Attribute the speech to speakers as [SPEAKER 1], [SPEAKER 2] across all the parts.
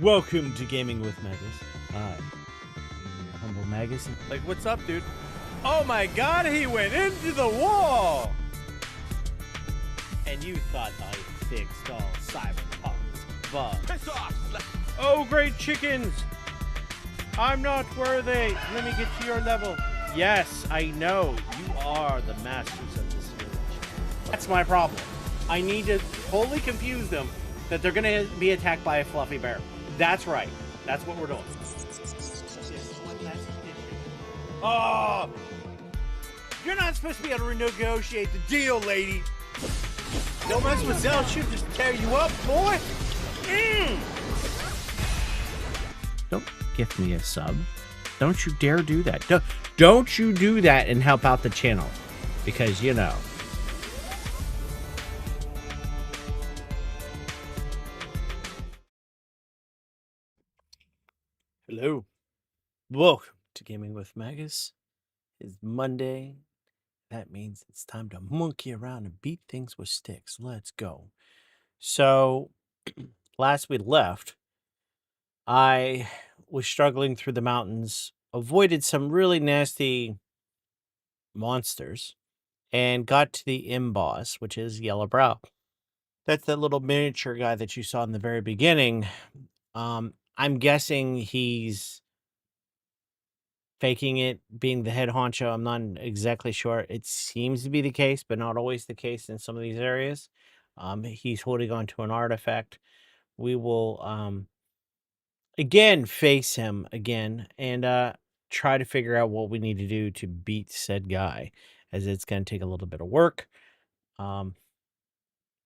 [SPEAKER 1] Welcome to Gaming with Magus. Hi, your humble Magus.
[SPEAKER 2] Like, what's up, dude? Oh my god, he went into the wall!
[SPEAKER 1] And you thought I fixed all Cyberpunk's bugs.
[SPEAKER 2] Piss off!
[SPEAKER 1] Oh, great chickens! I'm not worthy. Let me get to your level. Yes, I know. You are the masters of this village. That's my problem. I need to totally confuse them that they're going to be attacked by a fluffy bear. That's right. That's what we're doing. Oh! You're not supposed to be able to renegotiate the deal, lady. Don't mess with Zelda. She'll just tear you up, boy. Don't gift me a sub. Don't you dare do that. Don't you do that and help out the channel. Because, you know. Hello. Welcome to Gaming with Magus. It's Monday. That means it's time to monkey around and beat things with sticks. Let's go. So, last we left, I was struggling through the mountains, avoided some really nasty monsters, and got to the M-Boss, which is Yellow Brow. That's that little miniature guy that you saw in the very beginning. I'm guessing he's faking it, being the head honcho. I'm not exactly sure. It seems to be the case, but not always the case in some of these areas. He's holding on to an artifact. We will again face him again and try to figure out what we need to do to beat said guy, as it's going to take a little bit of work. We'll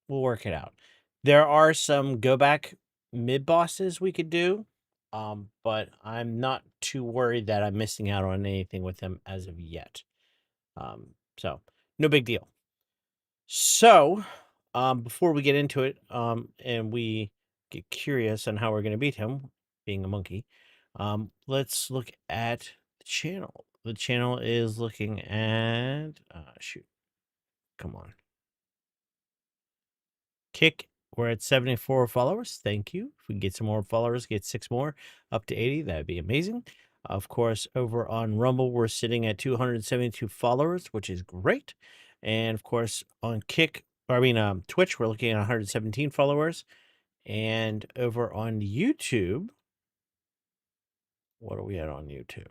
[SPEAKER 1] work it out. There are some go back mid bosses we could do. But I'm not too worried that I'm missing out on anything with him as of yet. So no big deal. So, before we get into it, and we get curious on how we're going to beat him, being a monkey, let's look at the channel. The channel is looking at, shoot, come on. Kick, we're at 74 followers. Thank you. If we can get some more followers, get 6 more, up to 80, that'd be amazing. Of course, over on Rumble, we're sitting at 272 followers, which is great. And of course, on Twitch, we're looking at 117 followers. And over on YouTube, what are we at on YouTube?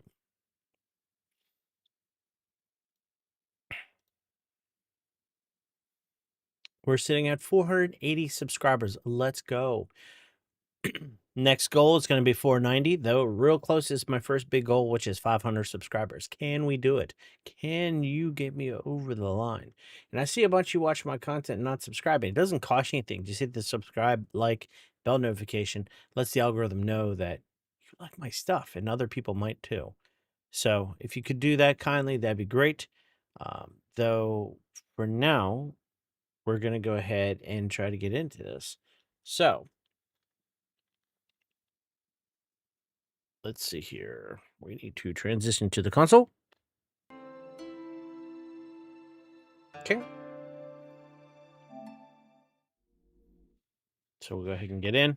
[SPEAKER 1] We're sitting at 480 subscribers. Let's go. Next goal is going to be 490, though real close is my first big goal, which is 500 subscribers. Can we do it? Can you get me over the line? And I see a bunch of you watch my content and not subscribing. It doesn't cost you anything. Just hit the subscribe, like, bell notification. Lets the algorithm know that you like my stuff and other people might too. So if you could do that kindly, that'd be great. Though for now, we're going to go ahead and try to get into this. So let's see here. We need to transition to the console. Okay. So we'll go ahead and get in.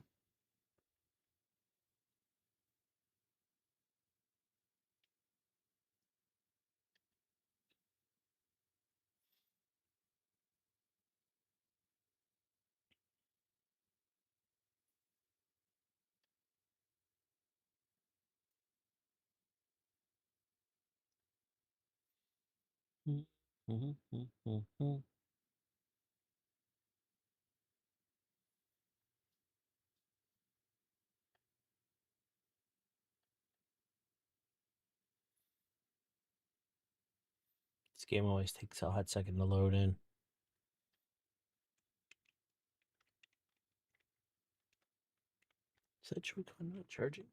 [SPEAKER 1] This game always takes a hot second to load in. Is that Joy-Con not charging?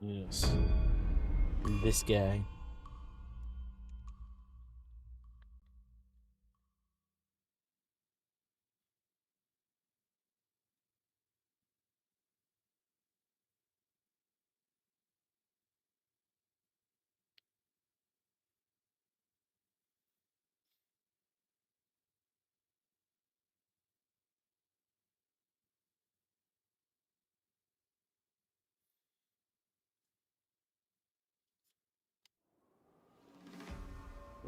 [SPEAKER 1] Yes. This guy.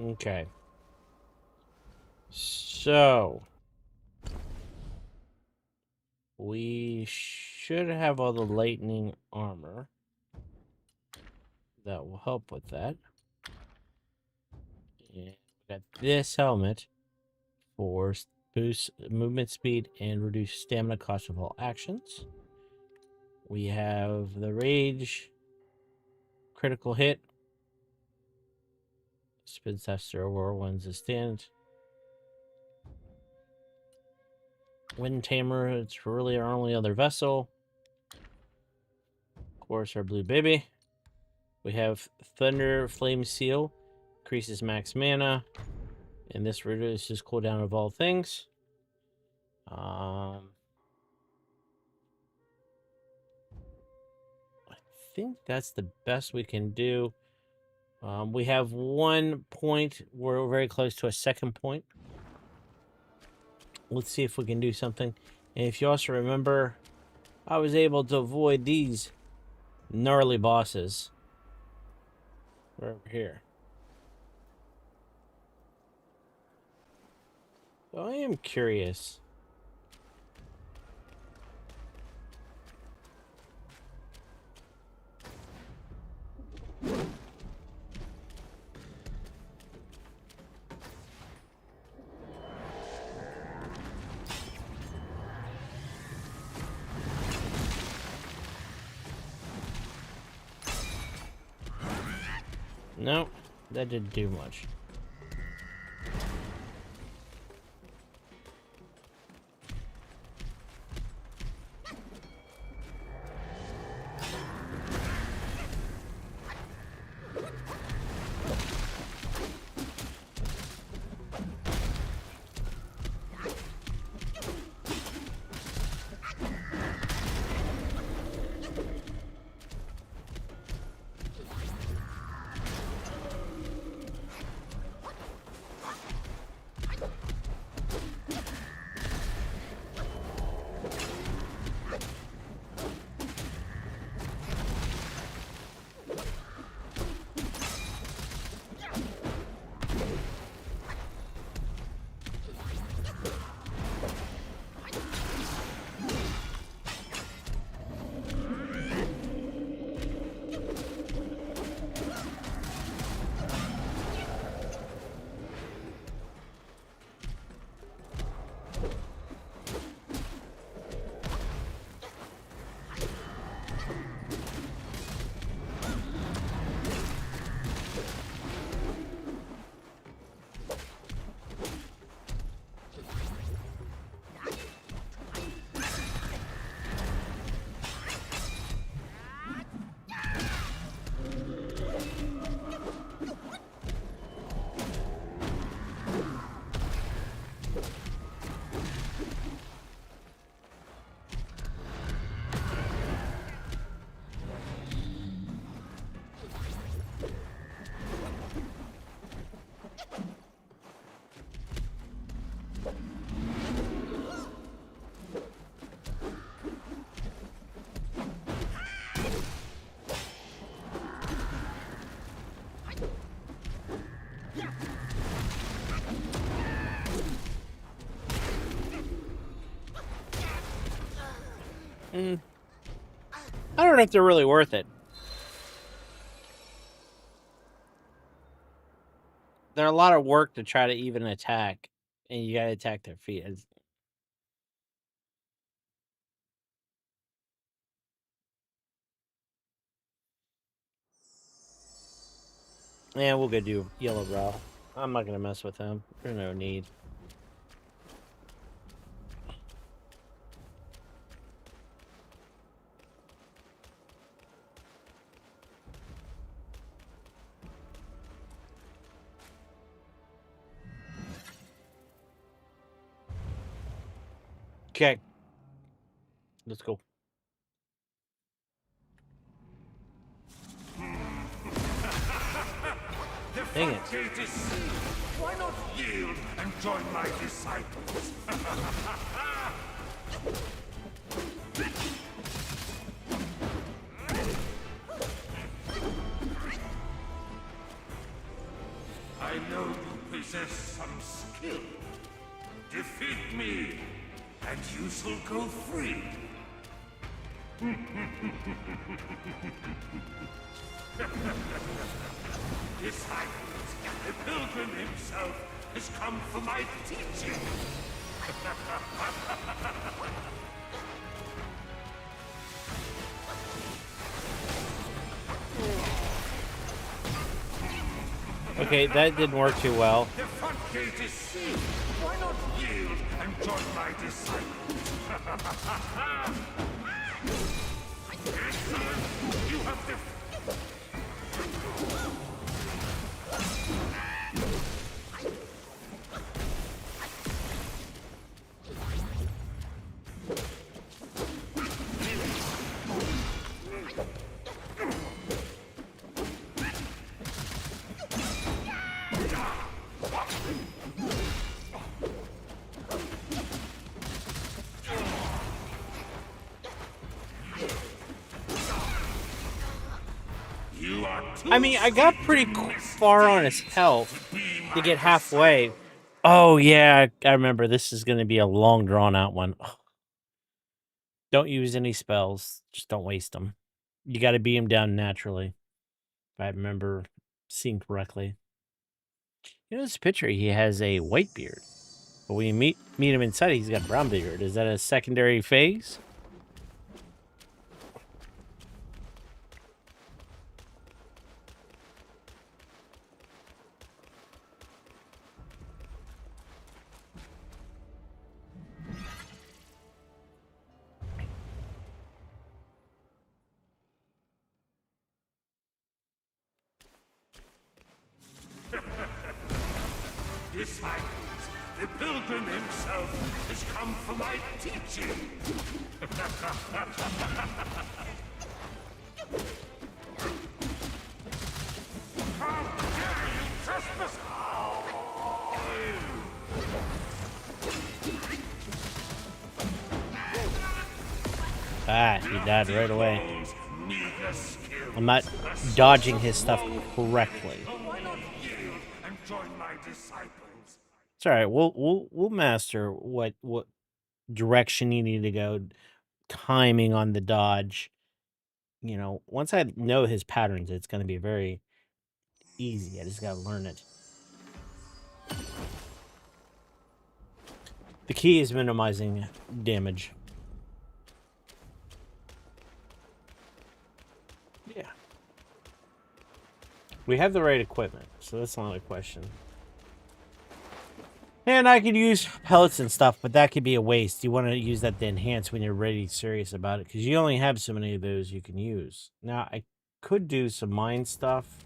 [SPEAKER 1] Okay. So we should have all the lightning armor. That will help with that. And we got this helmet for boost movement speed and reduce stamina cost of all actions. We have the rage, critical hit, spin tester over one's a stand. Wind tamer, it's really our only other vessel. Of course, our blue baby. We have thunder flame seal, increases max mana, and this reduces cooldown of all things. I think that's the best we can do. We have 1 point. We're very close to a second point. Let's see if we can do something. And if you also remember, I was able to avoid these gnarly bosses. We're over here. So I am curious. No, that didn't do much. I don't know if they're really worth it. They're a lot of work to try to even attack, and you gotta attack their feet. Yeah, we'll go do Yellow Brow. I'm not gonna mess with him. There's no need. Okay. Let's go. Dang it.
[SPEAKER 3] Why not yield and join my disciples? I I know you possess some skill. Defeat me, and you shall go free. Disciples, the pilgrim himself has come for my teaching.
[SPEAKER 1] Okay, that didn't work too well.
[SPEAKER 3] The front gate is sealed. Why not yield and join my disciples? Excellent! You have the...
[SPEAKER 1] I mean, I got pretty far on his health to get halfway. Oh, yeah, I remember. This is going to be a long, drawn-out one. Ugh. Don't use any spells. Just don't waste them. You got to beat him down naturally, if I remember seeing correctly. You know, this picture, he has a white beard. But when you meet him inside, he's got a brown beard. Is that a secondary phase?
[SPEAKER 3] Disciples, the pilgrim himself has come for my teaching. How dare you trespass?
[SPEAKER 1] Ah, he died right away.
[SPEAKER 3] Meager skill.
[SPEAKER 1] I'm not dodging his stuff correctly.
[SPEAKER 3] Why not yield and join my disciples?
[SPEAKER 1] It's all right. We'll master what direction you need to go, timing on the dodge. You know, once I know his patterns, it's going to be very easy. I just got to learn it. The key is minimizing damage. Yeah. We have the right equipment, so that's not a question. And I could use pellets and stuff, but that could be a waste. You want to use that to enhance when you're really serious about it, because you only have so many of those you can use. Now, I could do some mine stuff.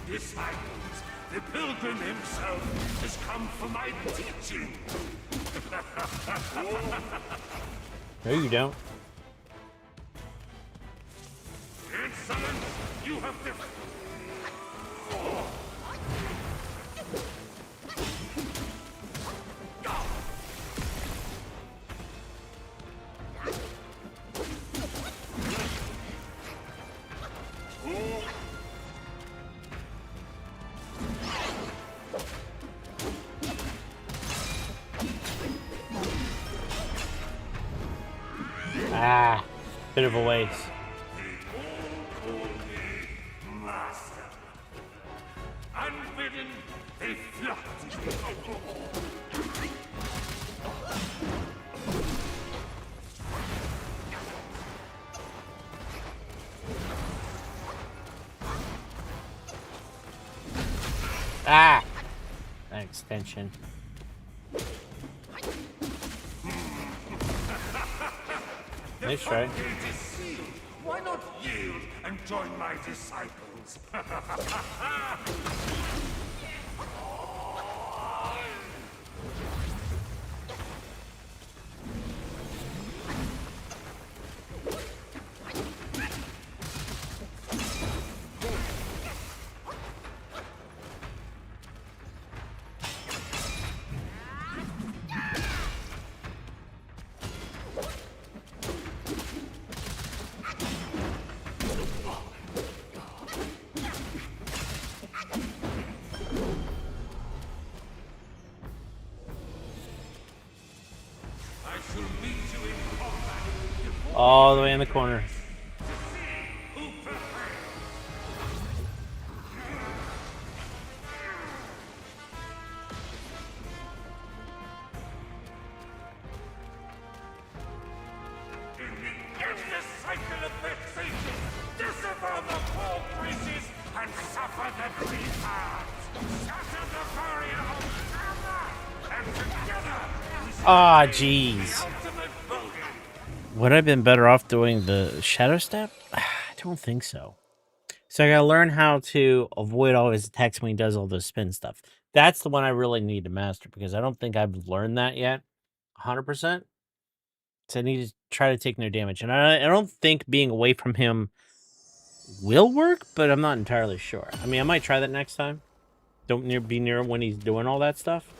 [SPEAKER 3] Disciples, the pilgrim himself has come for my teaching.
[SPEAKER 1] No, you don't.
[SPEAKER 3] Excellent! You have the...
[SPEAKER 1] Ah, bit of a waste.
[SPEAKER 3] Master. Unbidden, they flock to you.
[SPEAKER 1] Ah, that extension. Nice try.
[SPEAKER 3] Gate is sealed. Why not yield and join my disciples?
[SPEAKER 1] All the way in the corner.
[SPEAKER 3] Cycle of vexation, disavow the four graces, and suffer the three paths. Shatter the barrier of karma, and together we
[SPEAKER 1] Ah,
[SPEAKER 3] the
[SPEAKER 1] jeez.
[SPEAKER 3] ultimate bogey.
[SPEAKER 1] Would I have been better off doing the shadow step? I don't think so. So I gotta learn how to avoid all his attacks when he does all the spin stuff. That's the one I really need to master because I don't think I've learned that yet, 100%. So I need to try to take no damage, and I don't think being away from him will work, but I'm not entirely sure. I mean, I might try that next time. Don't be near him when he's doing all that stuff.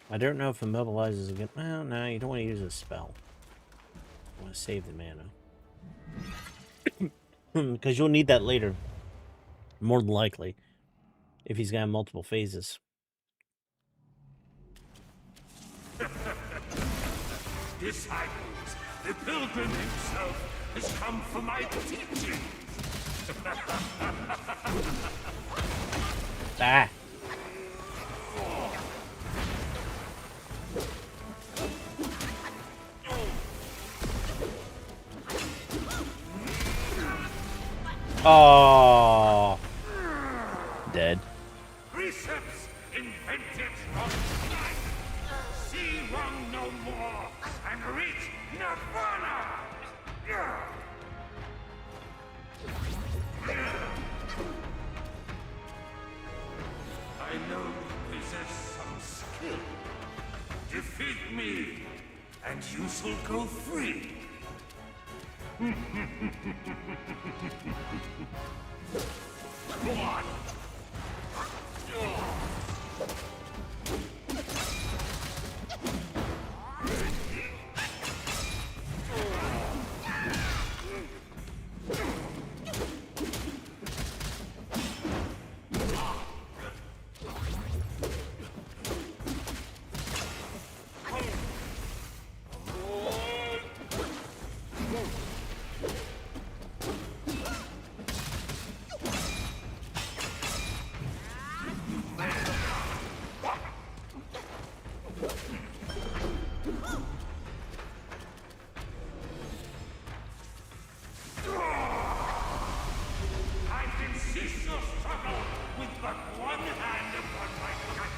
[SPEAKER 1] I don't know if immobilizes again. Well, no, you don't want to use a spell. You want to save the mana. Because you'll need that later. More than likely. If he's got multiple phases.
[SPEAKER 3] Disciples, the pilgrim himself has come for my teaching.
[SPEAKER 1] Ah. Oh. Dead.
[SPEAKER 3] Precepts invented from life. See wrong no more and reach nirvana. I know you possess some skill. Defeat me, and you shall go free. What? I can cease your struggle with but one hand upon my gut.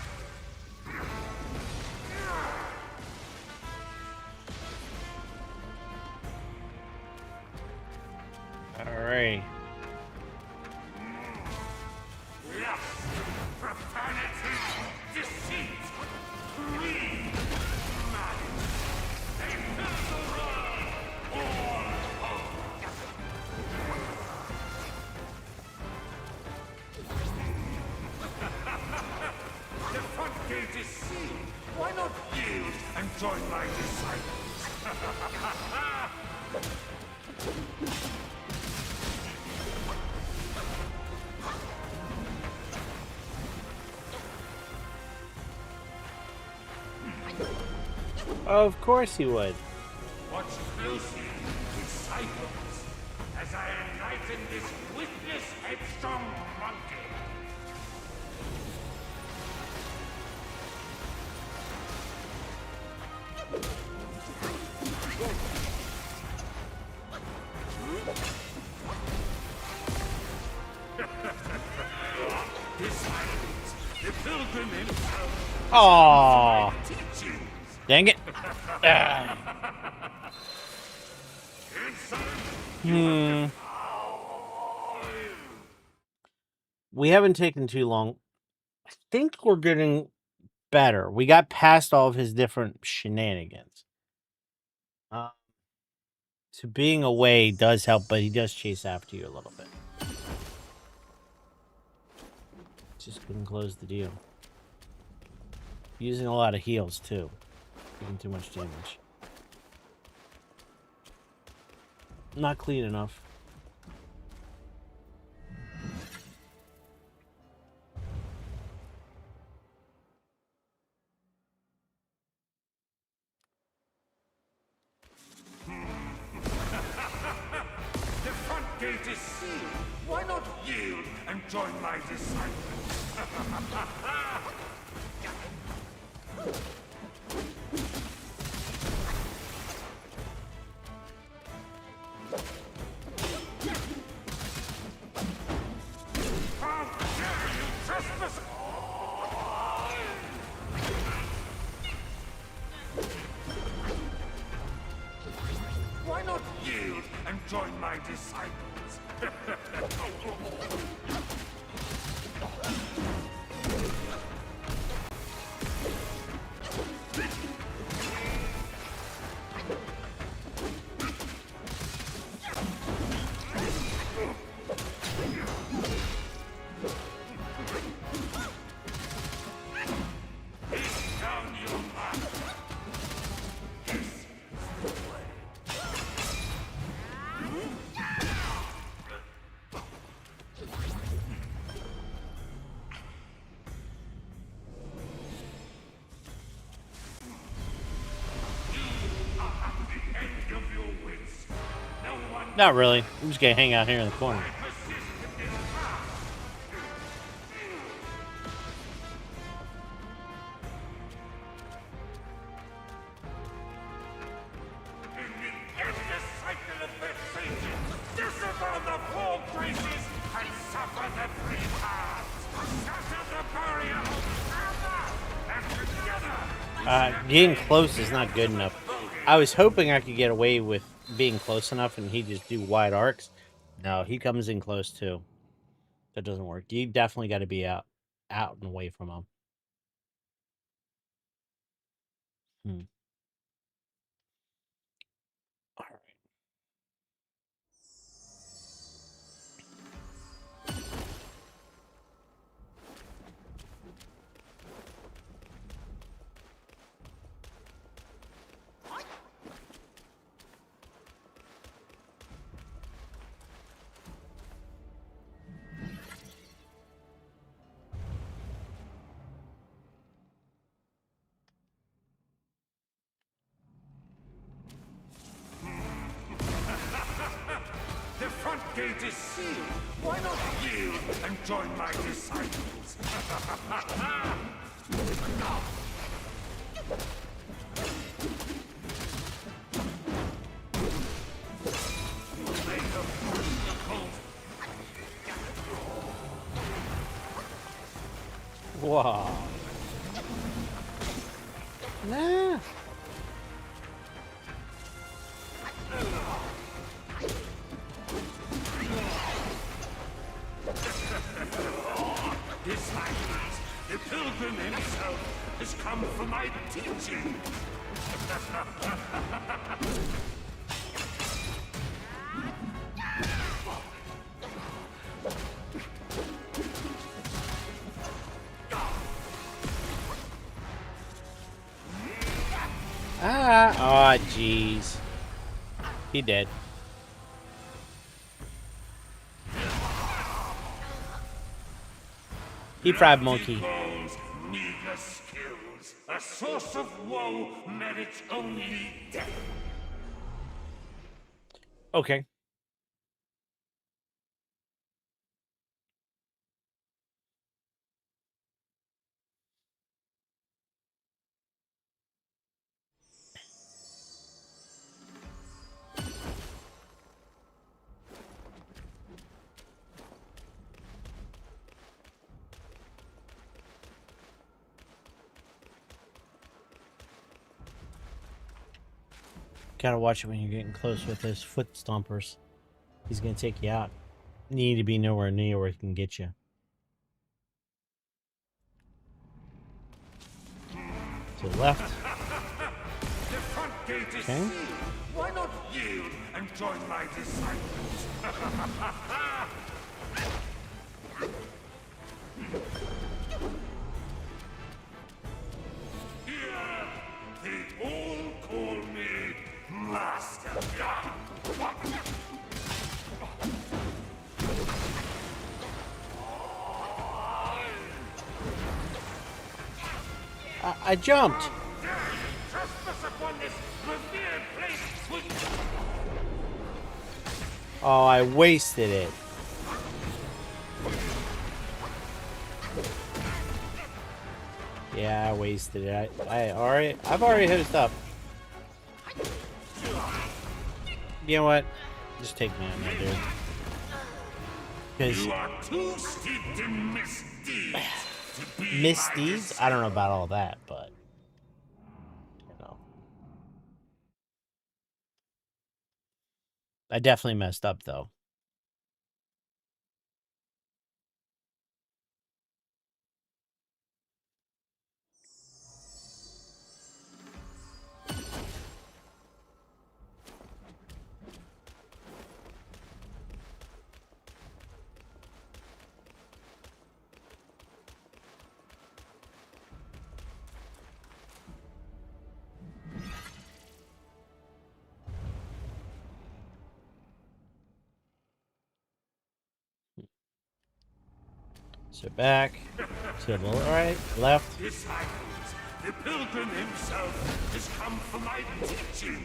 [SPEAKER 1] Alright.
[SPEAKER 3] Lust, profanity, deceit, greed, malice. They fill the world, all hope. The front gate is sealed. Why not yield and join my disciples?
[SPEAKER 1] Of course he would.
[SPEAKER 3] Watch closely, disciples, as I enlighten this witless, headstrong monkey. Disciples, the pilgrim himself.
[SPEAKER 1] Aww.
[SPEAKER 3] Teachings.
[SPEAKER 1] Dang it. Ah. We haven't taken too long. I think we're getting better. We got past all of his different shenanigans. So being away does help, but he does chase after you a little bit. Just couldn't close the deal. Using a lot of heals too. Taking too much damage. Not clean enough.
[SPEAKER 3] gate is sealed. Why not yield and join my disciples? How dare you trespass? Why not yield and join my disciples? Down your mark. This is the way. End of your wits. No one
[SPEAKER 1] Not really. I'm just gonna hang out here in the corner.
[SPEAKER 3] persistent in power. In the endless cycle of vexation, disavow the four graces and suffer the three paths. Shatter the barrier of power, and together
[SPEAKER 1] Getting close is not good enough. I was hoping I could get away with being close enough and he just do wide arcs. No, he comes in close too. That doesn't work. You definitely got to be out and away from him. All right.
[SPEAKER 3] the front gate is sealed. Why not yield and join my disciples? May the fruit
[SPEAKER 1] Wow. Nah.
[SPEAKER 3] disciples, the pilgrim himself has come for my teaching.
[SPEAKER 1] Ah, oh, jeez. He dead. He fried monkey.
[SPEAKER 3] Bones, meager skills, a source of woe merits only death.
[SPEAKER 1] Okay. Gotta watch it when you're getting close with those foot stompers. He's gonna take you out. You need to be nowhere near where he can get you. To the left.
[SPEAKER 3] The front gate is
[SPEAKER 1] Okay.
[SPEAKER 3] sealed. Why not yield and join my disciples? Here, they all call me Master.
[SPEAKER 1] I jumped.
[SPEAKER 3] Dare you trespass upon this revered place with...
[SPEAKER 1] Oh, I wasted it. Yeah, I wasted it. I've already hosed up. You know what? Just take me on there, dude. Because
[SPEAKER 3] You are too steeped in misdeeds to be
[SPEAKER 1] misdeeds? I don't know about all that, but you know. I definitely messed up though. So back to the right, left.
[SPEAKER 3] disciples. The pilgrim himself has come for my teaching.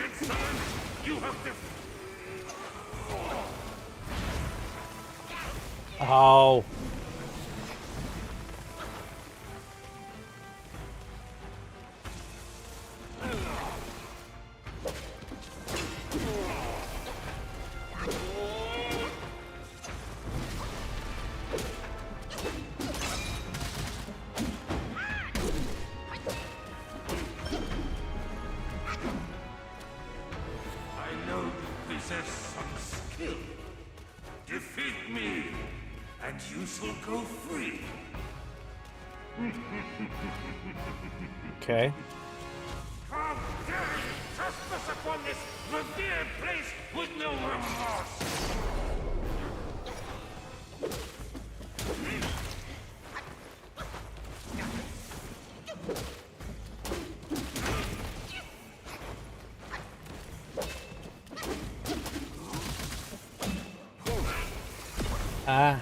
[SPEAKER 3] Excellent. You have to.
[SPEAKER 1] Oh.
[SPEAKER 3] I know you possess some skill. Defeat me, and you shall go free.
[SPEAKER 1] Okay.
[SPEAKER 3] How dare you trespass upon this revered place with no remorse?
[SPEAKER 1] Ah.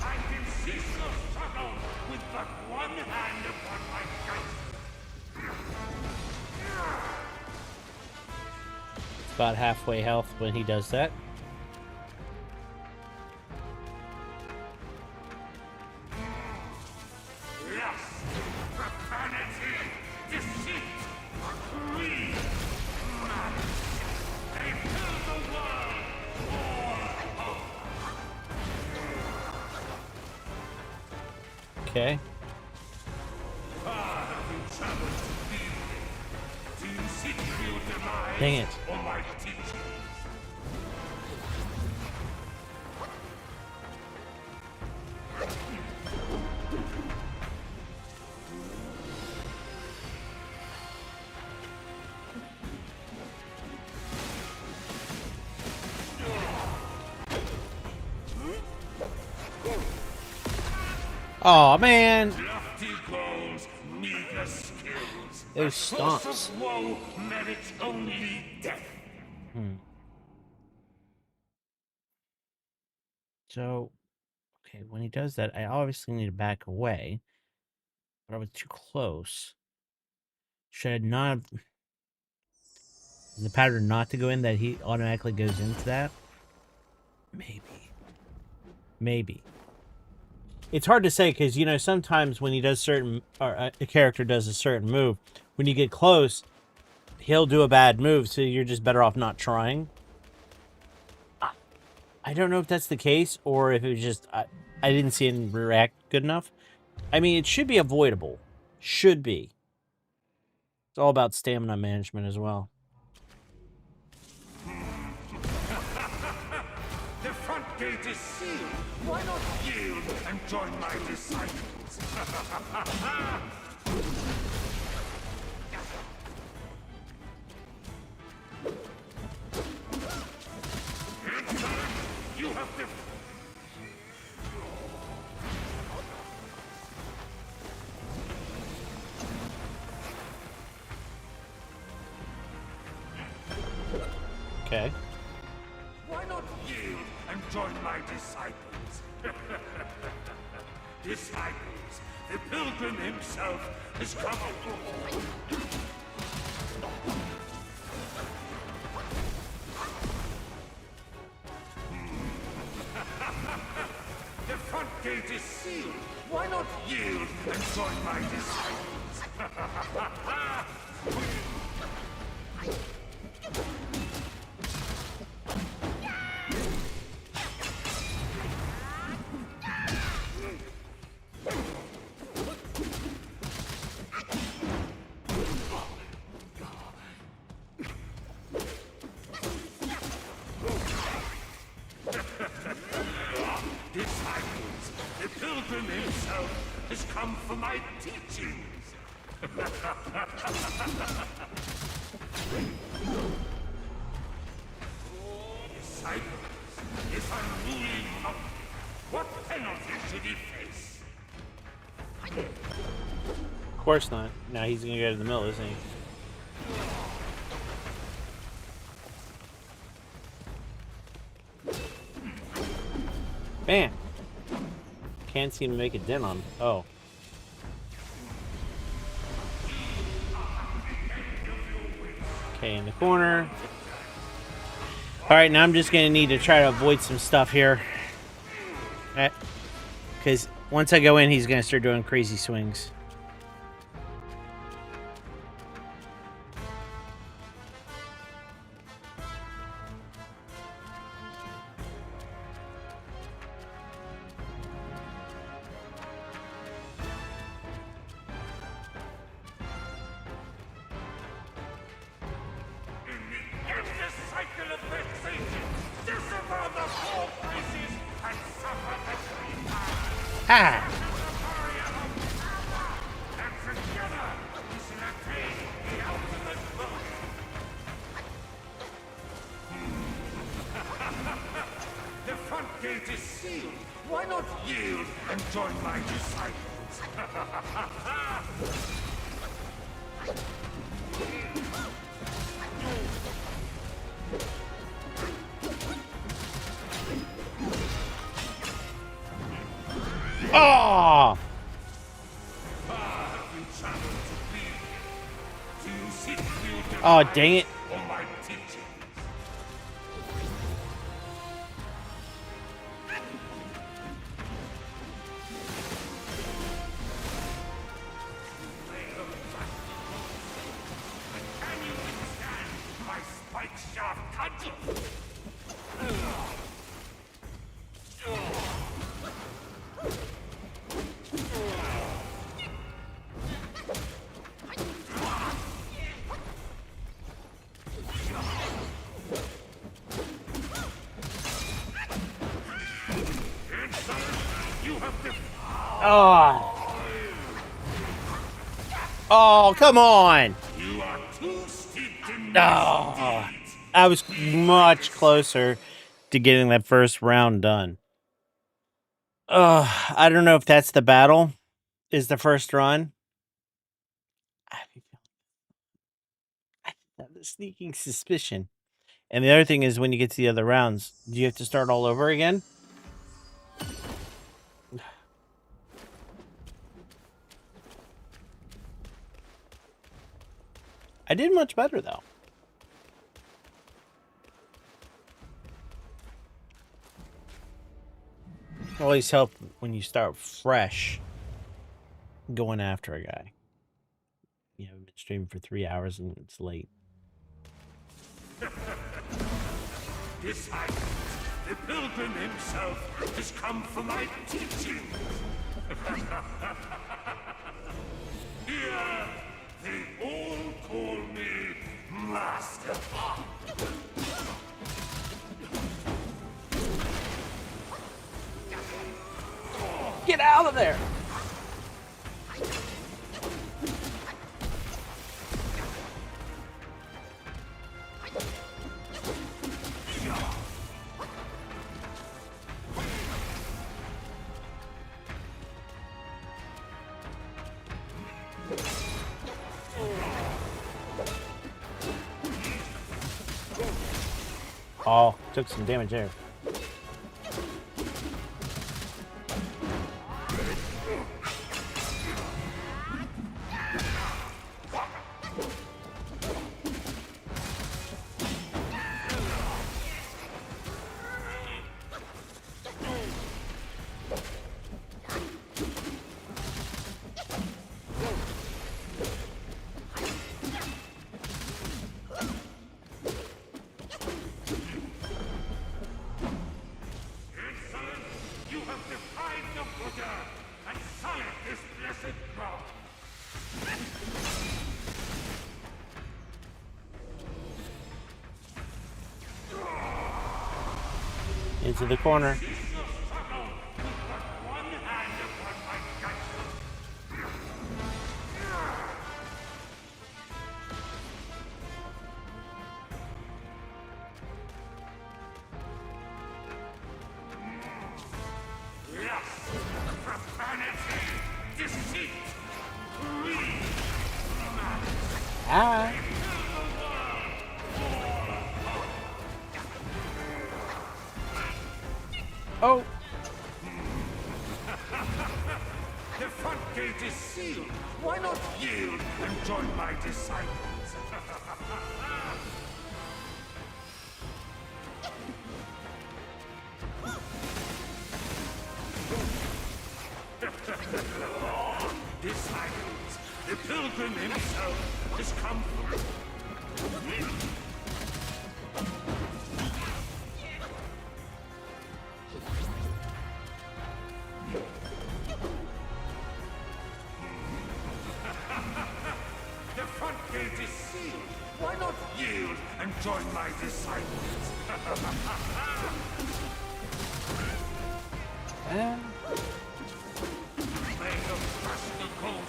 [SPEAKER 3] I can cease your struggle with but one hand upon my gun.
[SPEAKER 1] It's about halfway health when he does that.
[SPEAKER 3] Lust, profanity, deceit, greed, malice. They fill the world all over.
[SPEAKER 1] Okay.
[SPEAKER 3] Far have you traveled to leave me? Do you seek your demise
[SPEAKER 1] Dang it.
[SPEAKER 3] or my teachings?
[SPEAKER 1] Oh man,
[SPEAKER 3] Lofty goals, meager skills.
[SPEAKER 1] those
[SPEAKER 3] A course
[SPEAKER 1] stomps.
[SPEAKER 3] of woe merits only death.
[SPEAKER 1] So, okay, when he does that, I obviously need to back away. But I was too close. Should I not have... Is the pattern not to go in that he automatically goes into that? Maybe. Maybe. It's hard to say because, you know, sometimes when he does certain... Or a character does a certain move, when you get close, he'll do a bad move, so you're just better off not trying. I don't know if that's the case or if it was just... I didn't see him react good enough. I mean, it should be avoidable. Should be. It's all about stamina management as well.
[SPEAKER 3] The front gate is sealed. Why not yield and join my disciples? Excellent. You have to...
[SPEAKER 1] Okay.
[SPEAKER 3] Why not yield and join my disciples? Disciples, the pilgrim himself has come. The front gate is sealed. Why not yield and join my disciples? Disciples, the pilgrim himself has come for my teachings. Disciples, this unruly monkey, what penalty should he face?
[SPEAKER 1] Of course not. Now he's gonna go to the mill, isn't he? Bam! Can't seem to make a dent on him. Oh. Okay, in the corner. Alright, now I'm just gonna need to try to avoid some stuff here. Because once I go in, he's gonna start doing crazy swings. Ah!
[SPEAKER 3] The front gate is sealed. Why not yield and join my disciples?
[SPEAKER 1] Oh! Oh, dang it. Oh. Oh, come on.
[SPEAKER 3] You are too steeped in
[SPEAKER 1] Oh. I was much closer to getting that first round done. I don't know if that's the battle. Is the first run? I have a sneaking suspicion. And the other thing is, when you get to the other rounds, do you have to start all over again? I did much better, though. Always help when you start fresh going after a guy. You haven't been streaming for 3 hours and it's late.
[SPEAKER 3] Disciples, the pilgrim himself has come for my teaching. Here, they all call me Master.
[SPEAKER 1] Get out of there! Oh, took some damage there.
[SPEAKER 3] You have defied the Buddha and sullied this blessed ground.
[SPEAKER 1] Into the corner.
[SPEAKER 3] Cease your struggle with but one hand upon my guts. Lust, profanity, deceit, greed,
[SPEAKER 1] Ah. Oh.
[SPEAKER 3] the front gate is sealed. Why not yield and join my disciples? Disciples, the pilgrim himself has come for you. The front gate is sealed. Why not yield and join my disciples?
[SPEAKER 1] Ah.
[SPEAKER 3] May the crystal cold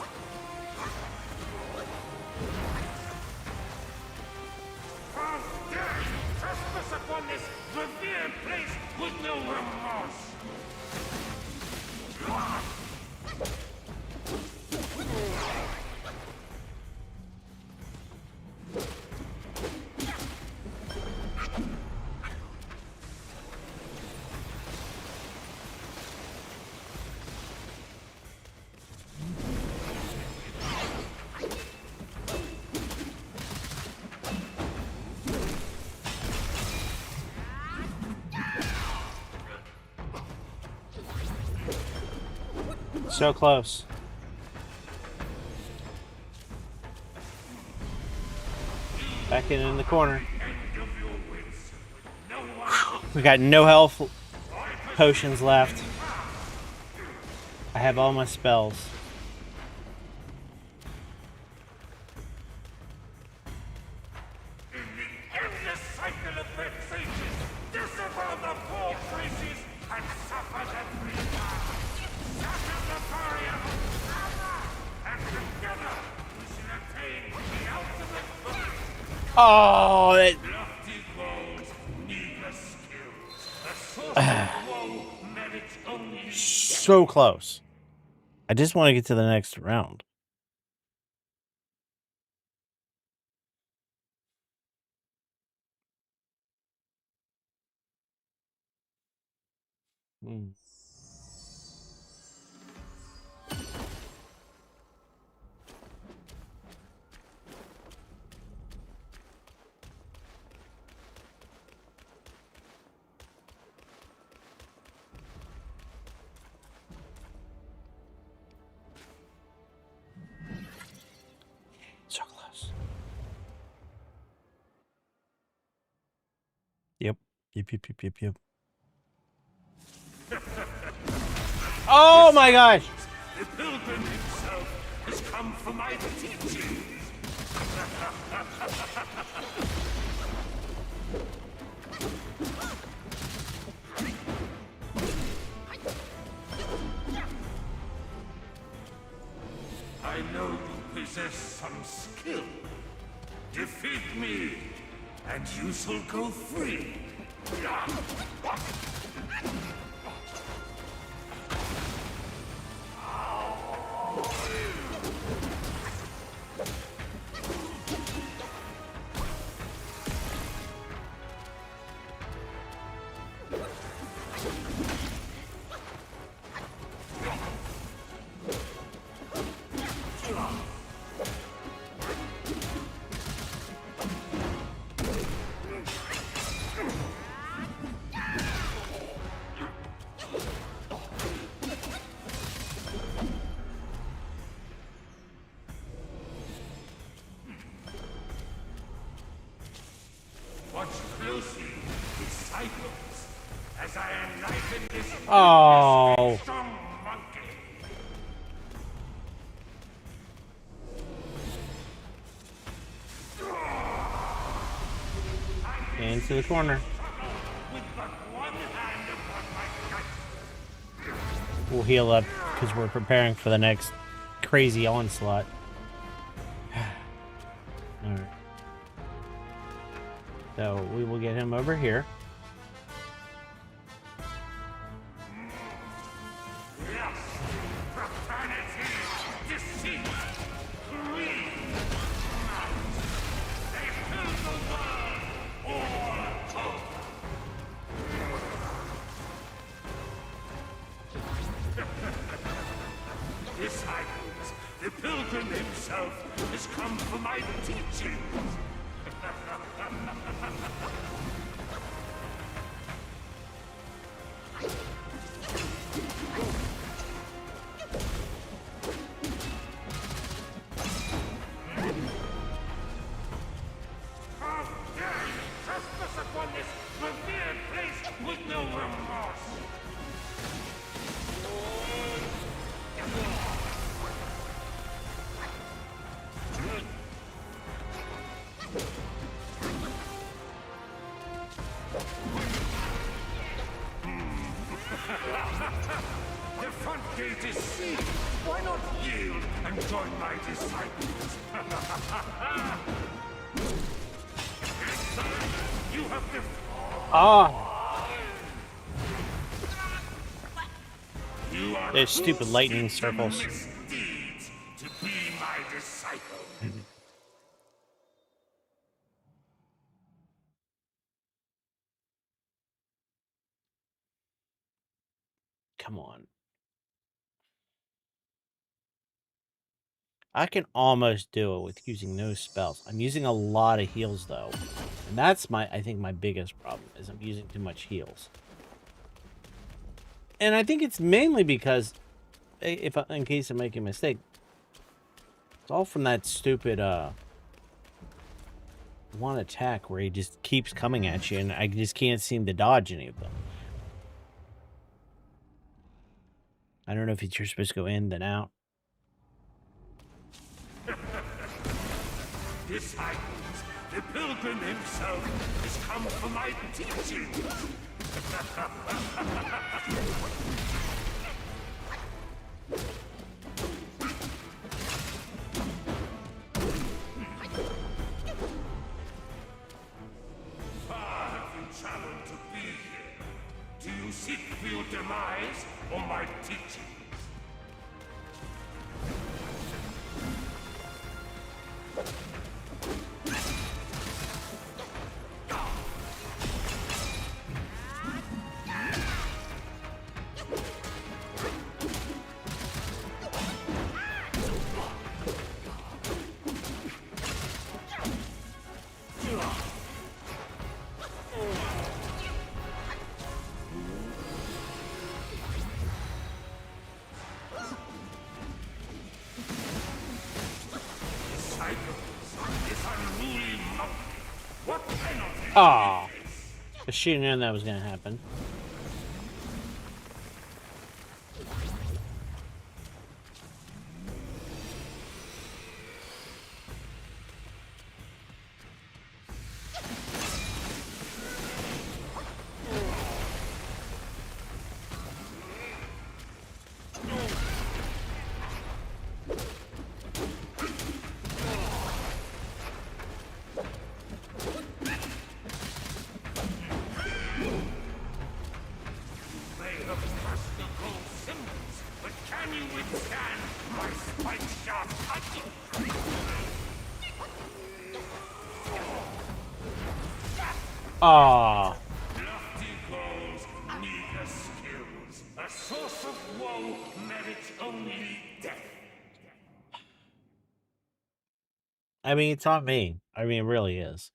[SPEAKER 3] how dare you trespass upon this revered place with no remorse?
[SPEAKER 1] So close. Back in the corner. We got no health potions left. I have all my spells.
[SPEAKER 3] In the endless cycle of vexation, disavow the four graces and suffer the three paths. Shatter the barrier of power, and together we shall attain the ultimate goal.
[SPEAKER 1] Oh, it,
[SPEAKER 3] Lofty goals need a skill. The source of woe merits only
[SPEAKER 1] so close. I just want to get to the next round. Hmm. So close. Yep. Yep. Oh my gosh!
[SPEAKER 3] The pilgrim himself has come for my teaching. I know you possess some skill. Defeat me, and you shall go free. disciples as I enlighten this
[SPEAKER 1] Oh.
[SPEAKER 3] strong monkey.
[SPEAKER 1] Into the corner.
[SPEAKER 3] With but one hand upon my gut.
[SPEAKER 1] We'll heal up because we're preparing for the next crazy onslaught. Alright. So we will get him over here.
[SPEAKER 3] Yes, profanity, deceit, greed, malice. They fill the world, all hope. Disciples, the pilgrim himself has come for my teachings. How dare you trespass upon this revered place with no remorse? The front gate is sealed. Why not yield and join my disciples? This time, you have to.
[SPEAKER 1] Ah!
[SPEAKER 3] You are
[SPEAKER 1] There's stupid
[SPEAKER 3] too
[SPEAKER 1] lightning
[SPEAKER 3] steeped in
[SPEAKER 1] circles.
[SPEAKER 3] misdeeds to be my disciple.
[SPEAKER 1] Come on. I can almost do it with using no spells. I'm using a lot of heals though. And that's I think my biggest problem is I'm using too much heals. And I think it's mainly because in case I make a mistake, it's all from that stupid one attack where he just keeps coming at you and I just can't seem to dodge any of them. I don't know if you're supposed to go in then out.
[SPEAKER 3] Disciples, the pilgrim himself has come for my teachings. Far have you traveled to be here? Do you seek for your demise or my teachings?
[SPEAKER 1] Ah, I should have known that was going to happen. Ah.
[SPEAKER 3] Lofty goals, meager skills. A source of woe merits only death.
[SPEAKER 1] I mean, it's on me. I mean, it really is.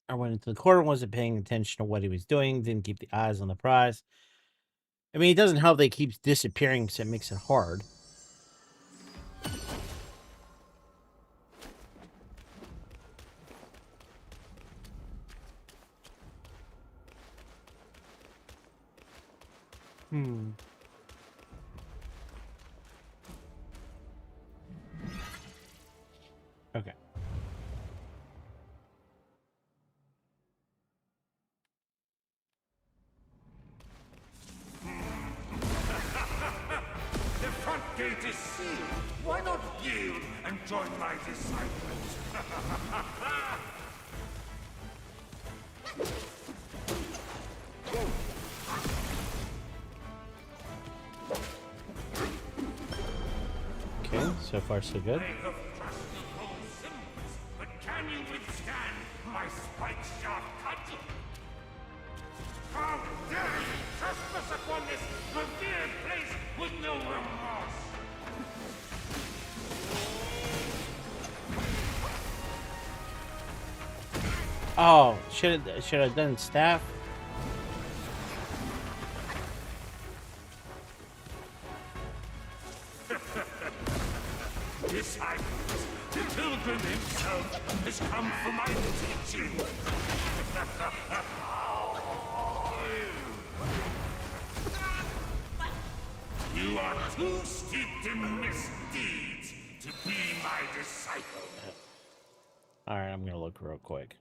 [SPEAKER 1] I went into the corner, wasn't paying attention to what he was doing, didn't keep the eyes on the prize. I mean, it doesn't help that he keeps disappearing, so it makes it hard. Hmm. Okay.
[SPEAKER 3] The front gate is sealed. Why not yield and join my disciples?
[SPEAKER 1] Okay, so far so good.
[SPEAKER 3] I have trusted old symbols, but can you withstand my spike shaft cut? How dare you trespass upon this revered place with no remorse?
[SPEAKER 1] Oh, should have done staff.
[SPEAKER 3] Disciples, the pilgrim himself has come for my teaching. You are too steeped in misdeeds to be my disciple.
[SPEAKER 1] All right, I'm gonna look real quick.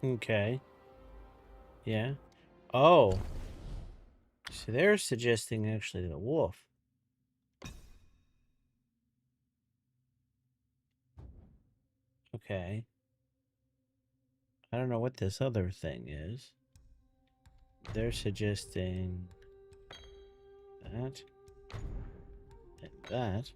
[SPEAKER 1] Okay. Yeah. Oh. So they're suggesting actually the wolf. Okay. I don't know what this other thing is. They're suggesting that and that.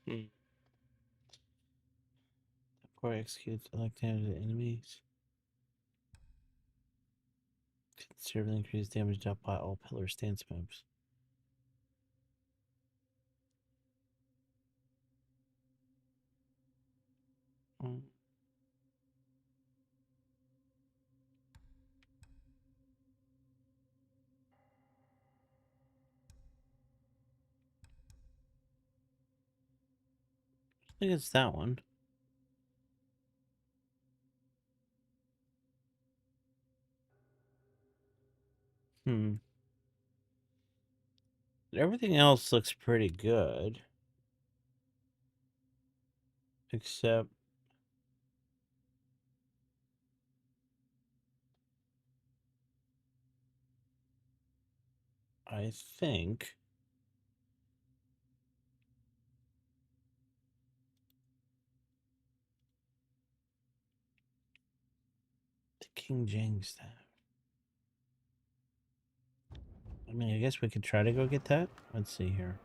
[SPEAKER 1] Hmm. Before I execute select the enemies. Considerably increase damage dealt by all pillar stance moves. Hmm. I think it's that one. Hmm. Everything else looks pretty good. Except I think the King James staff. I mean, I guess we could try to go get that. Let's see here.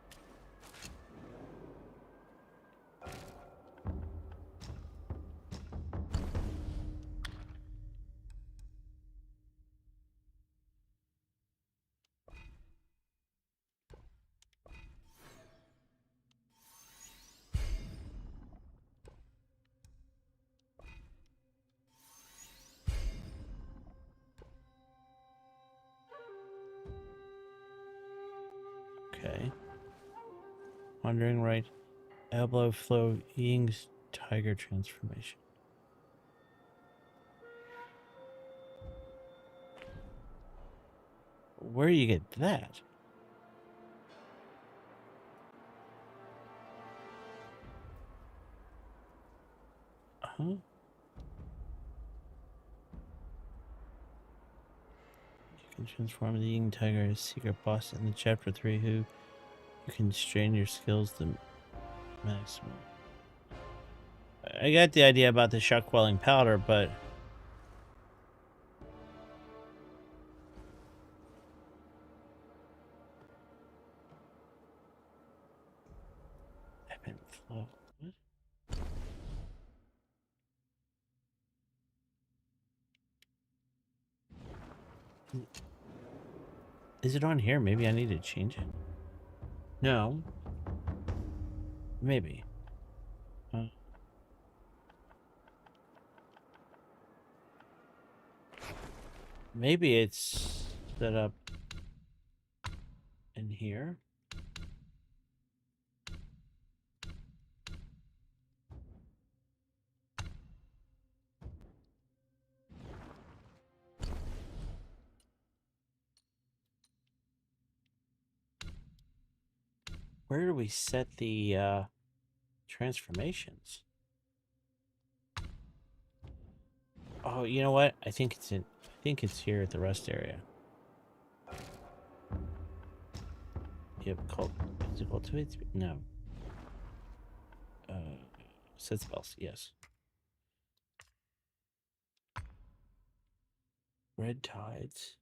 [SPEAKER 1] Okay. Wandering right. Elbow flow Ying's tiger transformation. Where do you get that? Huh? can transform the eating tiger as secret boss in the chapter 3 who you can strain your skills to maximum. I got the idea about the shock quelling powder, but I've been flow. What? Is it on here? Maybe I need to change it. No. Maybe. Maybe it's set up in here. Where do we set the transformations? Oh, you know what? I think it's here at the rest area. Yep, called cultivate. No. Set spells. Yes. Red tides.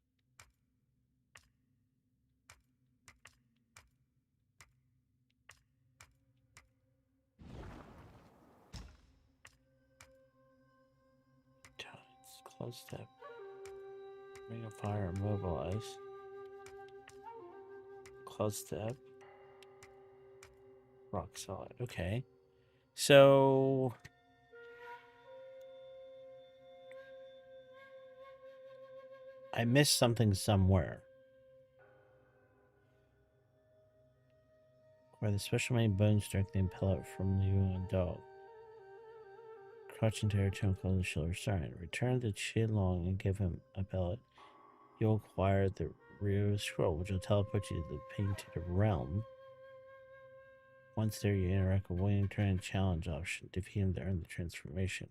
[SPEAKER 1] Tides. Close step. Ring of fire. Mobilize. Close step. Rock solid. Okay. So I missed something somewhere. Where the special made bone strengthening pellet from the Yuan dog. Crouch into her tomb called the Shoulder Sign. Return to Qilong and give him a pellet. You'll acquire the Rio Scroll, which will teleport you to the Painted Realm. Once there, you interact with William Turn and Challenge option. Defeat him to earn the transformation.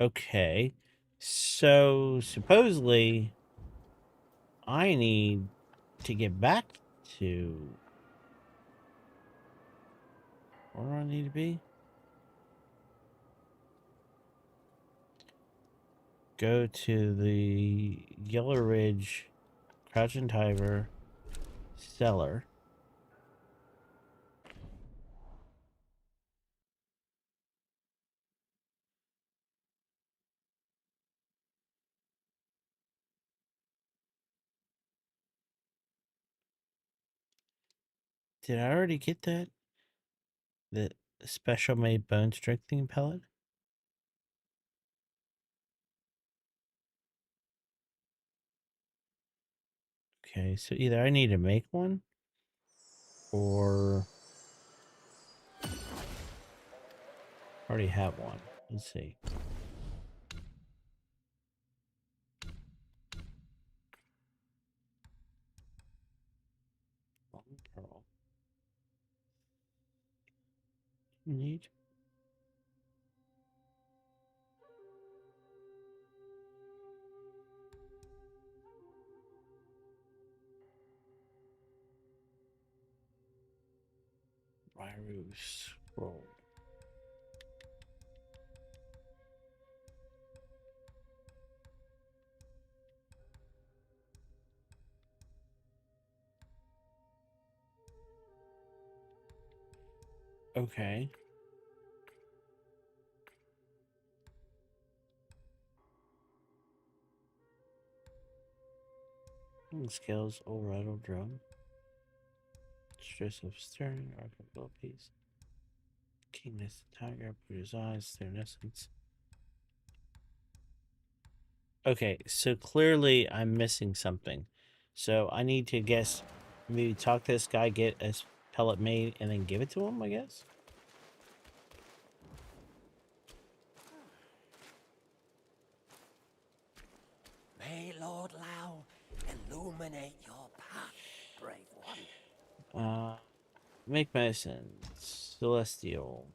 [SPEAKER 1] Okay. So, supposedly, I need to get back to... Where do I need to be? Go to the Yellow Ridge Crouching Tiger cellar. Did I already get that? The special made bone strengthening pellet? Okay, so either I need to make one or already have one. Let's see. Long pearl. Need Ryru scroll. Okay. Scales, old rattle drum. Stress of stirring, arc of gold piece. Kingness, tiger, Buddha's eyes, their essence. Okay, so clearly I'm missing something. So I need to guess, maybe talk to this guy, get a pellet made, and then give it to him, I guess?
[SPEAKER 4] May Lord Lao illuminate your path, brave one.
[SPEAKER 1] Make medicine. Celestial.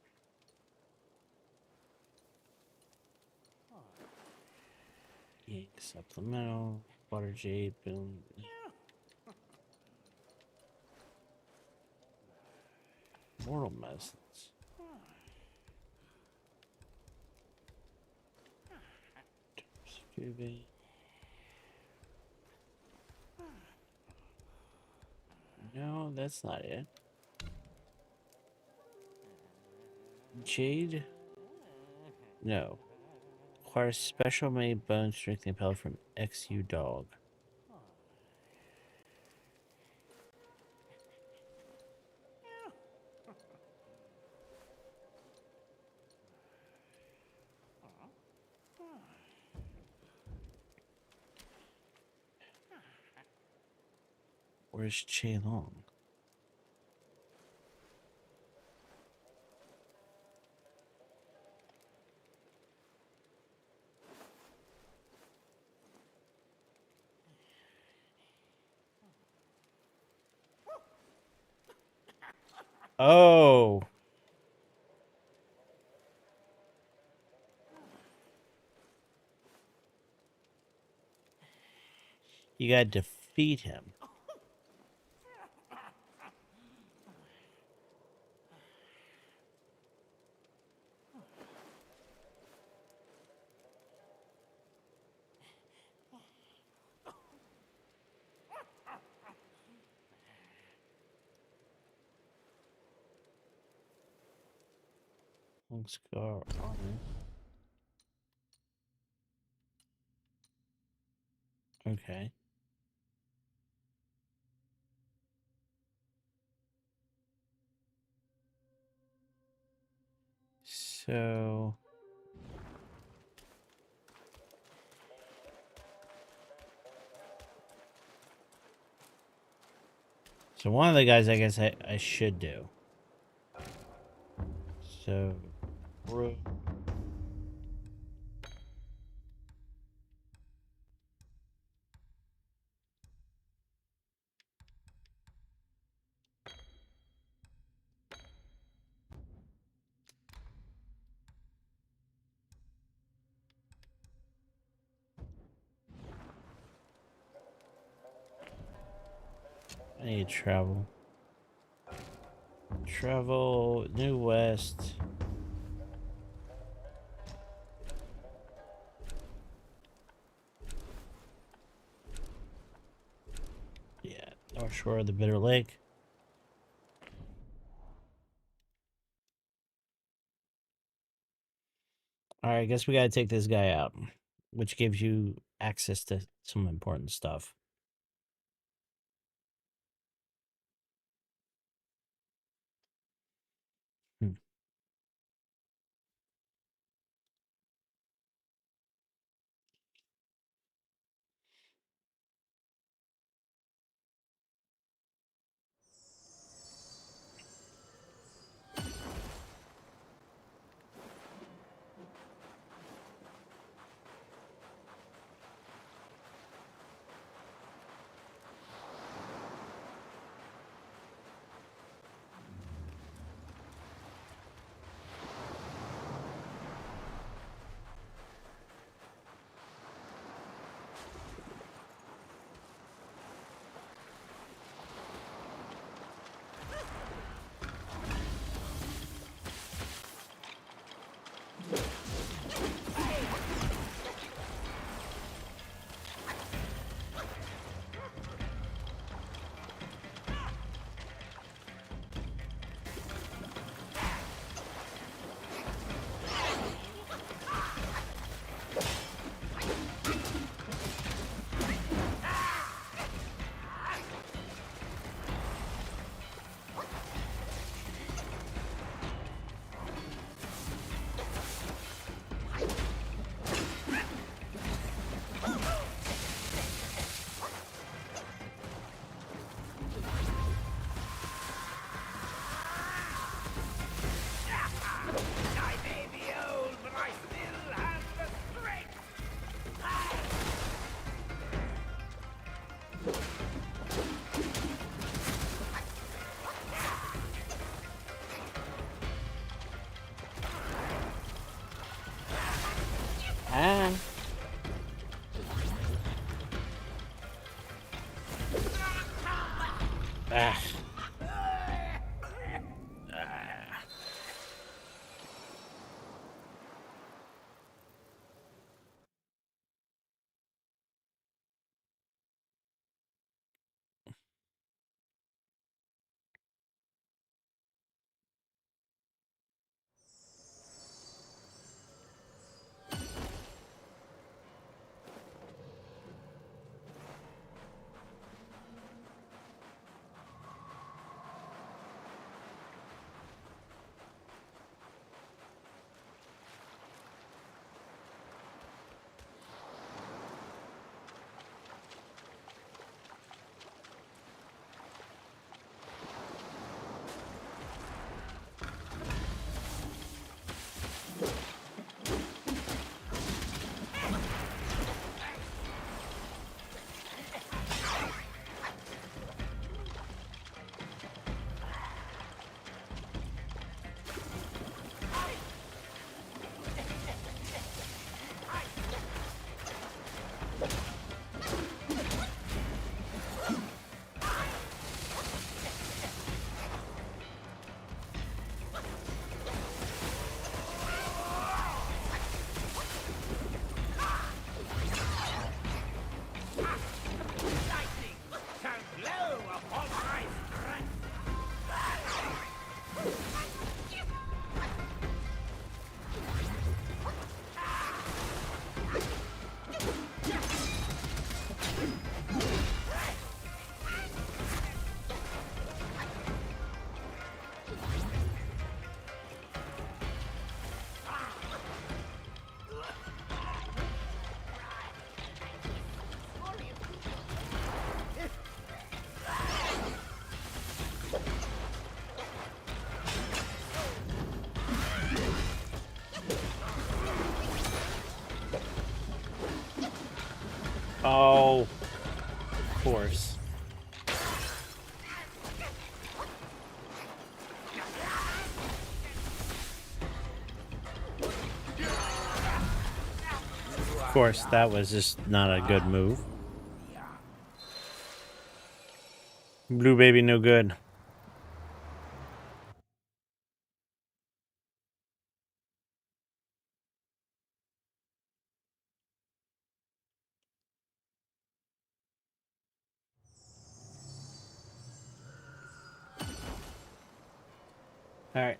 [SPEAKER 1] Ink supplemental. Water jade. Boom. Mortal medicines. Scooby. No, that's not it. Jade? No. Requires special made bone strengthening pellet from XU dog. Where's Che Long? Oh. You gotta defeat him. Long scar armor. Okay. So one of the guys I guess I should do. So I need to travel. Travel New West. Yeah, North Shore of the Bitter Lake. Alright, I guess we gotta take this guy out, which gives you access to some important stuff. Hmm. Ah. Ah. Oh, of course. Of course, that was just not a good move. Blue baby, no good. All right.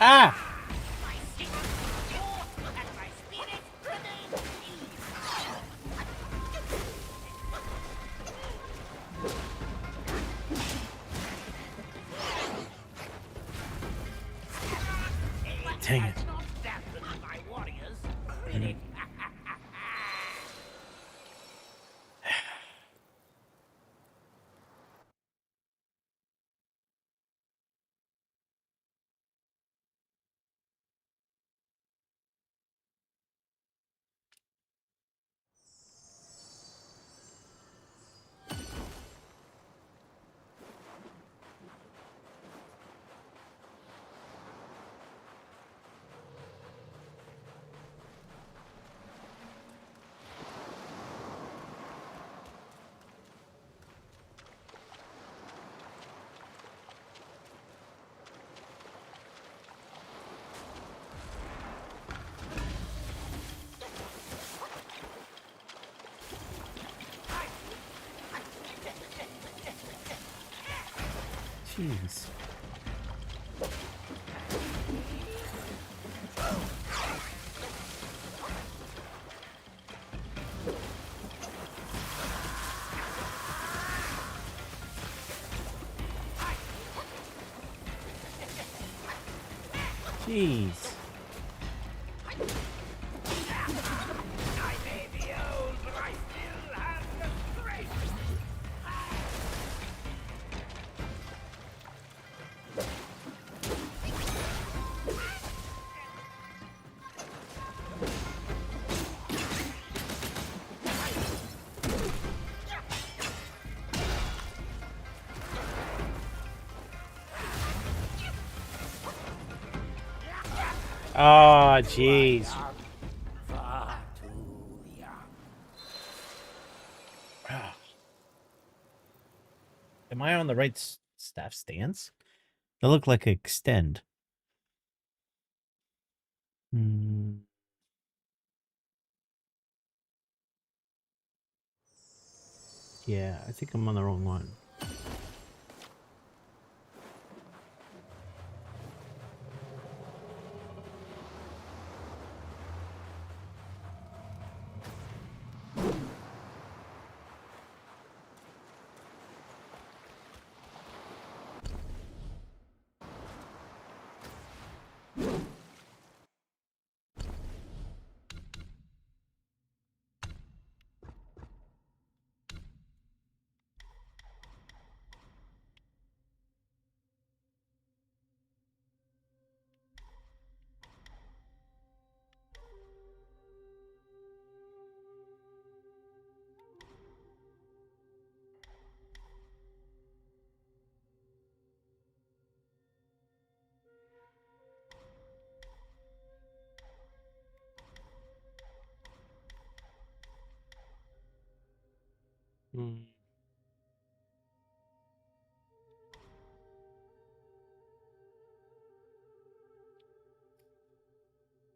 [SPEAKER 1] Ah! Dang it. Jeez. Jeez.
[SPEAKER 3] I may be old, but I still have the strength.
[SPEAKER 1] Oh, jeez.
[SPEAKER 4] Far too young.
[SPEAKER 1] Am I on the right staff stance? They look like extend. Yeah, I think I'm on the wrong one.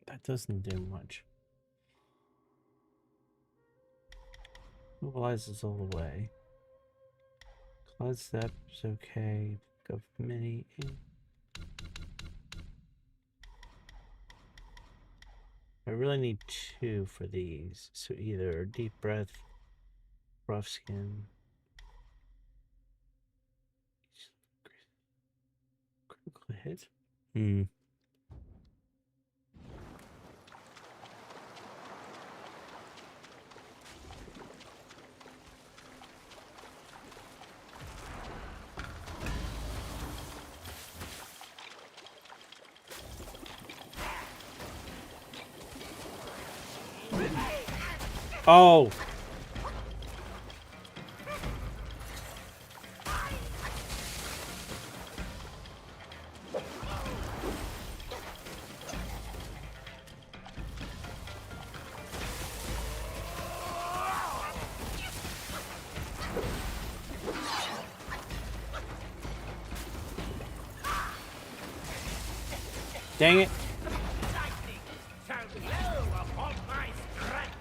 [SPEAKER 1] That doesn't do much. Mobilizes all the way. Cloud step's okay. Go mini. I really need 2 for these. So either deep breath, rough skin. Critical hit. Oh. Dang it.
[SPEAKER 3] Lightning shall blow upon my strength.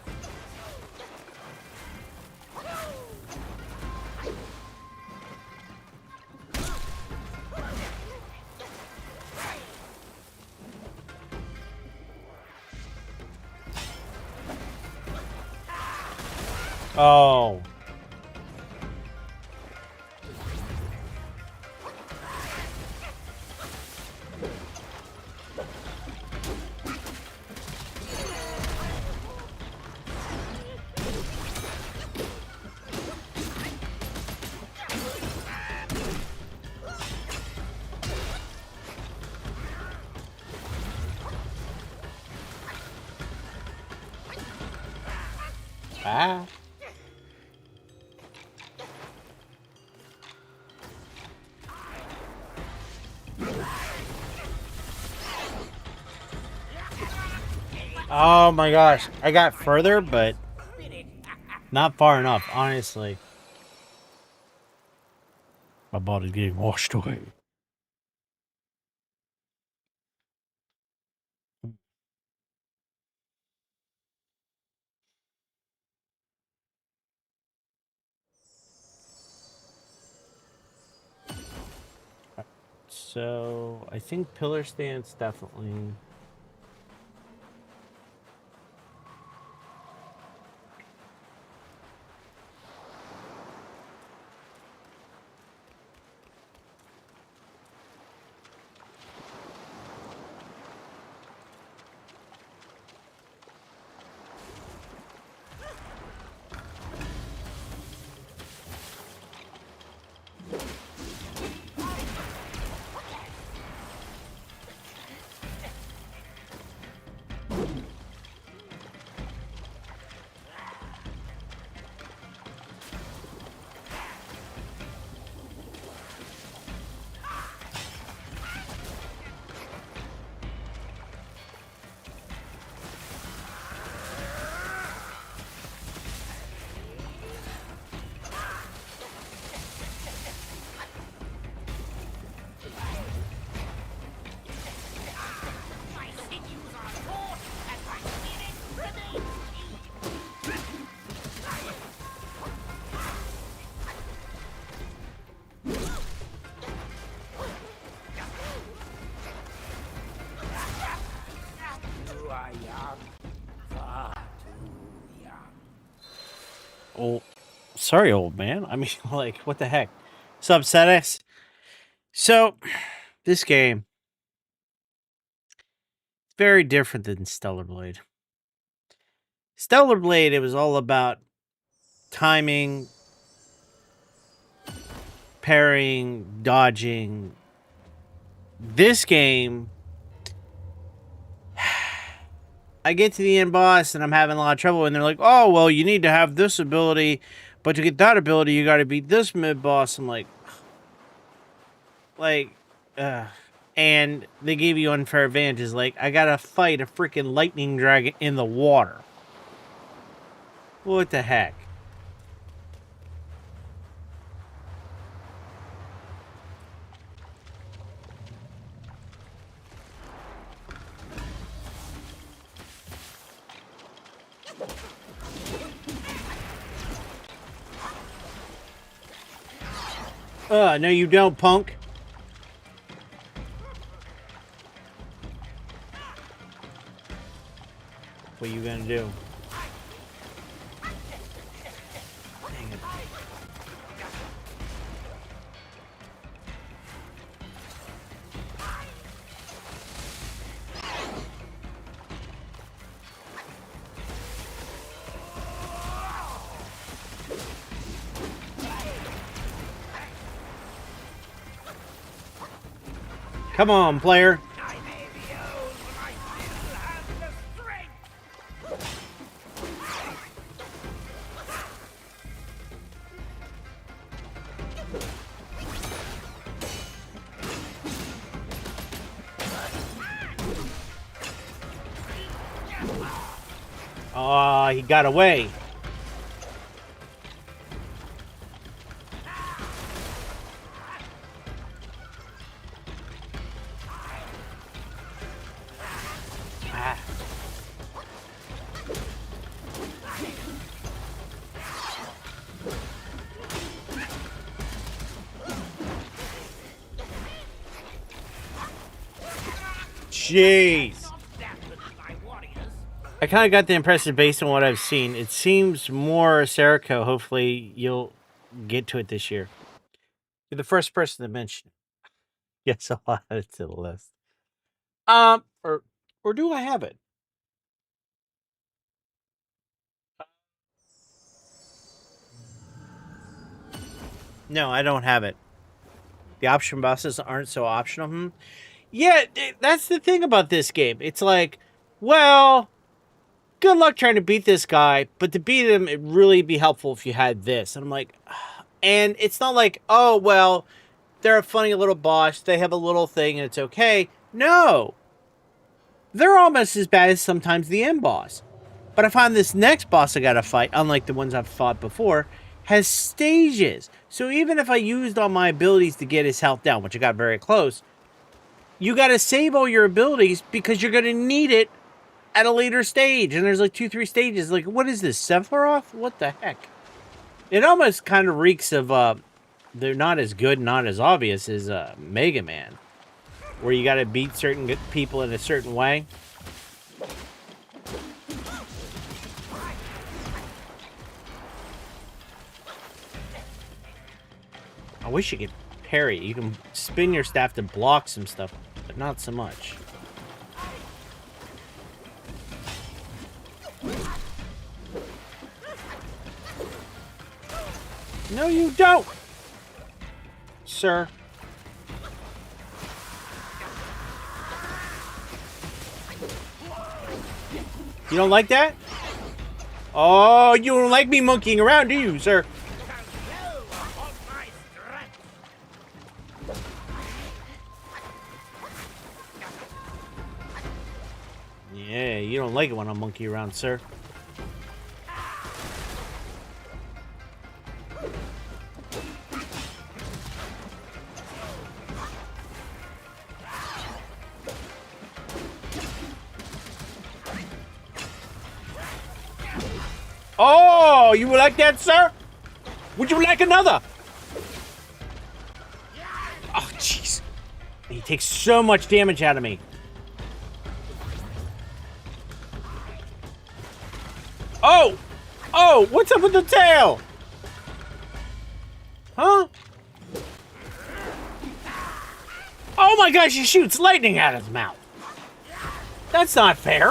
[SPEAKER 1] Oh. Ah. Oh my gosh. I got further, but not far enough, honestly. My body's getting washed away. So I think pillar stance definitely.
[SPEAKER 4] My sinews are taut and my spirit remains You are young, far too young.
[SPEAKER 1] Oh, sorry, old man. I mean, like, what the heck? Sup, Cedex? So, this game is very different than Stellar Blade. Stellar Blade, it was all about timing, parrying, dodging. This game, I get to the end boss and I'm having a lot of trouble, and they're like, oh, well, you need to have this ability, but to get that ability, you got to beat this mid boss. I'm like, and they gave you unfair advantages. Like, I gotta fight a freaking lightning dragon in the water. What the heck? No you don't, punk. What are you gonna do? Dang it. Come on, player.
[SPEAKER 4] I may be old, but I still have the strength.
[SPEAKER 1] Oh, he got away. Ah. Jeez. I kind of got the impression based on what I've seen. It seems more Serico. Hopefully, you'll get to it this year. You're the first person to mention it. Yes, I'll add it to the list. Or do I have it? No, I don't have it. The option bosses aren't so optional. Yeah, that's the thing about this game. It's like, well, good luck trying to beat this guy, but to beat him, it'd really be helpful if you had this. And I'm like, and it's not like, oh, well, they're a funny little boss. They have a little thing and it's okay. No. They're almost as bad as sometimes the end boss. But I find this next boss I gotta fight, unlike the ones I've fought before, has stages. So even if I used all my abilities to get his health down, which I got very close, you gotta save all your abilities because you're gonna need it at a later stage. And there's like 2-3 stages. Like, what is this, Sephiroth? What the heck? It almost kind of reeks of, they're not as good, not as obvious as Mega Man. where you got to beat certain people in a certain way. I wish you could parry. You can spin your staff to block some stuff, but not so much. No, you don't, sir. You don't like that? Oh, you don't like me monkeying around, do you, sir? Yeah, you don't like it when I monkey around, sir. Oh, you like that, sir? Would you like another? Oh, jeez. He takes so much damage out of me. Oh! Oh, what's up with the tail? Huh? Oh my gosh, he shoots lightning out of his mouth. That's not fair.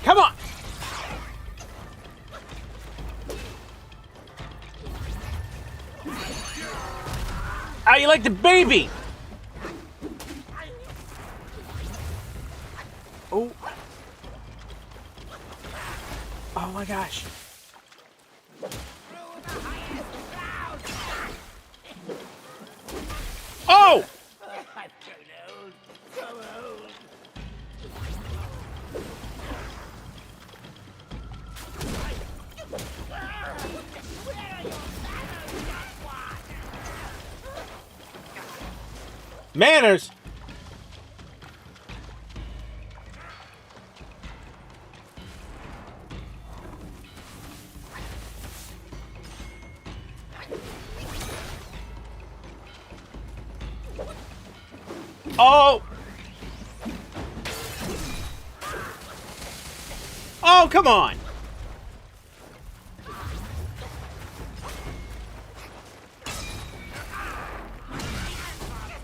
[SPEAKER 1] Come on. How you like the baby? Oh. Oh my gosh. Oh!
[SPEAKER 4] I'm so old, so old. Where are your
[SPEAKER 1] Manners? Oh! Oh, come on!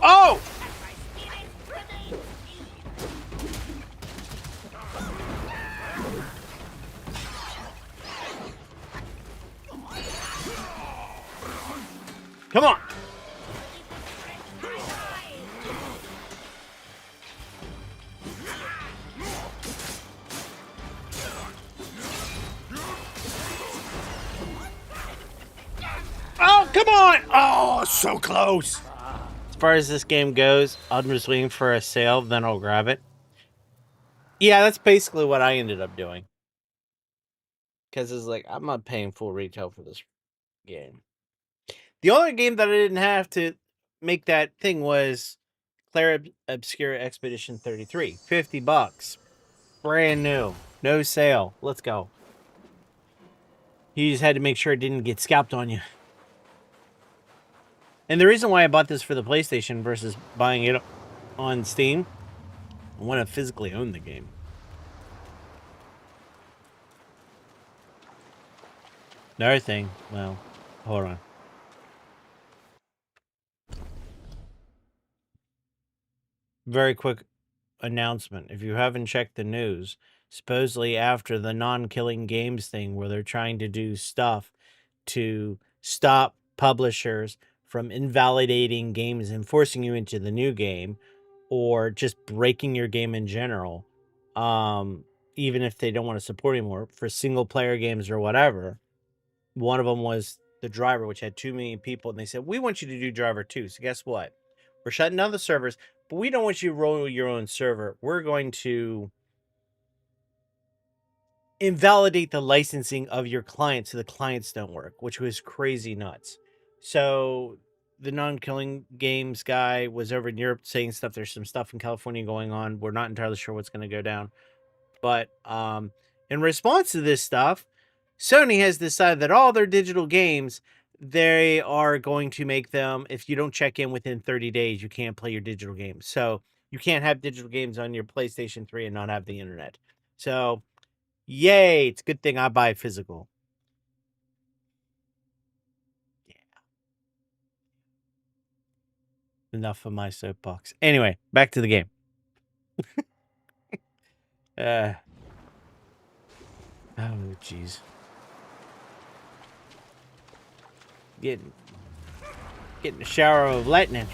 [SPEAKER 1] Oh! Come on! Oh, come on! Oh, so close! As far as this game goes, I'm just waiting for a sale, then I'll grab it. Yeah, that's basically what I ended up doing. Because it's like, I'm not paying full retail for this game. The only game that I didn't have to make that thing was Claire Obscura Expedition 33. $50. Brand new. No sale. Let's go. You just had to make sure it didn't get scalped on you. And the reason why I bought this for the PlayStation versus buying it on Steam, I want to physically own the game. Another thing, well, hold on. Very quick announcement. If you haven't checked the news, supposedly after the non-killing games thing where they're trying to do stuff to stop publishers from invalidating games and forcing you into the new game or just breaking your game in general, even if they don't want to support anymore for single player games or whatever. One of them was the Driver, which had 2 million people, and they said, we want you to do Driver 2. So guess what? We're shutting down the servers, but we don't want you to roll your own server. We're going to invalidate the licensing of your clients so the clients don't work, which was crazy nuts. So the non-killing games guy was over in Europe saying stuff. There's some stuff in California going on. We're not entirely sure what's going to go down. But in response to this stuff, Sony has decided that all their digital games they are going to make them, if you don't check in within 30 days, you can't play your digital games. So you can't have digital games on your PlayStation 3 and not have the internet. So, yay! It's a good thing I buy physical. Yeah. Enough of my soapbox. Anyway, back to the game. Oh, jeez. Getting a shower of lightning.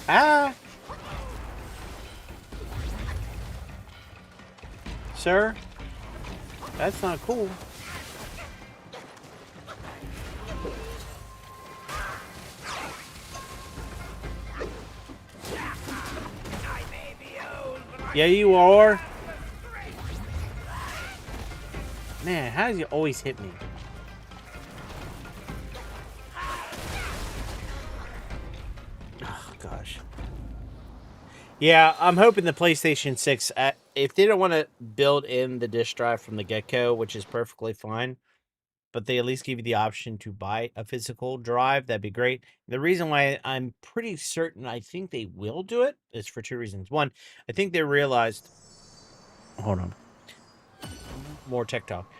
[SPEAKER 1] Ah! Sir? That's not cool.
[SPEAKER 4] I may be old, but I
[SPEAKER 1] Yeah, you are.
[SPEAKER 4] have the strength.
[SPEAKER 1] Man, how does you always hit me? Oh, gosh. Yeah, I'm hoping the PlayStation 6, if they don't want to build in the disk drive from the get-go, which is perfectly fine, but they at least give you the option to buy a physical drive, that'd be great. The reason why I'm pretty certain I think they will do it is for two reasons. One, I think they realized... Hold on. More tech talk.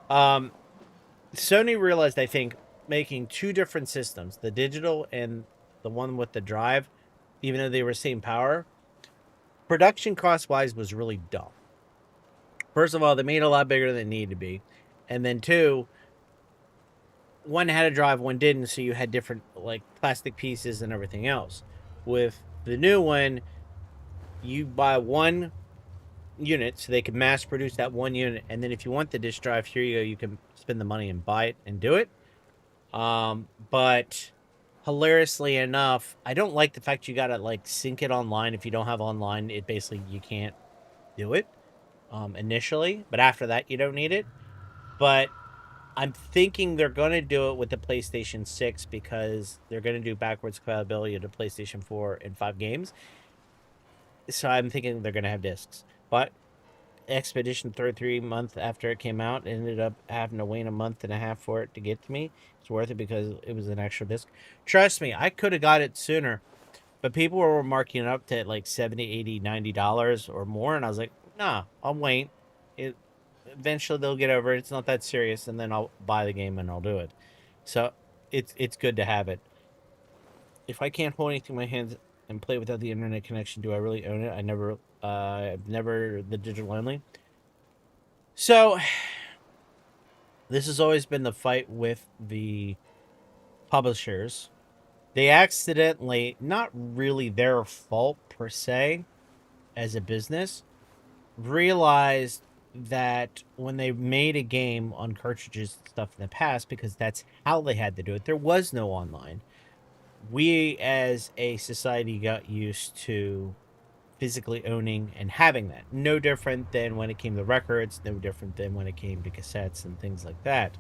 [SPEAKER 1] Sony realized, I think, making two different systems, the digital and the one with the drive, even though they were same power, production cost-wise was really dumb. First of all, they made it a lot bigger than it needed to be. And then two, one had a drive, one didn't, so you had different like plastic pieces and everything else. With the new one, you buy one unit so they can mass produce that one unit, and then if you want the disk drive, here you go, you can spend the money and buy it and do it. But hilariously enough, I don't like the fact you gotta like sync it online. If you don't have online, it basically you can't do it initially, but after that you don't need it. But I'm thinking they're going to do it with the PlayStation 6 because they're going to do backwards compatibility to PlayStation 4 and 5 games. So I'm thinking they're going to have discs. But Expedition 33 month after it came out, ended up having to wait a month and a half for it to get to me. It's worth it because it was an extra disc. Trust me, I could have got it sooner, but people were marking it up to like $70, $80, $90 or more, and I was like, nah, I'll wait. It eventually they'll get over it. It's not that serious, and then I'll buy the game and I'll do it. So it's good to have it. If I can't hold anything in my hands and play without the internet connection, do I really own it? I've never the digital only. So this has always been the fight with the publishers. They accidentally, not really their fault per se, as a business, realized that when they made a game on cartridges and stuff in the past, because that's how they had to do it, there was no online. We as a society got used to physically owning and having that. No different than when it came to records, no different than when it came to cassettes and things like that.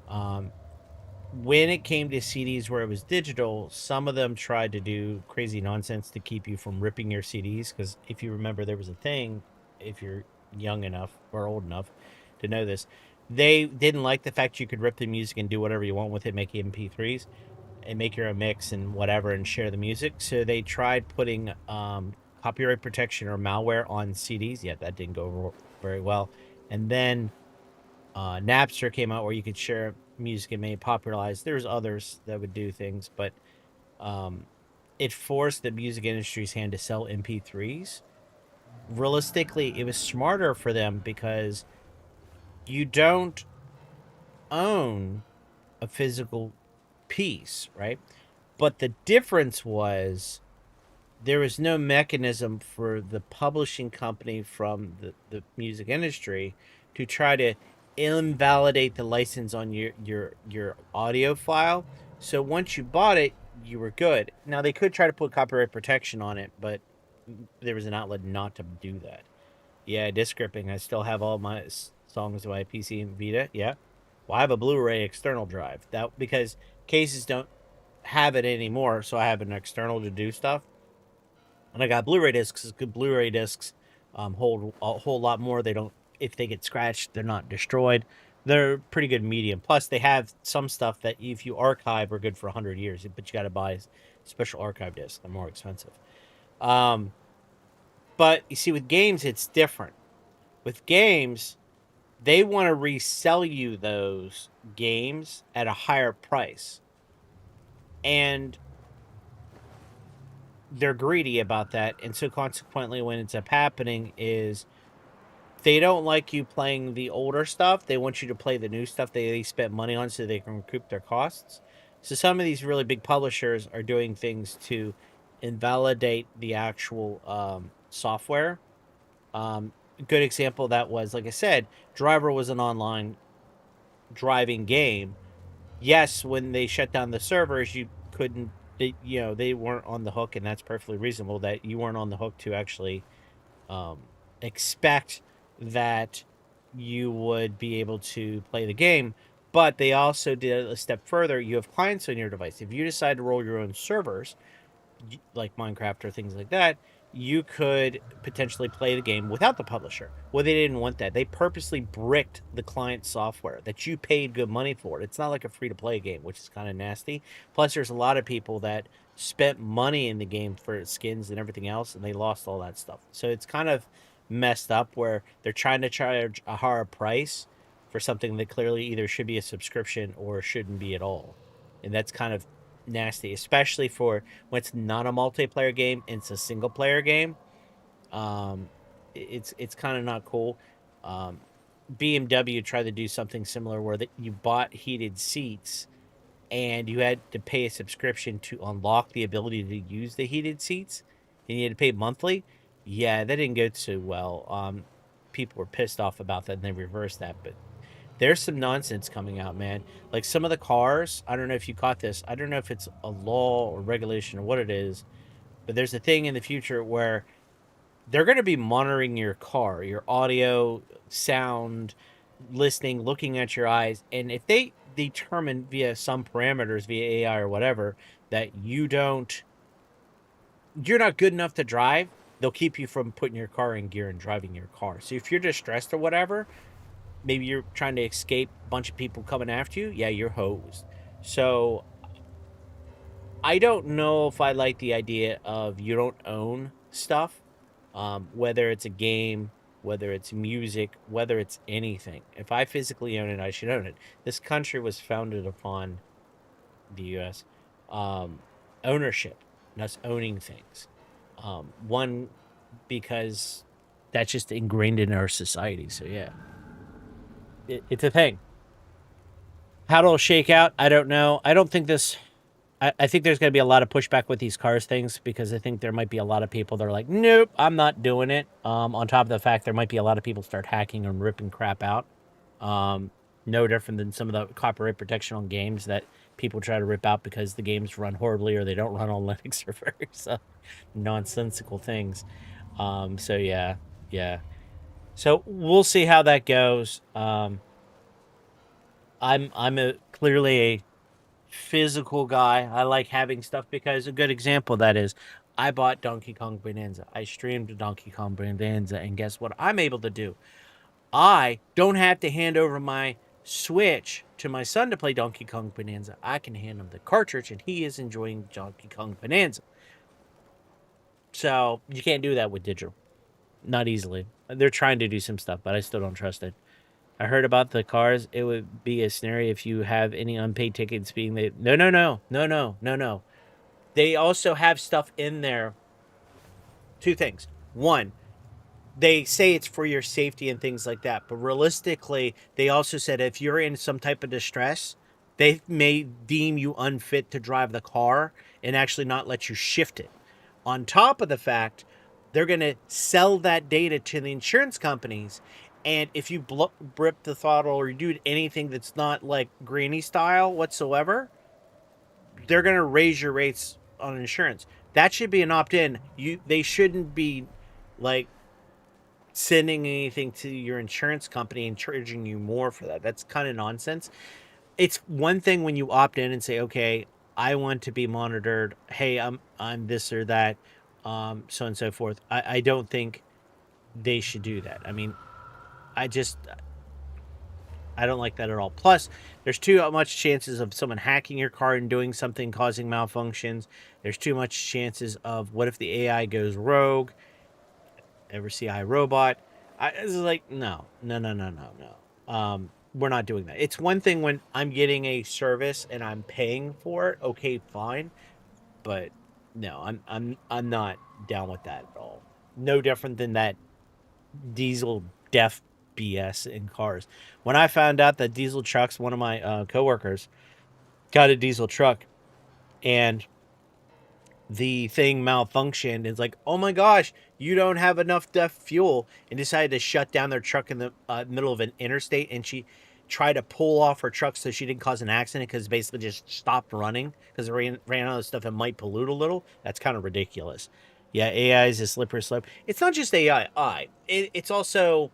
[SPEAKER 1] When it came to CDs where it was digital, some of them tried to do crazy nonsense to keep you from ripping your CDs. Because if you remember, there was a thing, if you're young enough or old enough to know this, they didn't like the fact you could rip the music and do whatever you want with it, make MP3s and make your own mix and whatever and share the music. So they tried putting copyright protection or malware on CDs. Yeah, that didn't go over very well. And then Napster came out where you could share music and made it popularized. There's others that would do things, but it forced the music industry's hand to sell MP3s. Realistically, it was smarter for them because you don't own a physical piece, right? But the difference was there was no mechanism for the publishing company from the music industry to try to invalidate the license on your audio file. So once you bought it, you were good. Now they could try to put copyright protection on it, but there was an outlet not to do that. Yeah, disc gripping. I still have all my songs by PC and Vita. Yeah. Well, I have a Blu-ray external drive. That because cases don't have it anymore, so I have an external to do stuff. And I got Blu-ray discs. Good Blu-ray discs hold a whole lot more. They don't, if they get scratched, they're not destroyed. They're pretty good medium. Plus, they have some stuff that if you archive are good for 100 years, but you got to buy special archive discs. They're more expensive. But you see, with games, it's different. With games, they want to resell you those games at a higher price. And they're greedy about that. And so consequently, what ends up happening is they don't like you playing the older stuff. They want you to play the new stuff they spent money on so they can recoup their costs. So some of these really big publishers are doing things to invalidate the actual software. A good example of that was, like I said, Driver was an online driving game. Yes, when they shut down the servers, you couldn't, they weren't on the hook, and that's perfectly reasonable that you weren't on the hook to actually expect that you would be able to play the game. But they also did a step further. You have clients on your device. If you decide to roll your own servers, like Minecraft or things like that, you could potentially play the game without the publisher. Well, they didn't want that. They purposely bricked the client software that you paid good money for. It's not like a free-to-play game, which is kind of nasty. Plus, there's a lot of people that spent money in the game for skins and everything else, and they lost all that stuff. So it's kind of messed up where they're trying to charge a higher price for something that clearly either should be a subscription or shouldn't be at all. And that's kind of nasty, especially for when it's not a multiplayer game, it's a single player game. It's kind of not cool. BMW tried to do something similar where you bought heated seats and you had to pay a subscription to unlock the ability to use the heated seats, and you had to pay monthly. Yeah, that didn't go too well. People were pissed off about that, and they reversed that. But there's some nonsense coming out, man. Like some of the cars, I don't know if you caught this. I don't know if it's a law or regulation or what it is, but there's a thing in the future where they're going to be monitoring your car, your audio, sound, listening, looking at your eyes. And if they determine via some parameters, via AI or whatever, that you're not good enough to drive, they'll keep you from putting your car in gear and driving your car. So if you're distressed or whatever, maybe you're trying to escape a bunch of people coming after you, yeah, you're hosed. So I don't know if I like the idea of you don't own stuff, whether it's a game, whether it's music, whether it's anything. If I physically own it, I should own it. This country was founded upon the U.S. Ownership, and us owning things. One, because that's just ingrained in our society. So yeah, it's a thing. How it'll shake out, I don't know. I don't think this. I think there's going to be a lot of pushback with these cars things because I think there might be a lot of people that are like, nope, I'm not doing it. On top of the fact there might be a lot of people start hacking and ripping crap out. No different than some of the copyright protection on games that people try to rip out because the games run horribly or they don't run on Linux or various nonsensical things. So yeah. So we'll see how that goes. I'm clearly a physical guy. I like having stuff because a good example of that is I bought Donkey Kong Bonanza. I streamed Donkey Kong Bonanza, and guess what I'm able to do? I don't have to hand over my Switch to my son to play Donkey Kong Bonanza. I can hand him the cartridge, and he is enjoying Donkey Kong Bonanza. So you can't do that with digital. Not easily. They're trying to do some stuff, but I still don't trust it. I heard about the cars. It would be a scenario if you have any unpaid tickets being made. No. They also have stuff in there. Two things. One, they say it's for your safety and things like that. But realistically, they also said if you're in some type of distress, they may deem you unfit to drive the car and actually not let you shift it. On top of the fact, they're going to sell that data to the insurance companies. And if you rip the throttle or you do anything that's not like granny style whatsoever, they're going to raise your rates on insurance. That should be an opt-in. They shouldn't be like sending anything to your insurance company and charging you more for that. That's kind of nonsense. It's one thing when you opt in and say, "Okay, I want to be monitored. Hey, I'm this or that, so on and so forth." I don't think they should do that. I mean, I just I don't like that at all. Plus, there's too much chances of someone hacking your car and doing something causing malfunctions. There's too much chances of what if the AI goes rogue. Ever see iRobot? It's like no, no, no, no, no, no. We're not doing that. It's one thing when I'm getting a service and I'm paying for it. Okay, fine, but no, I'm not down with that at all. No different than that diesel death BS in cars. When I found out that diesel trucks, one of my coworkers got a diesel truck and the thing malfunctioned. It's like, oh my gosh, you don't have enough DEF fuel, and decided to shut down their truck in the middle of an interstate. And she tried to pull off her truck so she didn't cause an accident because basically just stopped running because it ran out of stuff and might pollute a little. That's kind of ridiculous. Yeah, AI is a slippery slope. It's not just AI. It's also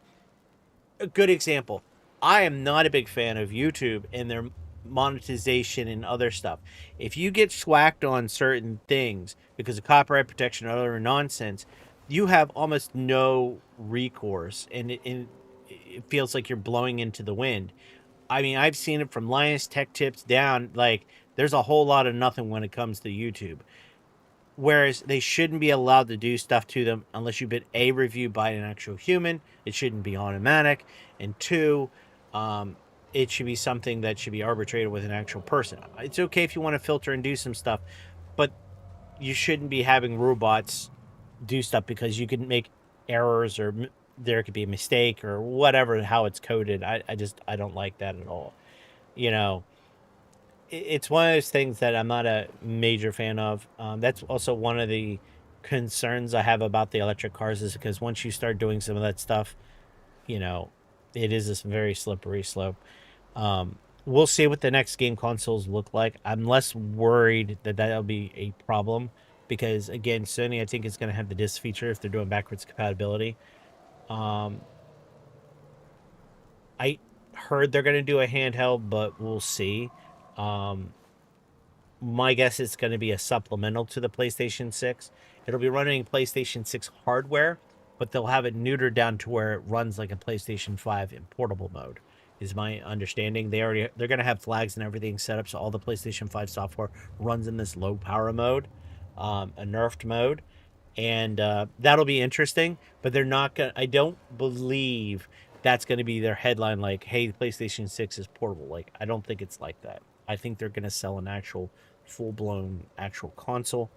[SPEAKER 1] a good example. I am not a big fan of YouTube and their monetization and other stuff. If you get swacked on certain things because of copyright protection or other nonsense, you have almost no recourse, and it feels like you're blowing into the wind. I mean, I've seen it from Linus Tech Tips down. Like, there's a whole lot of nothing when it comes to YouTube. Whereas they shouldn't be allowed to do stuff to them unless you've been reviewed by an actual human. It shouldn't be automatic. And two, it should be something that should be arbitrated with an actual person. It's okay if you want to filter and do some stuff, but you shouldn't be having robots do stuff because you can make errors or there could be a mistake or whatever, how it's coded. I don't like that at all. You know, it's one of those things that I'm not a major fan of. That's also one of the concerns I have about the electric cars is because once you start doing some of that stuff, you know, it is this very slippery slope. Um, we'll see what the next game consoles look like. I'm less worried that that'll be a problem because again, Sony I think is going to have the disc feature if they're doing backwards compatibility. Um, I heard they're going to do a handheld, but we'll see. Um, my guess is going to be a supplemental to the PlayStation 6. It'll be running PlayStation 6 hardware, but they'll have it neutered down to where it runs like a PlayStation 5 in portable mode. Is my understanding. They're going to have flags and everything set up so all the PlayStation 5 software runs in this low power mode, a nerfed mode, and that'll be interesting. But they're not going. I don't believe that's going to be their headline. Like, hey, PlayStation 6 is portable. Like, I don't think it's like that. I think they're going to sell an actual full blown actual console,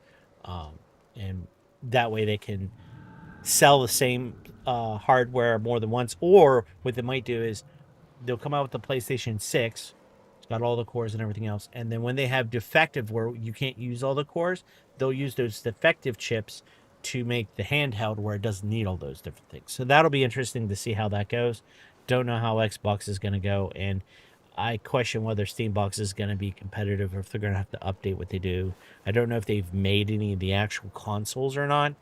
[SPEAKER 1] um, and that way they can sell the same hardware more than once. Or what they might do is they'll come out with the PlayStation 6. It's got all the cores and everything else. And then when they have defective where you can't use all the cores, they'll use those defective chips to make the handheld where it doesn't need all those different things. So that'll be interesting to see how that goes. Don't know how Xbox is going to go. And I question whether Steambox is going to be competitive or if they're going to have to update what they do. I don't know if they've made any of the actual consoles or not.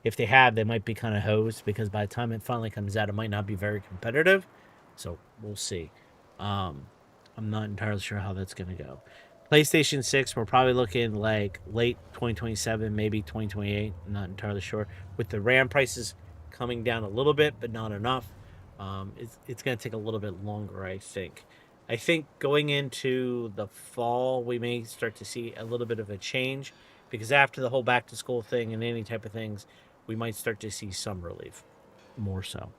[SPEAKER 1] If they have, they might be kind of hosed because by the time it finally comes out, it might not be very competitive. So we'll see. I'm not entirely sure how that's going to go. PlayStation 6, we're probably looking like late 2027, maybe 2028. I'm not entirely sure. With the RAM prices coming down a little bit, but not enough, it's going to take a little bit longer, I think. I think going into the fall, we may start to see a little bit of a change because after the whole back to school thing and any type of things, we might start to see some relief more so.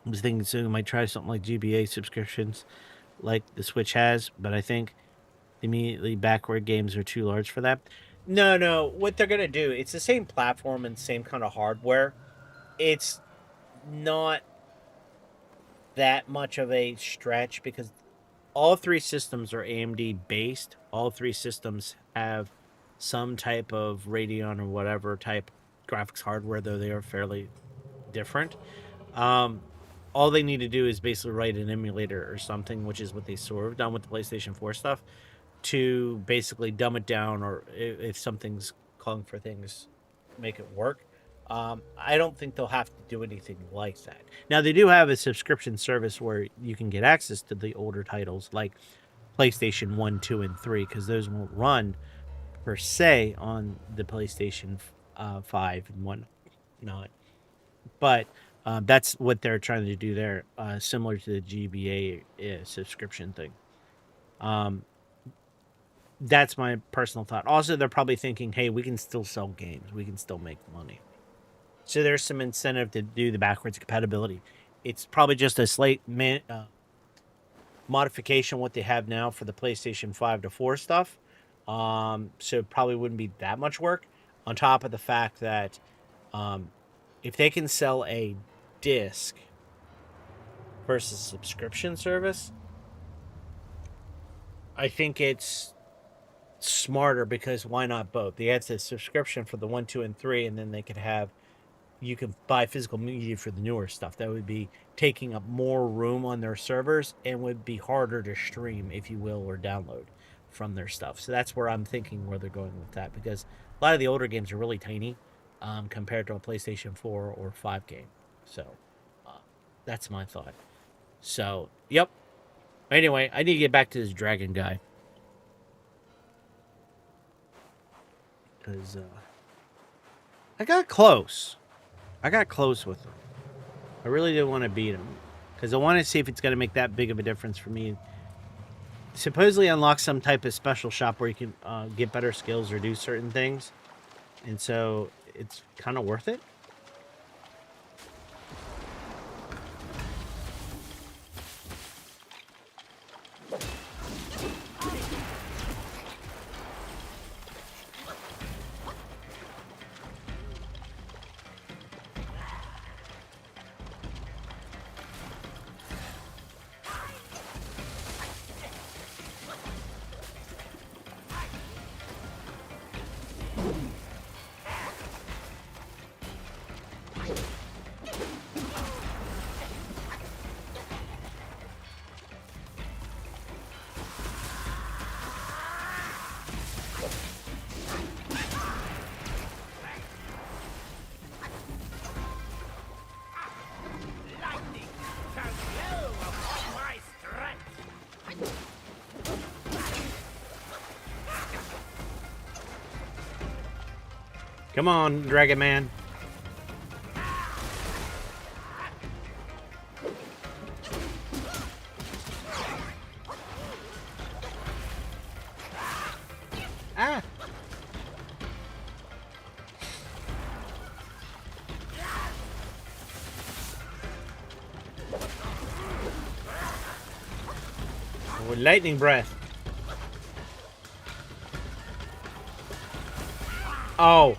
[SPEAKER 1] I was thinking soon I might try something like GBA subscriptions like the Switch has, but I think immediately backward games are too large for that. No, no. What they're gonna do, it's the same platform and same kind of hardware. It's not that much of a stretch because all three systems are AMD based. All three systems have some type of Radeon or whatever type graphics hardware, though they are fairly different. Um, all they need to do is basically write an emulator or something, which is what they sort of done with the PlayStation 4 stuff, to basically dumb it down, or if something's calling for things, make it work. I don't think they'll have to do anything like that. Now, they do have a subscription service where you can get access to the older titles like PlayStation 1, 2, and 3, because those won't run per se on the PlayStation 5 and whatnot. But that's what they're trying to do there, similar to the GBA subscription thing. That's my personal thought. Also, they're probably thinking, hey, we can still sell games. We can still make money. So there's some incentive to do the backwards compatibility. It's probably just a slight modification what they have now for the PlayStation 5 to 4 stuff. So it probably wouldn't be that much work. On top of the fact that if they can sell a disc versus subscription service, I think it's smarter, because why not both? They had the subscription for the 1, 2, and 3, and then they could have, you could buy physical media for the newer stuff. That would be taking up more room on their servers and would be harder to stream, if you will, or download from their stuff. So that's where I'm thinking where they're going with that, because a lot of the older games are really tiny compared to a PlayStation 4 or 5 game. So that's my thought. So, yep. Anyway, I need to get back to this dragon guy. Because I got close. I got close with him. I really didn't want to beat him, because I want to see if it's going to make that big of a difference for me. Supposedly unlock some type of special shop where you can get better skills or do certain things. And so it's kind of worth it. Come on, Dragon Man. Ah. With lightning breath. Oh.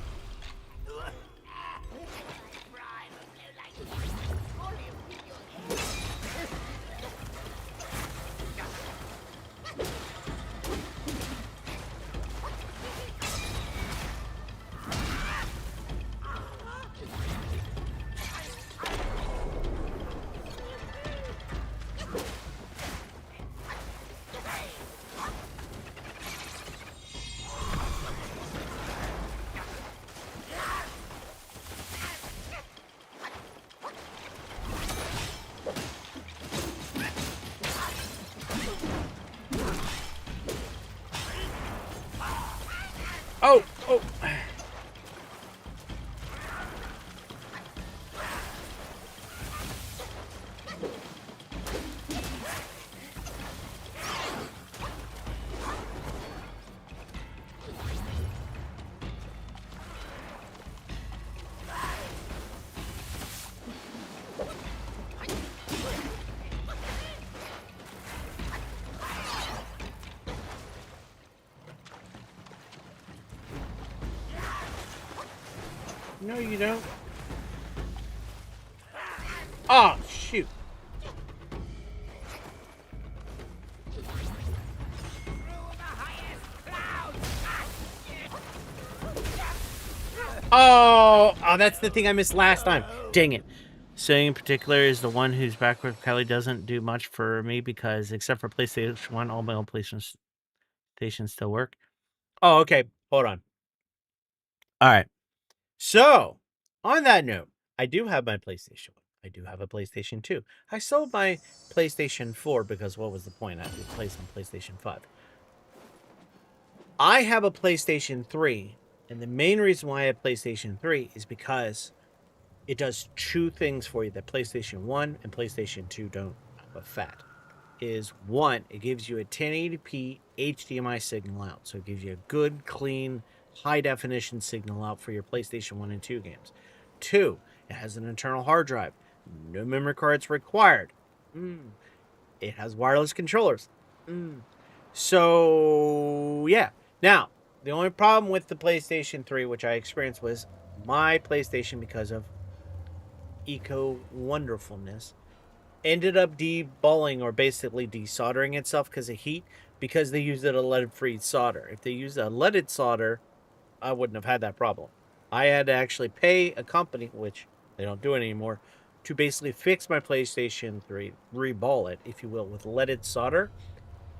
[SPEAKER 1] Oh, oh. No, you don't. Oh, shoot. Oh, that's the thing I missed last time. Dang it. Sony in particular is the one whose backward compatibility doesn't do much for me because, except for PlayStation 1, all my old PlayStation stations still work. Oh, okay. Hold on. All right. So, on that note, I do have my PlayStation 1. I do have a PlayStation 2. I sold my PlayStation 4 because what was the point? I would play some PlayStation 5. I have a PlayStation 3, and the main reason why I have PlayStation 3 is because it does two things for you that PlayStation 1 and PlayStation 2 don't have a fat. Is one, it gives you a 1080p HDMI signal out. So it gives you a good, clean, high definition signal out for your PlayStation 1 and 2 games. Two, it has an internal hard drive. No memory cards required. It has wireless controllers. So, yeah. Now, the only problem with the PlayStation 3, which I experienced, was my PlayStation, because of eco wonderfulness, ended up deballing or basically desoldering itself because of heat, because they used a lead-free solder. If they used a leaded solder, I wouldn't have had that problem. I had to actually pay a company, which they don't do it anymore, to basically fix my PlayStation 3, reball it, if you will, with leaded solder.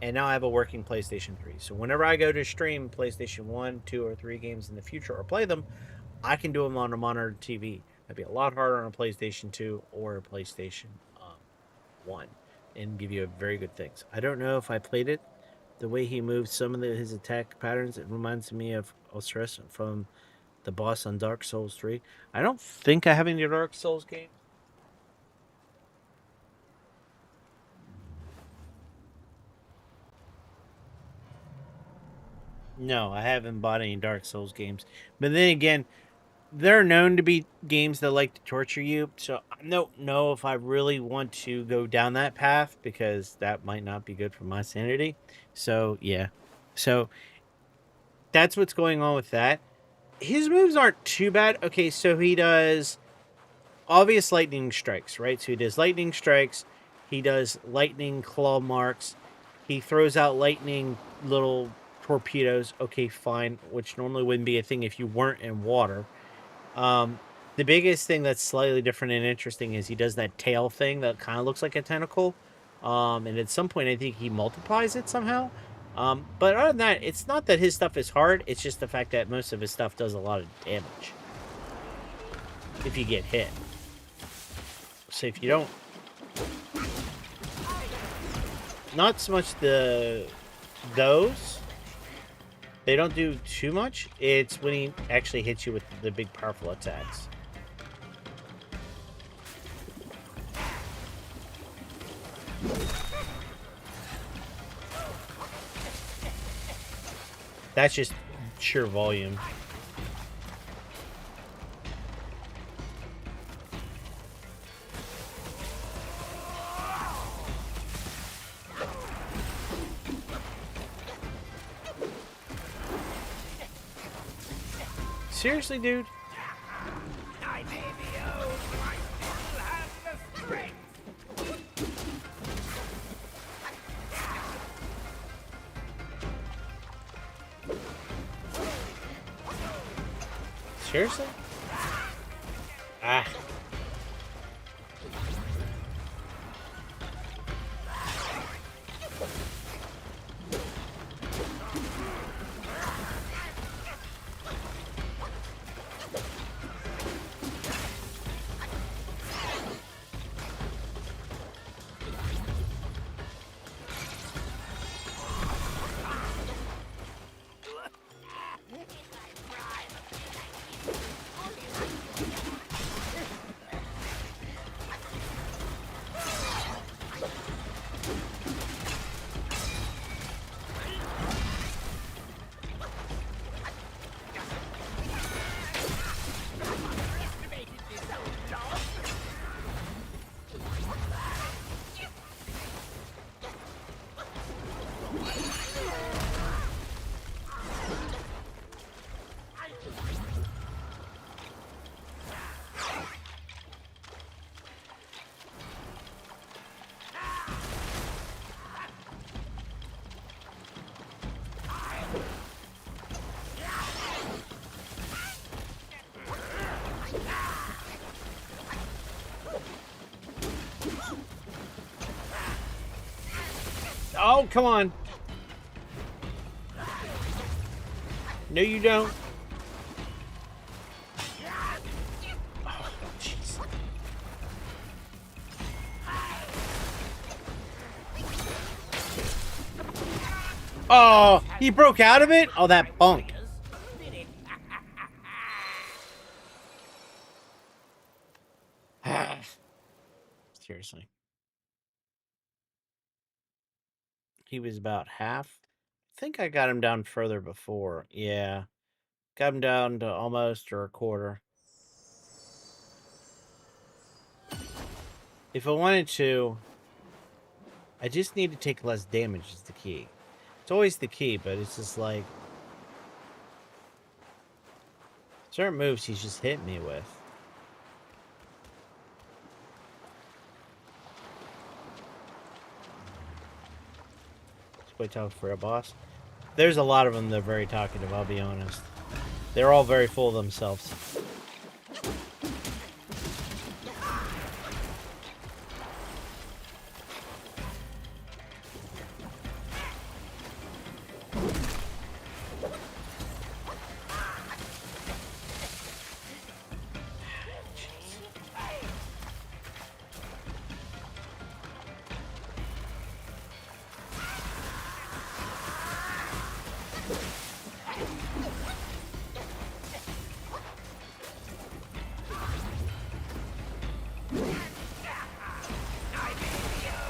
[SPEAKER 1] And now I have a working PlayStation 3. So whenever I go to stream PlayStation 1, 2, or 3 games in the future or play them, I can do them on a monitor TV. That'd be a lot harder on a PlayStation 2 or a PlayStation 1 and give you very good things. I don't know if I played it. The way he moves some of his attack patterns, it reminds me of Osiris from the boss on Dark Souls 3. I don't think I have any Dark Souls games. No, I haven't bought any Dark Souls games. But then again, they're known to be games that like to torture you. So I don't know if I really want to go down that path because that might not be good for my sanity. So, yeah. So that's what's going on with that. His moves aren't too bad. Okay, so he does obvious lightning strikes, right? So he does lightning strikes. He does lightning claw marks. He throws out lightning little torpedoes. Okay, fine, which normally wouldn't be a thing if you weren't in water. The biggest thing that's slightly different and interesting is he does that tail thing that kind of looks like a tentacle. And at some point, I think he multiplies it somehow. But other than that, it's not that his stuff is hard. It's just the fact that most of his stuff does a lot of damage if you get hit. So if you don't... Not so much those. They don't do too much. It's when he actually hits you with the big powerful attacks. That's just sheer volume. Seriously, dude?
[SPEAKER 4] I may be old, but I still have the strength.
[SPEAKER 1] Seriously? Ah. Oh, come on. No, you don't. Oh, jeez. Oh, he broke out of it? Oh, that bunk. Seriously. He was about half. I think I got him down further before. Yeah. Got him down to almost or a quarter. If I wanted to, I just need to take less damage is the key. It's always the key, but it's just like certain moves he's just hit me with. Just wait till for a boss. There's a lot of them that are very talkative, I'll be honest. They're all very full of themselves.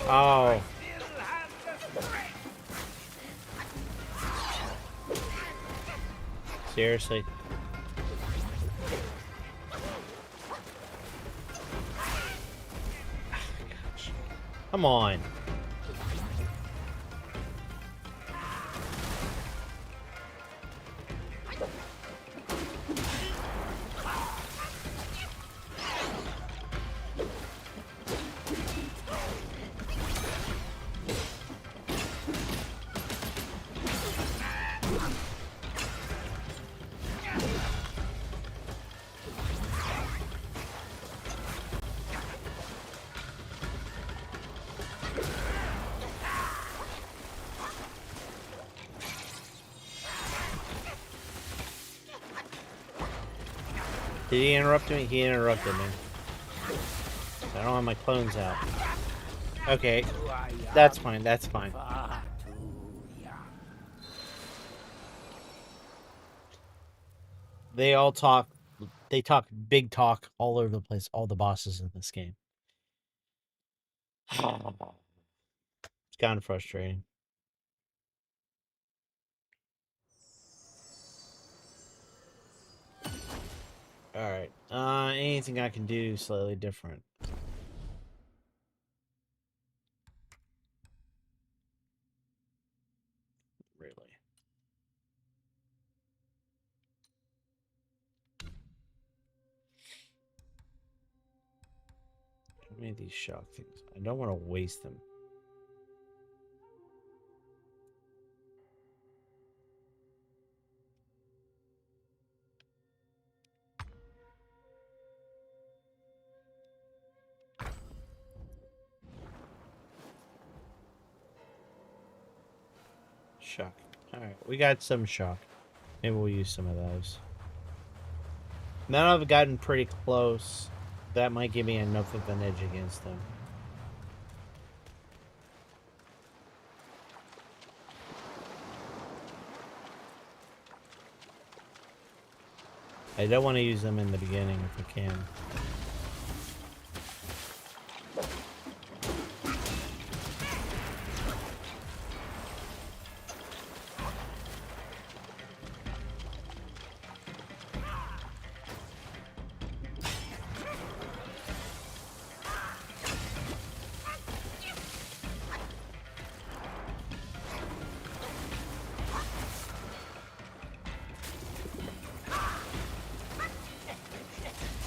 [SPEAKER 1] Oh. Seriously. Come on. Did he interrupt me? He interrupted me. I don't have my clones out. Okay. That's fine, that's fine. They all talk. They talk big talk all over the place, all the bosses in this game. It's kind of frustrating. Alright. Anything I can do slightly different. Really. How many of these shock things? I don't want to waste them. Shock. Alright, we got some shock. Maybe we'll use some of those. Now I've gotten pretty close. That might give me enough of an edge against them. I don't want to use them in the beginning if I can.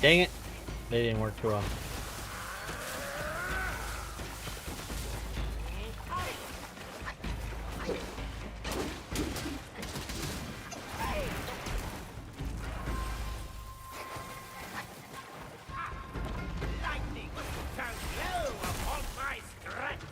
[SPEAKER 1] Dang it. They didn't work too well.
[SPEAKER 4] Lightning shall glow upon my strength.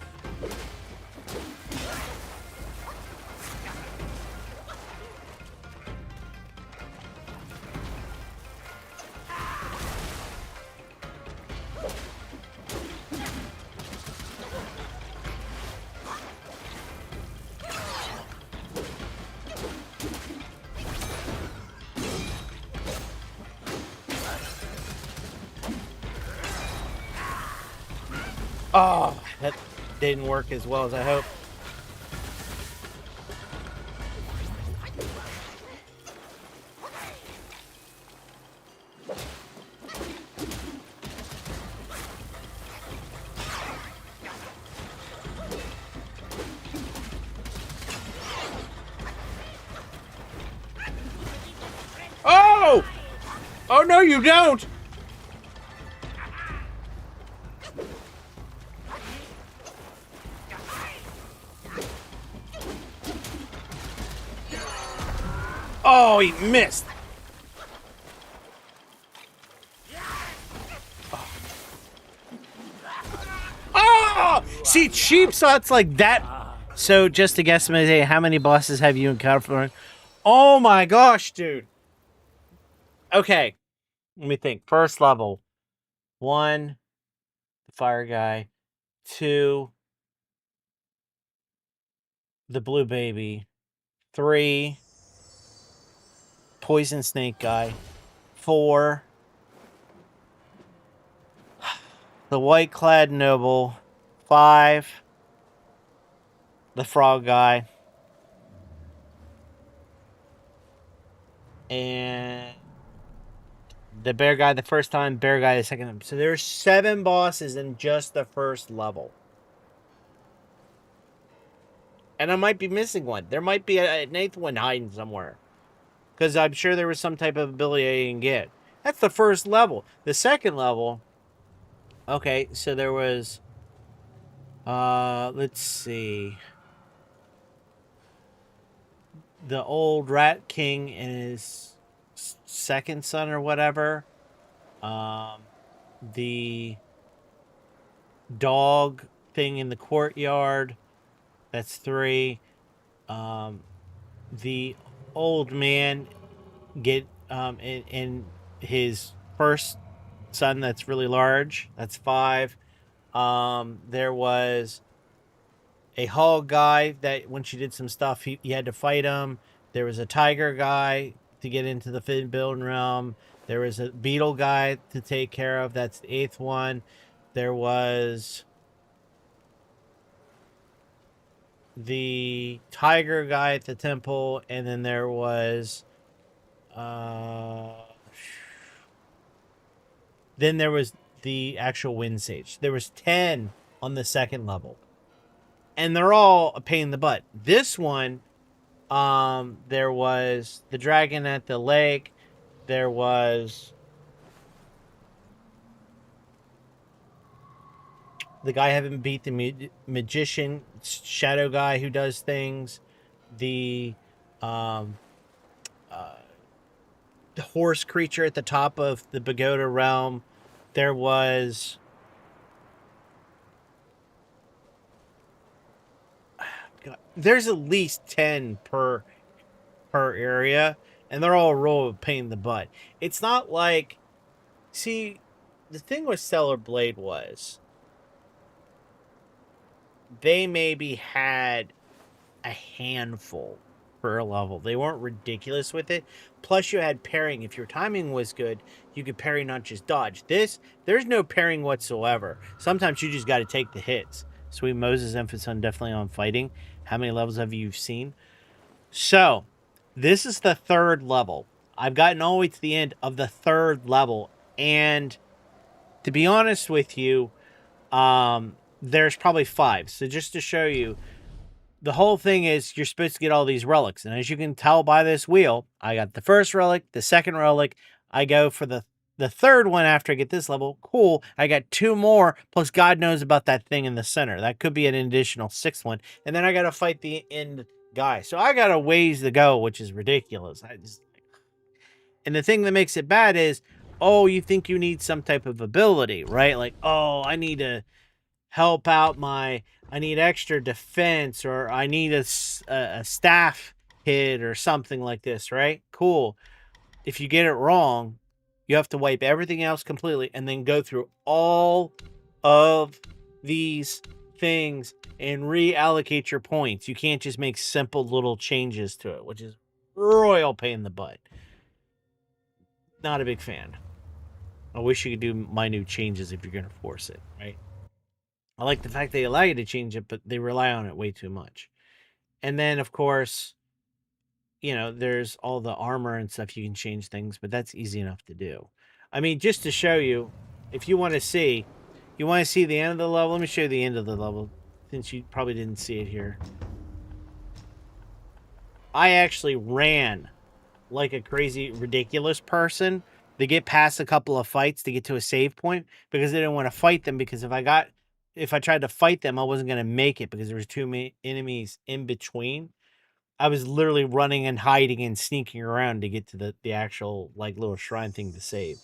[SPEAKER 1] Oh, that didn't work as well as I hoped. Oh! Oh, no, you don't! Oh, he missed. Oh! See, cheap shots like that. So, just to guesstimate, how many bosses have you encountered? Oh my gosh, dude. Okay, let me think. First level. 1, the fire guy. 2, the blue baby. 3, poison snake guy. 4, the white clad noble. 5, the frog guy. And the bear guy the first time, bear guy the second time. So there's 7 bosses in just the first level. And I might be missing one. There might be an 8th one hiding somewhere. Because I'm sure there was some type of ability I can get. That's the first level. The second level... Okay, so there was... let's see. The old Rat King and his second son or whatever. The dog thing in the courtyard. That's 3. The old man in his first son that's really large. That's 5. There was a hog guy that when she did some stuff, you had to fight him. There was a tiger guy to get into the fin building realm. There was a beetle guy to take care of. That's the 8th one. There was the tiger guy at the temple, and then there was then there was the actual wind sage. There was 10 on the second level, and they're all a pain in the butt. This one, there was the dragon at the lake. There was the guy having beat the magician shadow guy who does things. The the horse creature at the top of the pagoda realm. There was there's at least 10 per area, and they're all a real pain in the butt. It's not like, see, the thing with Stellar Blade was they maybe had a handful per level. They weren't ridiculous with it. Plus, you had parrying. If your timing was good, you could parry, not just dodge. There's no parrying whatsoever. Sometimes you just got to take the hits. Sweet Moses emphasis on definitely on fighting. How many levels have you seen? So, this is the 3rd level. I've gotten all the way to the end of the 3rd level, and to be honest with you, there's probably 5. So just to show you, the whole thing is you're supposed to get all these relics. And as you can tell by this wheel, I got the first relic, the second relic. I go for the 3rd one after I get this level. Cool. I got 2 more, plus God knows about that thing in the center. That could be an additional 6th one. And then I got to fight the end guy. So I got a ways to go, which is ridiculous. And the thing that makes it bad is, oh, you think you need some type of ability, right? Like, oh, I need to help out I need extra defense, or I need a staff hit or something like this, right? Cool. If you get it wrong, you have to wipe everything else completely and then go through all of these things and reallocate your points. You can't just make simple little changes to it, which is royal pain in the butt. Not a big fan. I wish you could do minute changes if you're going to force it, right? I like the fact they allow you to change it, but they rely on it way too much. And then, of course, you know, there's all the armor and stuff you can change things, but that's easy enough to do. I mean, just to show you, if you want to see the end of the level, let me show you the end of the level, since you probably didn't see it here. I actually ran like a crazy, ridiculous person to get past a couple of fights to get to a save point, because I didn't want to fight them, because if I tried to fight them, I wasn't going to make it because there was too many enemies in between. I was literally running and hiding and sneaking around to get to the actual, like, little shrine thing to save.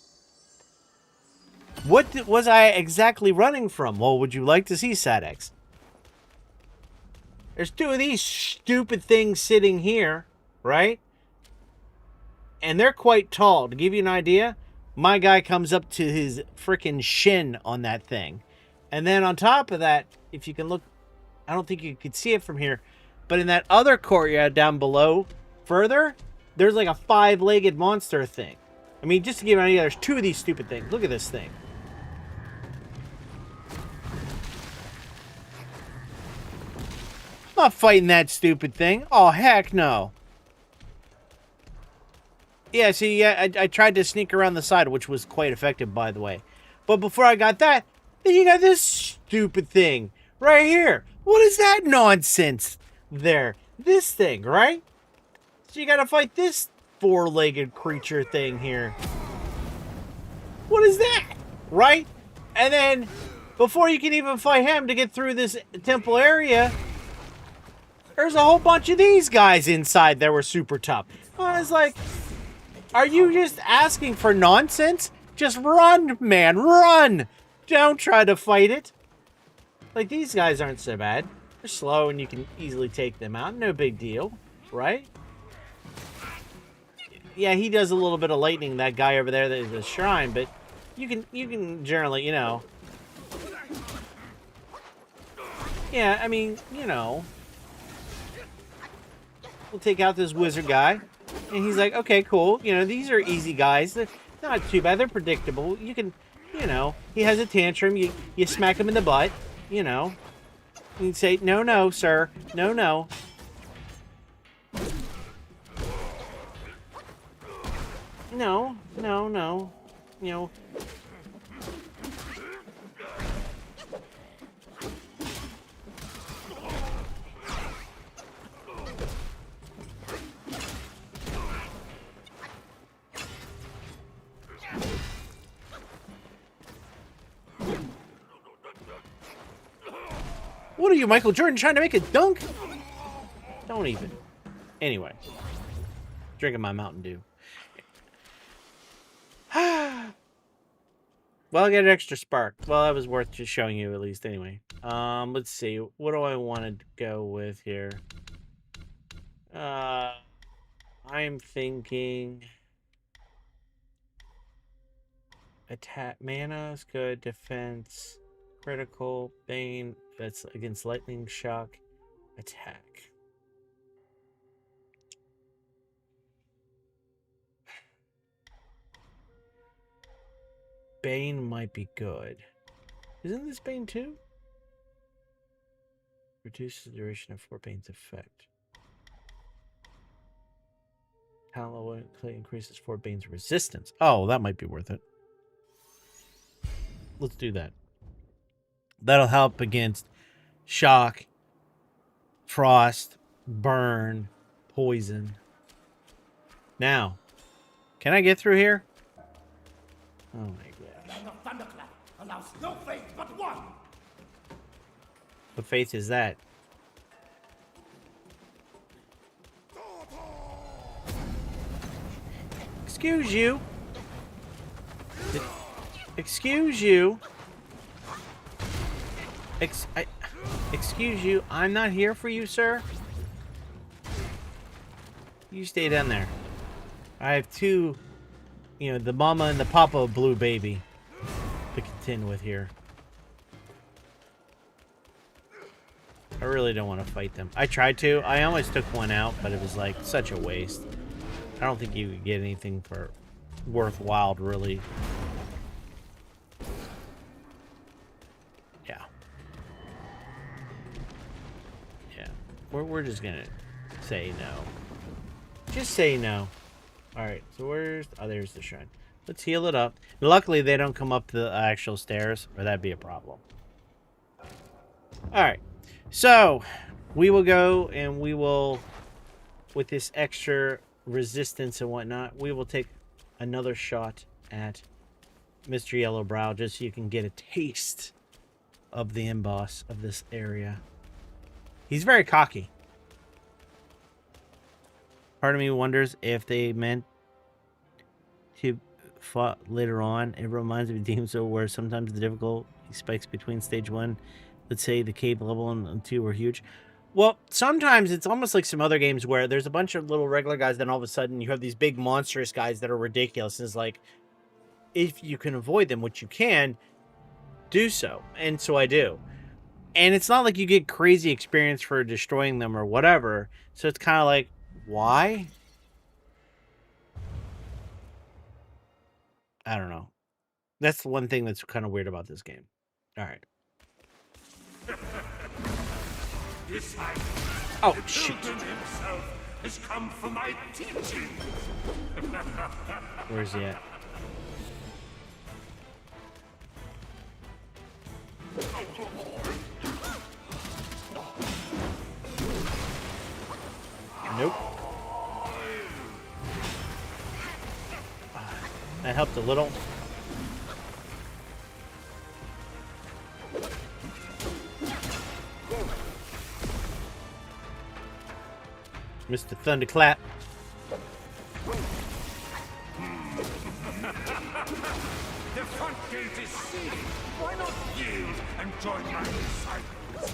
[SPEAKER 1] What was I exactly running from? Well, would you like to see, Sadex? There's two of these stupid things sitting here, right? And they're quite tall. To give you an idea, my guy comes up to his freaking shin on that thing. And then on top of that, if you can look, I don't think you could see it from here, but in that other courtyard down below, further, there's like a 5-legged monster thing. I mean, just to give you an idea, there's two of these stupid things. Look at this thing. I'm not fighting that stupid thing. Oh, heck no. Yeah, see, yeah, I tried to sneak around the side, which was quite effective, by the way. But before I got that, then you got this stupid thing right here. What is that nonsense there? This thing, right? So you gotta fight this 4-legged creature thing here. What is that? Right? And then, before you can even fight him to get through this temple area, there's a whole bunch of these guys inside that were super tough. I was like, are you just asking for nonsense? Just run, man, run! Don't try to fight it. Like, these guys aren't so bad. They're slow and you can easily take them out. No big deal, right? Yeah, he does a little bit of lightning, that guy over there that is a shrine, but you can generally, you know. Yeah, I mean, you know. We'll take out this wizard guy. And he's like, okay, cool. You know, these are easy guys. They're not too bad. They're predictable. You can, you know, he has a tantrum. You smack him in the butt, you know. You can say, no, no, sir. No, no. No, no, no. You know. What are you, Michael Jordan, trying to make a dunk? Don't even. Anyway. Drinking my Mountain Dew. Well, I got an extra spark. Well, that was worth just showing you at least anyway. Let's see. What do I want to go with here? I'm thinking attack. Mana is good. Defense. Critical. Bane. That's against lightning shock. Attack. Bane might be good. Isn't this Bane too? Reduces the duration of 4 Bane's effect. Hollow clay increases 4 Bane's resistance. Oh, that might be worth it. Let's do that. That'll help against shock, frost, burn, poison. Now, can I get through here? Oh my gosh.
[SPEAKER 4] And the thunderclap allows no faith but one.
[SPEAKER 1] What faith is that? Excuse you. Excuse you. Excuse you. I'm not here for you, sir. You stay down there. I have two, you know, the mama and the papa blue baby to contend with here. I really don't want to fight them. I tried to. I almost took one out, but it was like such a waste. I don't think you could get anything for worthwhile, really. Yeah. We're just gonna say no. Just say no. Alright, so where's... Oh, there's the shrine. Let's heal it up. Luckily, they don't come up the actual stairs, or that'd be a problem. Alright, so we will go and we will, with this extra resistance and whatnot, we will take another shot at Mr. Yellowbrow just so you can get a taste of the end boss of this area. He's very cocky. Part of me wonders if they meant to fought later on. It reminds me of Demon Soul where sometimes the difficulty spikes between stage 1. Let's say the cave level and 2 were huge. Well, sometimes it's almost like some other games where there's a bunch of little regular guys, then all of a sudden you have these big monstrous guys that are ridiculous. And it's like, if you can avoid them, which you can, do so. And so I do. And it's not like you get crazy experience for destroying them or whatever. So it's kind of like, why? I don't know. That's the one thing that's kind of weird about this game. All right. Oh, shoot.
[SPEAKER 3] Himself has come for my teaching.
[SPEAKER 1] Where's he at? Nope. That helped a little. Mr. Thunderclap.
[SPEAKER 3] The front gate is sealed. Why not yield and join my disciples?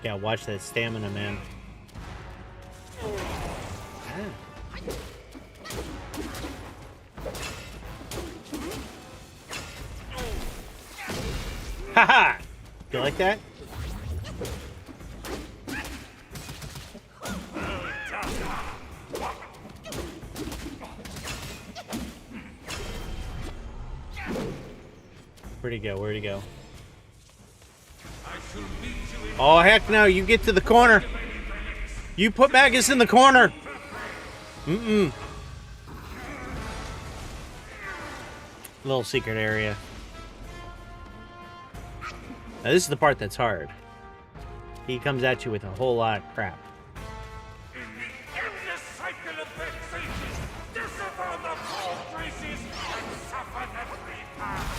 [SPEAKER 1] Yeah, watch that stamina, man. Haha! You like that? Where'd he go? Where'd he go? Oh, heck no. You get to the corner. You put Magus in the corner. Mm-mm. Little secret area. Now, this is the part that's hard. He comes at you with a whole lot of crap.
[SPEAKER 3] In the endless cycle of vexation, disavow the four graces and suffer the three paths.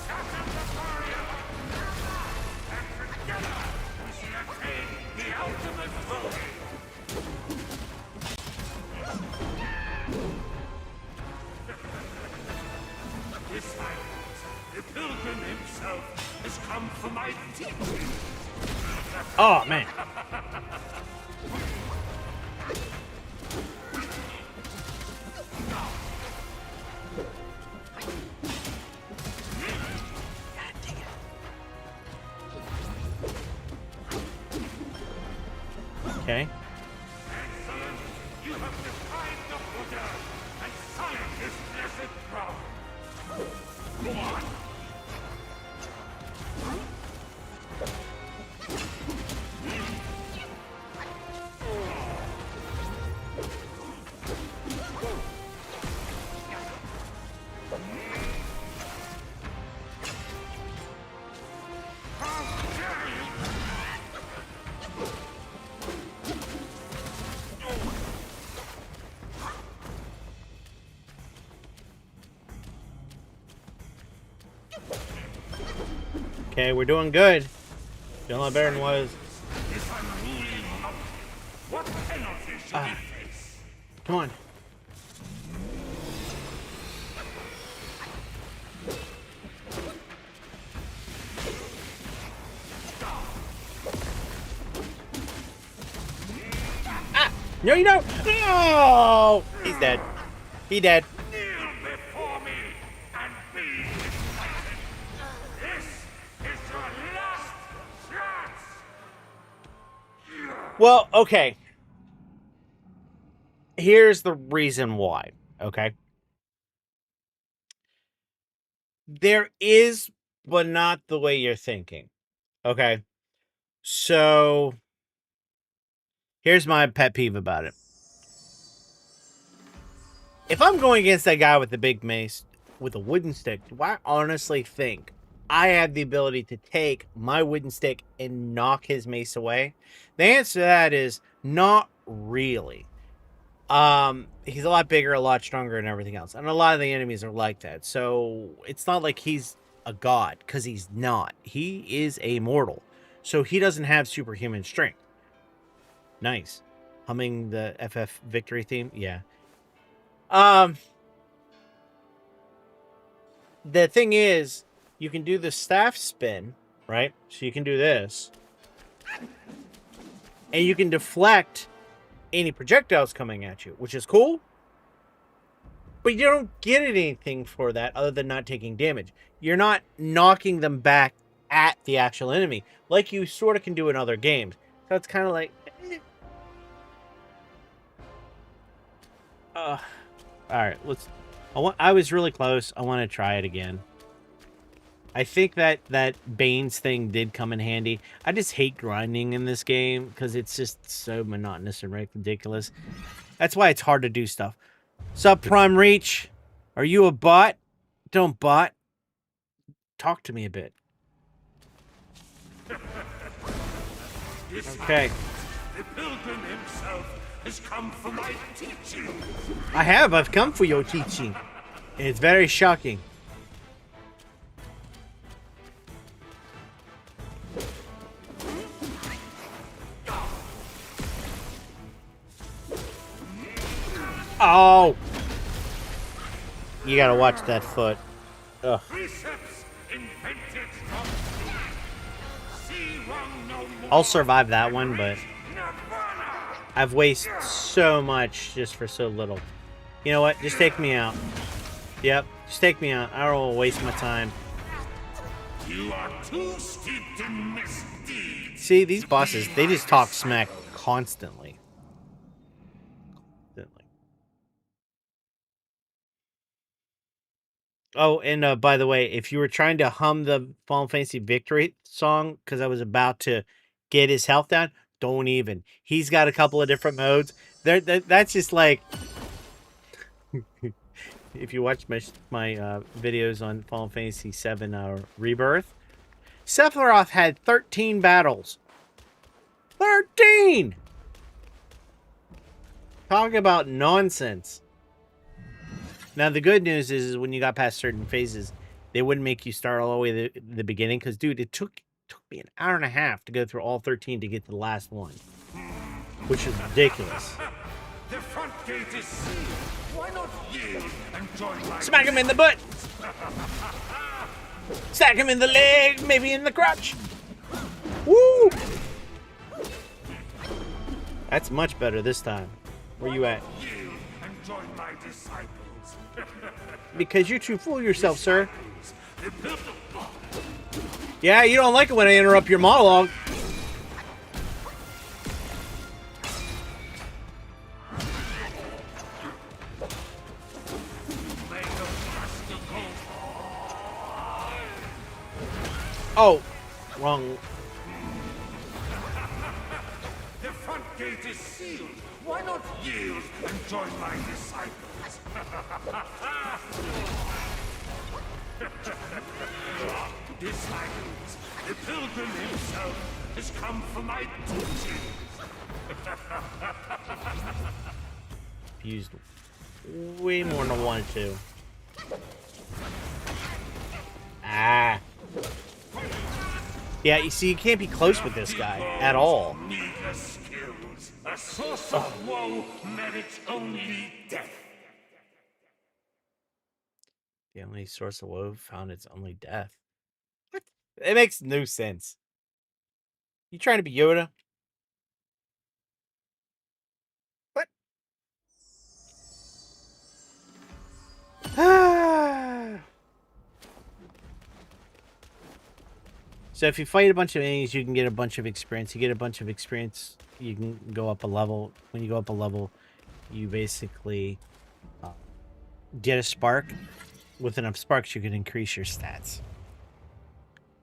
[SPEAKER 3] Shatter the barrier of karma, and together we shall attain the ultimate glory. Disciples, the pilgrim himself has come for my teaching.
[SPEAKER 1] Oh, man. Okay.
[SPEAKER 3] Excellent! You have defied the Buddha and signed his blessed crown. Go on!
[SPEAKER 1] Okay, we're doing good. Doing a lot better than was.
[SPEAKER 3] This unruly monk, what penalty should he face?
[SPEAKER 1] Come on. Ah! No, you don't! No! He's dead. He dead.
[SPEAKER 3] Kneel before me and be enlightened. This is your last chance.
[SPEAKER 1] Well, okay. Here's the reason why, okay? There is, but not the way you're thinking. Okay. So here's my pet peeve about it. If I'm going against that guy with the big mace with a wooden stick, do I honestly think I have the ability to take my wooden stick and knock his mace away? The answer to that is not really. He's a lot bigger, a lot stronger, and everything else. And a lot of the enemies are like that. So it's not like he's a god, because he's not. He is a mortal. So he doesn't have superhuman strength. Nice. Humming the FF victory theme? Yeah. The thing is, you can do the staff spin, right? So you can do this. And you can deflect any projectiles coming at you, which is cool. But you don't get anything for that other than not taking damage. You're not knocking them back at the actual enemy like you sort of can do in other games. So it's kind of like... Alright, let's... I was really close. I want to try it again. I think that Bane's thing did come in handy. I just hate grinding in this game because it's just so monotonous and ridiculous. That's why it's hard to do stuff. Sup, Prime Reach? Are you a bot? Don't bot. Talk to me a bit. Okay.
[SPEAKER 3] The pilgrim himself has come for my teaching.
[SPEAKER 1] I've come for your teaching. And it's very shocking. Oh! You gotta watch that foot. Ugh.
[SPEAKER 3] Precepts invented from
[SPEAKER 1] I'll survive that one, but
[SPEAKER 3] Nirvana.
[SPEAKER 1] I've wasted so much just for so little. You know what? Just take me out. Yep, just take me out. I don't want to waste my time.
[SPEAKER 3] You are too steeped in misdeeds.
[SPEAKER 1] See, these bosses, they just talk smack constantly. Oh, and by the way, if you were trying to hum the Final Fantasy Victory song, because I was about to get his health down, don't even. He's got a couple of different modes. That's just like... if you watch my videos on Final Fantasy VII Rebirth, Sephiroth had 13 battles. 13! Talk about nonsense. Now, the good news is when you got past certain phases, they wouldn't make you start all the way to the beginning. Because, dude, it took me an hour and a half to go through all 13 to get to the last one. Which is ridiculous.
[SPEAKER 3] The front gate is sealed. Why not yield and join my...
[SPEAKER 1] Smack him in the butt! Stack him in the leg, maybe in the crotch. Woo! That's much better this time. Where you at?
[SPEAKER 3] Yield and join my disciples.
[SPEAKER 1] Because you two fool yourself, sir. Yeah, you don't like it when I interrupt your monologue. Oh, wrong.
[SPEAKER 3] The front gate is sealed. Why not yield and join my disciples? Disciples, the pilgrim himself has come for my teachings.
[SPEAKER 1] Used way more than I wanted to. Ah. Yeah, you see, you can't be close with this guy at all.
[SPEAKER 3] Meager skills. A source of woe merits only death.
[SPEAKER 1] The only source of woe found its only death. What? It makes no sense. You trying to be Yoda? What? So if you fight a bunch of enemies, you can get a bunch of experience. You get a bunch of experience, you can go up a level. When you go up a level, you basically get a spark. with enough sparks, you can increase your stats.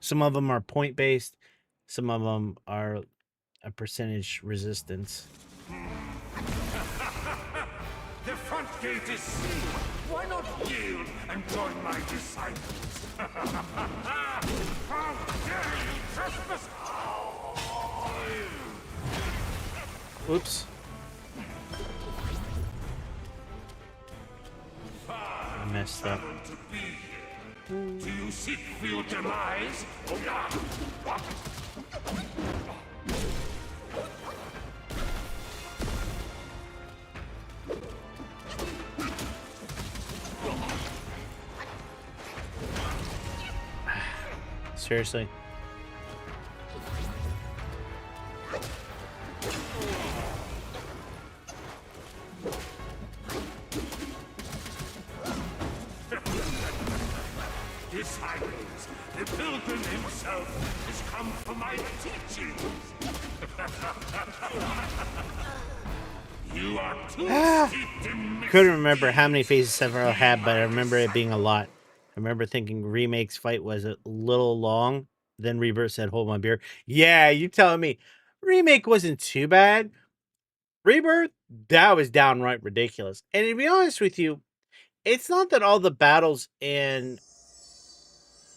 [SPEAKER 1] Some of them are point based, some of them are a percentage resistance.
[SPEAKER 3] The front gate is sealed. Why not yield and join my disciples? How dare you trespass?
[SPEAKER 1] Oops. I messed up.
[SPEAKER 3] To be here. Do you seek for your demise?
[SPEAKER 1] Seriously.
[SPEAKER 3] Disciples, the pilgrim himself has come for my teachings. You are too steeped in
[SPEAKER 1] Couldn't remember how many phases Sephiroth had, but I remember it being a lot. I remember thinking Remake's fight was a little long. Then Rebirth said, "Hold my beer." Yeah, you telling me Remake wasn't too bad. Rebirth, that was downright ridiculous. And to be honest with you, it's not that all the battles in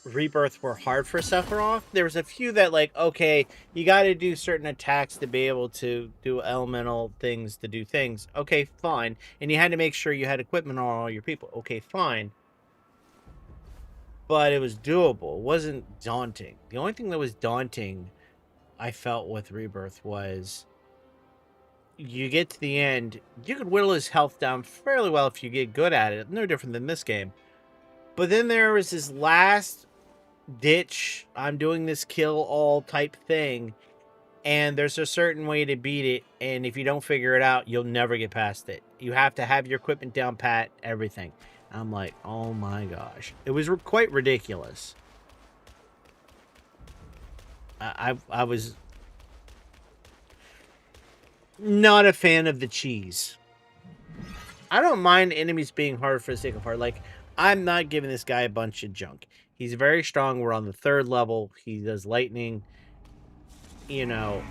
[SPEAKER 1] Rebirth were hard for Sephiroth. There was a few that, like, okay, you got to do certain attacks to be able to do elemental things to do things. Okay, fine. And you had to make sure you had equipment on all your people. Okay, fine. But it was doable. It wasn't daunting. The only thing that was daunting, I felt, with Rebirth was you get to the end, you could whittle his health down fairly well if you get good at it. No different than this game. But then there was this last ditch, I'm doing this kill all type thing, and there's a certain way to beat it, and if you don't figure it out, you'll never get past it. You have to have your equipment down pat, everything. I'm like, oh my gosh. It was quite ridiculous. I was not a fan of the cheese. I don't mind enemies being hard for the sake of hard. Like, I'm not giving this guy a bunch of junk. He's very strong. We're on the 3rd level. He does lightning. You know,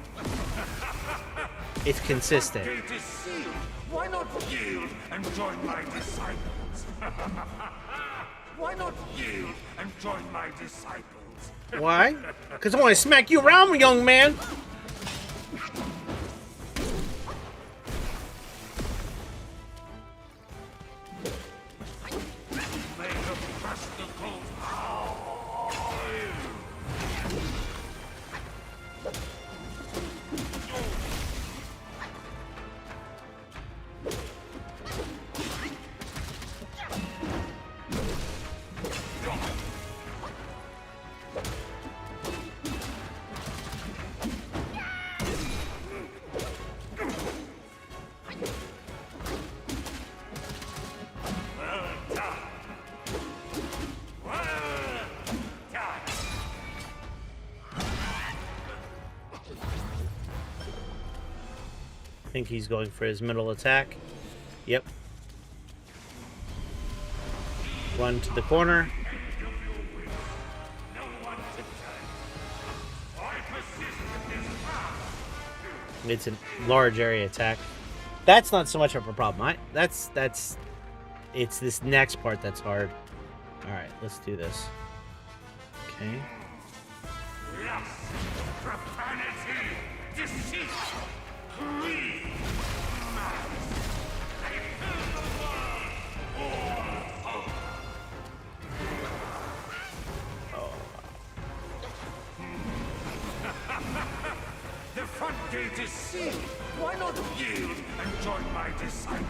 [SPEAKER 1] it's consistent.
[SPEAKER 3] gate is sealed. Why not yield and join my disciples? Why not yield and join my disciples?
[SPEAKER 1] Why? Because I want to smack you around, young man.
[SPEAKER 3] May have crushed the cold.
[SPEAKER 1] I think he's going for his middle attack. Yep. Run to the corner. It's a large area attack. That's not so much of a problem. It's this next part that's hard. All right, let's do this. Okay.
[SPEAKER 3] Lust, profanity, deceit, greed, malice. They fill the world. The front gate is sealed. Why not yield and join my disciples?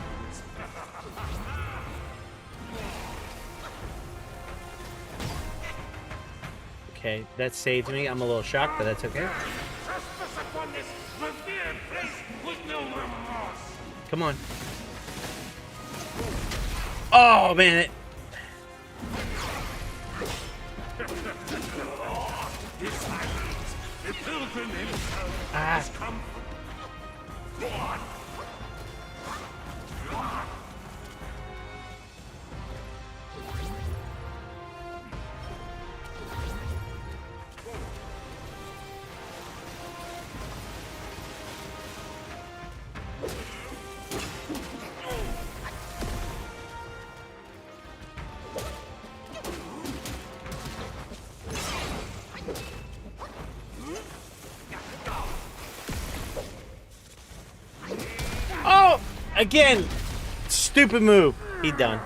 [SPEAKER 1] Okay, that saved me. I'm a little shocked, but that's okay.
[SPEAKER 3] Trespass upon this revered place with no remorse.
[SPEAKER 1] Come on. Oh, man.
[SPEAKER 3] Disciples, the pilgrim himself
[SPEAKER 1] Ah.
[SPEAKER 3] has come. God.
[SPEAKER 1] Again! Stupid move. He done.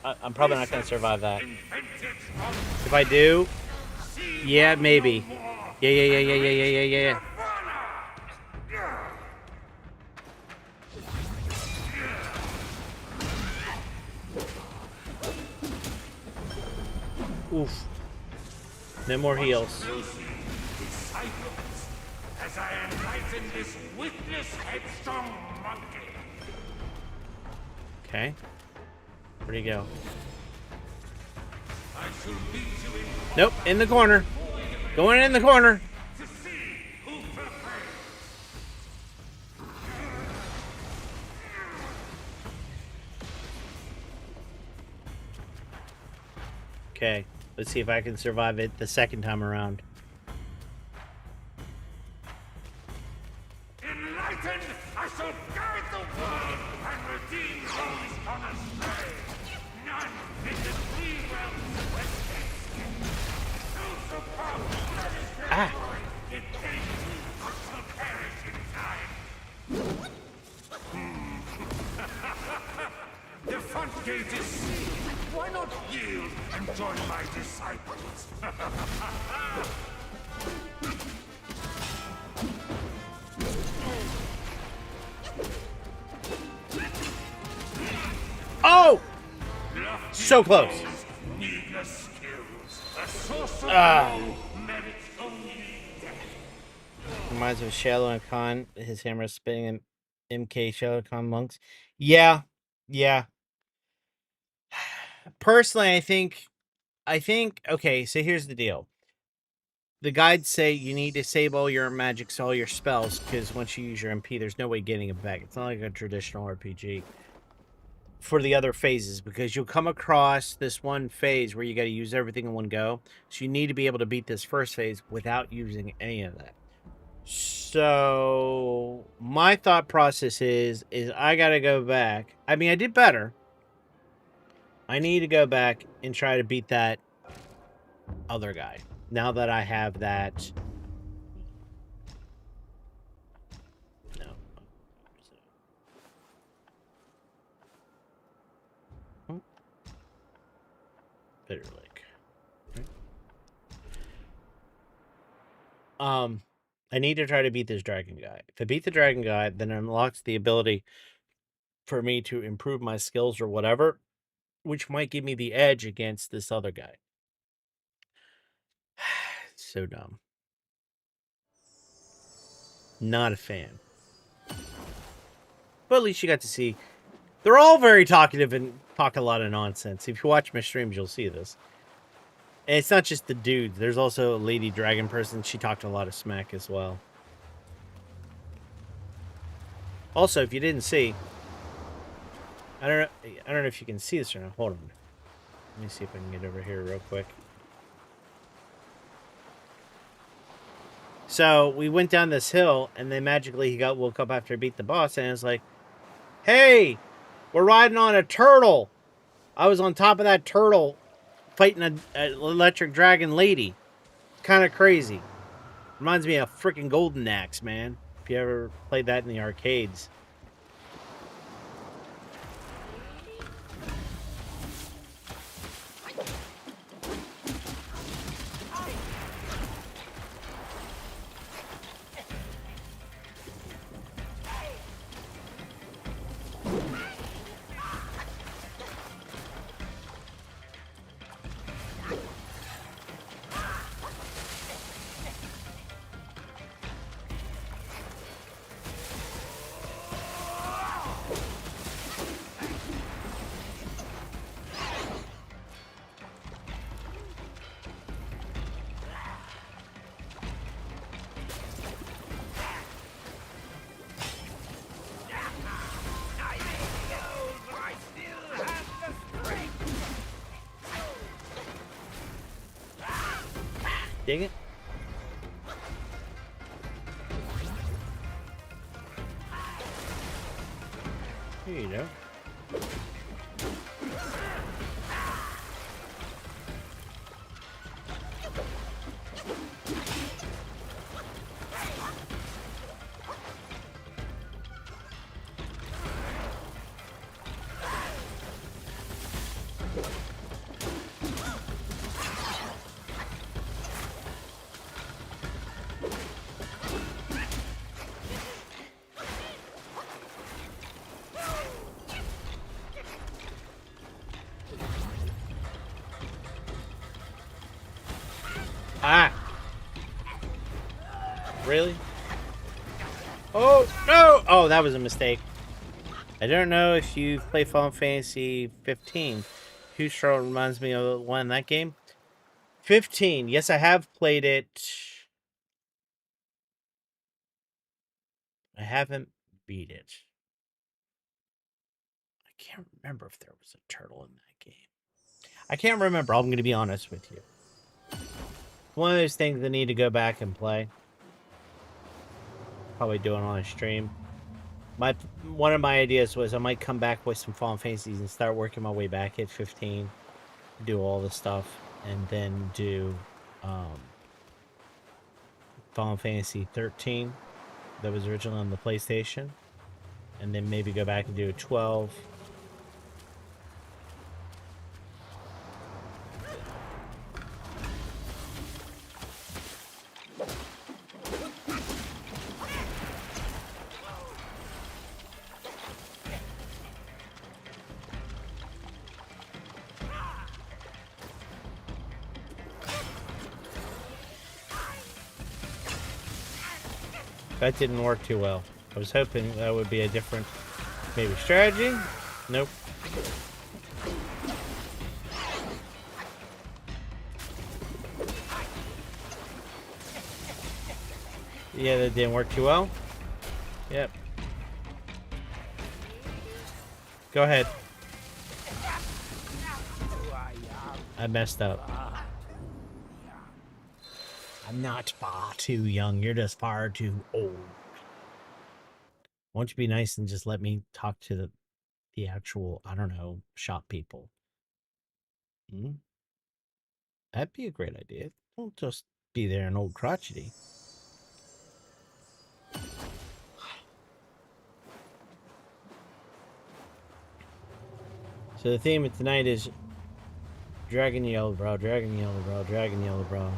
[SPEAKER 1] I'm probably not going to survive that. If I do, yeah, maybe. Yeah. Oof. No more heals.
[SPEAKER 3] As I enlighten this witless, headstrong monkey.
[SPEAKER 1] Okay. Where'd he go?
[SPEAKER 3] I shall beat you in
[SPEAKER 1] Nope, in the corner. Going in the corner.
[SPEAKER 3] to see who prevails.
[SPEAKER 1] Okay, let's see if I can survive it the second time around.
[SPEAKER 3] Enlightened, I shall guide the world and redeem those gone astray. None in the 3 realms escape. Those who come
[SPEAKER 1] Ah!
[SPEAKER 3] it came shall perish in time. The front gate is sealed. Why not yield and join my disciples?
[SPEAKER 1] Oh! So close.
[SPEAKER 3] Needless skills. A sorcerer merits only death.
[SPEAKER 1] Reminds me of Shallow and Khan. His hammer spinning in MK Shallow Khan monks. Yeah. Personally, I think, okay, so here's the deal. The guides say you need to save all your magics, all your spells, because once you use your MP, there's no way getting it back. It's not like a traditional RPG. For the other phases, because you'll come across this one phase where you got to use everything in one go. So you need to be able to beat this first phase without using any of that. So my thought process is I got to go back. I mean, I did better. I need to go back and try to beat that other guy. Now that I have that. No. Bitter Lake. Right. I need to try to beat this dragon guy. If I beat the dragon guy, then it unlocks the ability for me to improve my skills or whatever, which might give me the edge against this other guy. So dumb. Not a fan. But at least you got to see. They're all very talkative and talk a lot of nonsense. If you watch my streams, you'll see this. And it's not just the dudes. There's also a lady dragon person. She talked a lot of smack as well. Also, if you didn't see, I don't know if you can see this or not. Hold on. Let me see if I can get over here real quick. So we went down this hill, and then magically he got woke up after I beat the boss, and it was like, "Hey, we're riding on a turtle. I was on top of that turtle, fighting an electric dragon lady. Kind of crazy. Reminds me of freaking Golden Axe, man. If you ever played that in the arcades." Dang it. Here you go. Really? Oh, no! Oh, that was a mistake. I don't know if you've played Final Fantasy 15. Husro reminds me of the one in that game. 15. Yes, I have played it. I haven't beat it. I can't remember if there was a turtle in that game. I can't remember. I'm going to be honest with you. One of those things I need to go back and play. Probably do it on a stream. One of my ideas was I might come back with some Final Fantasies and start working my way back at 15, do all the stuff, and then do Final Fantasy 13 that was originally on the PlayStation, and then maybe go back and do 12. That didn't work too well. I was hoping that would be a different, maybe strategy. Nope. Yeah, that didn't work too well. Yep. Go ahead. I messed up. I'm not far too young. You're just far too old. Why don't you be nice and just let me talk to the actual, I don't know, shop people? Hmm? That'd be a great idea. Don't just be there an old crotchety. So the theme of tonight is Dragon Yellow Brow, Dragon Yellow Brow, Dragon Yellow Brow.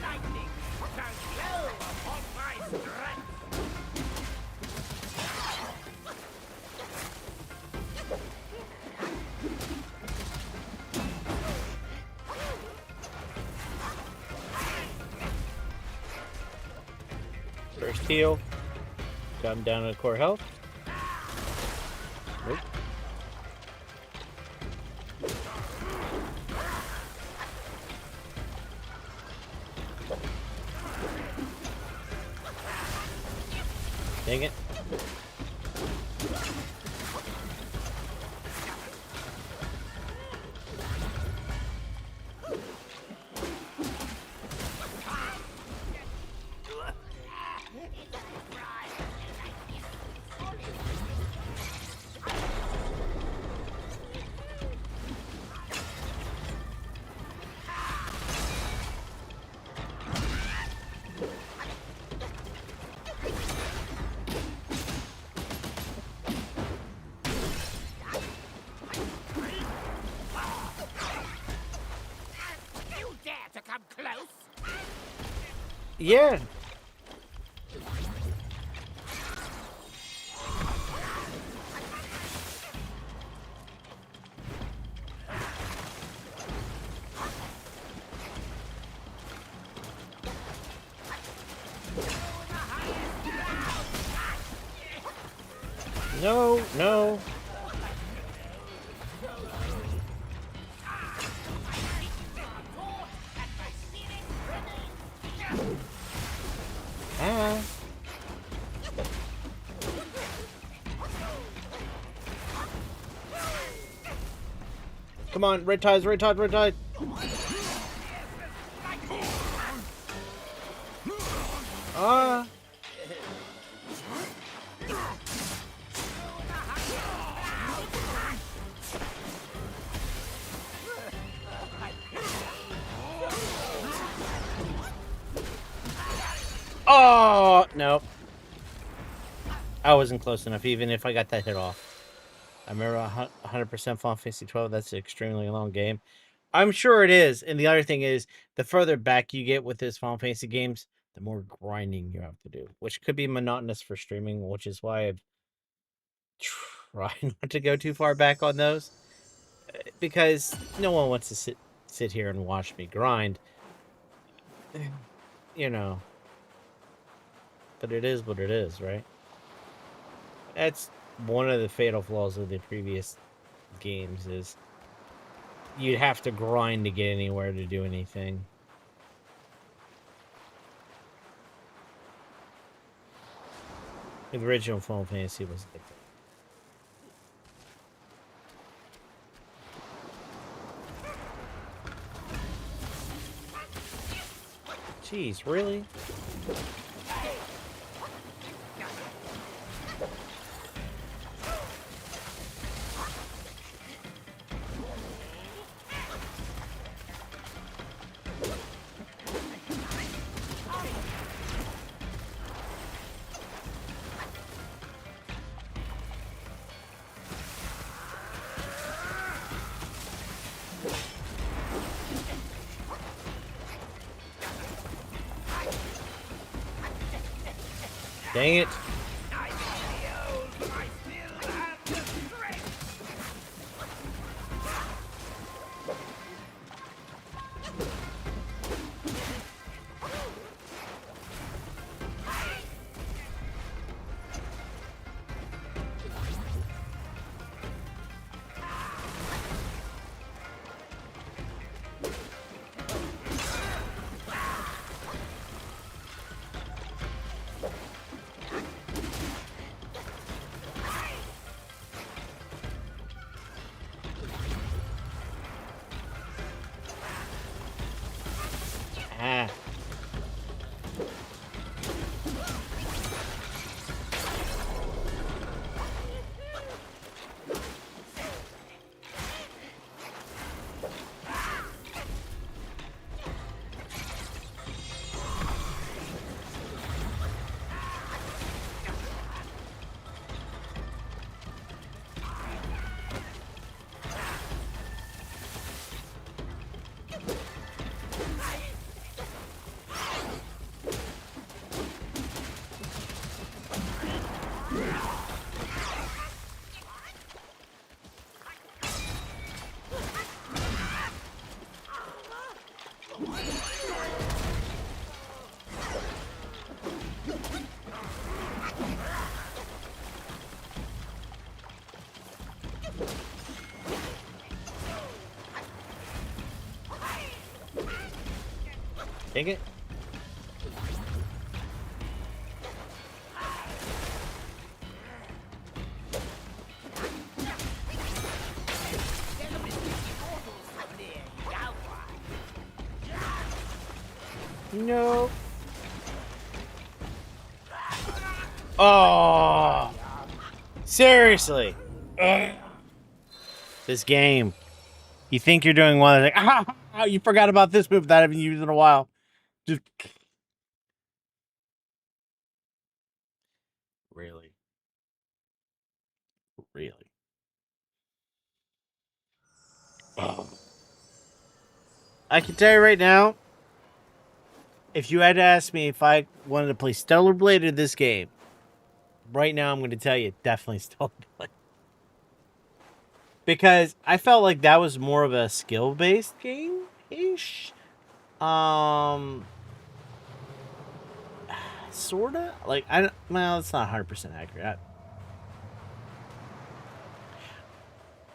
[SPEAKER 4] Lightning shall glow upon my strength.
[SPEAKER 1] First heal. Got him down to core health. Nope. Dang it.
[SPEAKER 4] You dare to come close?
[SPEAKER 1] Yeah. No, no. Ah. Come on, red tides, red tide, red tide. Ah. Oh, no. I wasn't close enough, even if I got that hit off. I remember 100% Final Fantasy 12. That's an extremely long game. I'm sure it is. And the other thing is, the further back you get with this Final Fantasy games, the more grinding you have to do, which could be monotonous for streaming, which is why I've tried not to go too far back on those. Because no one wants to sit here and watch me grind. You know. But it is what it is, right? That's one of the fatal flaws of the previous games is you'd have to grind to get anywhere to do anything. The original Final Fantasy was different. Jeez, really? Dang it. Ah. Take it. No. Oh. Seriously. Ugh. This game. You think you're doing one, like, ah, you forgot about this move that I haven't used in a while. Just really. Really. Oh. I can tell you right now, if you had to ask me if I wanted to play Stellar Blade or this game, right now I'm going to tell you definitely Stellar Blade. Because I felt like that was more of a skill-based game-ish. Sorta? Like, well, it's not 100% accurate.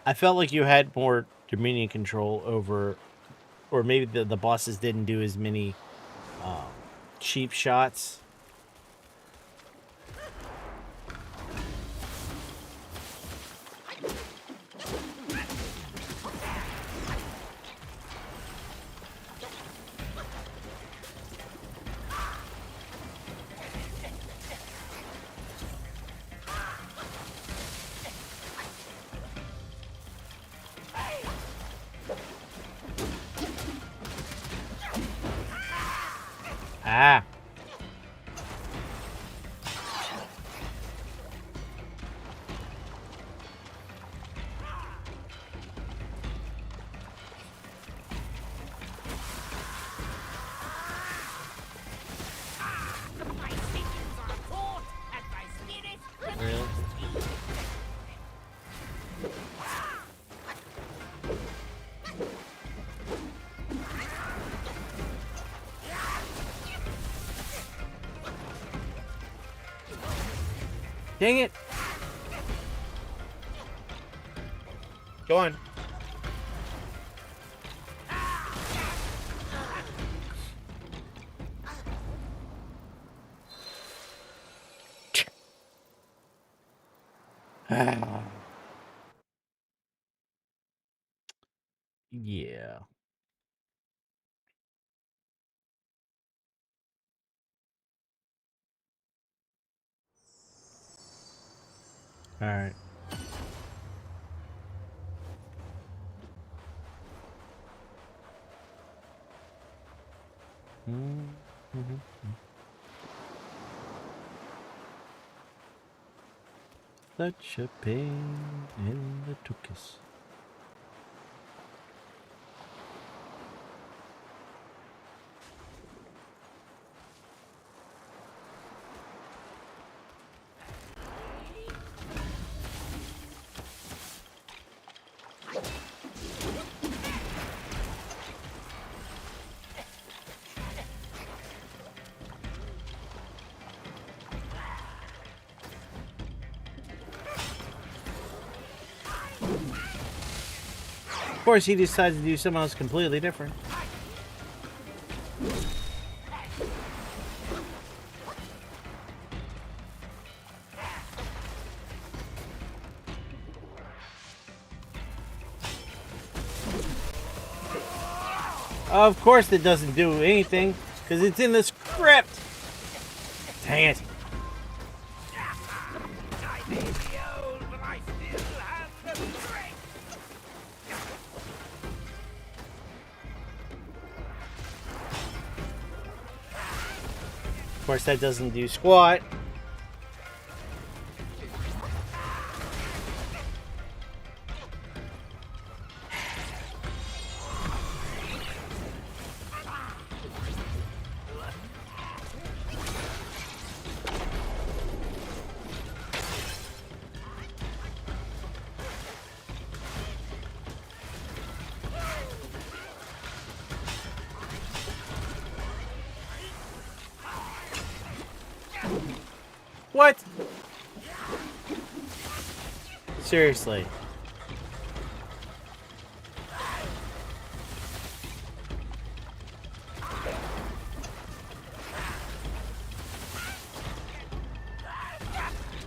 [SPEAKER 1] I felt like you had more dominion control over, or maybe the bosses didn't do as many cheap shots. Ah.
[SPEAKER 4] My signals are caught, and my spirit
[SPEAKER 1] Really? Dang it! Go on. Yeah. All right. Mm-hmm. Such a pain in the tuchus. Of course, he decides to do something else completely different. Of course, it doesn't do anything because it's in the script. Dang it.
[SPEAKER 4] I may be old, but I still have the strength.
[SPEAKER 1] Of course, that doesn't do squat. What? Seriously.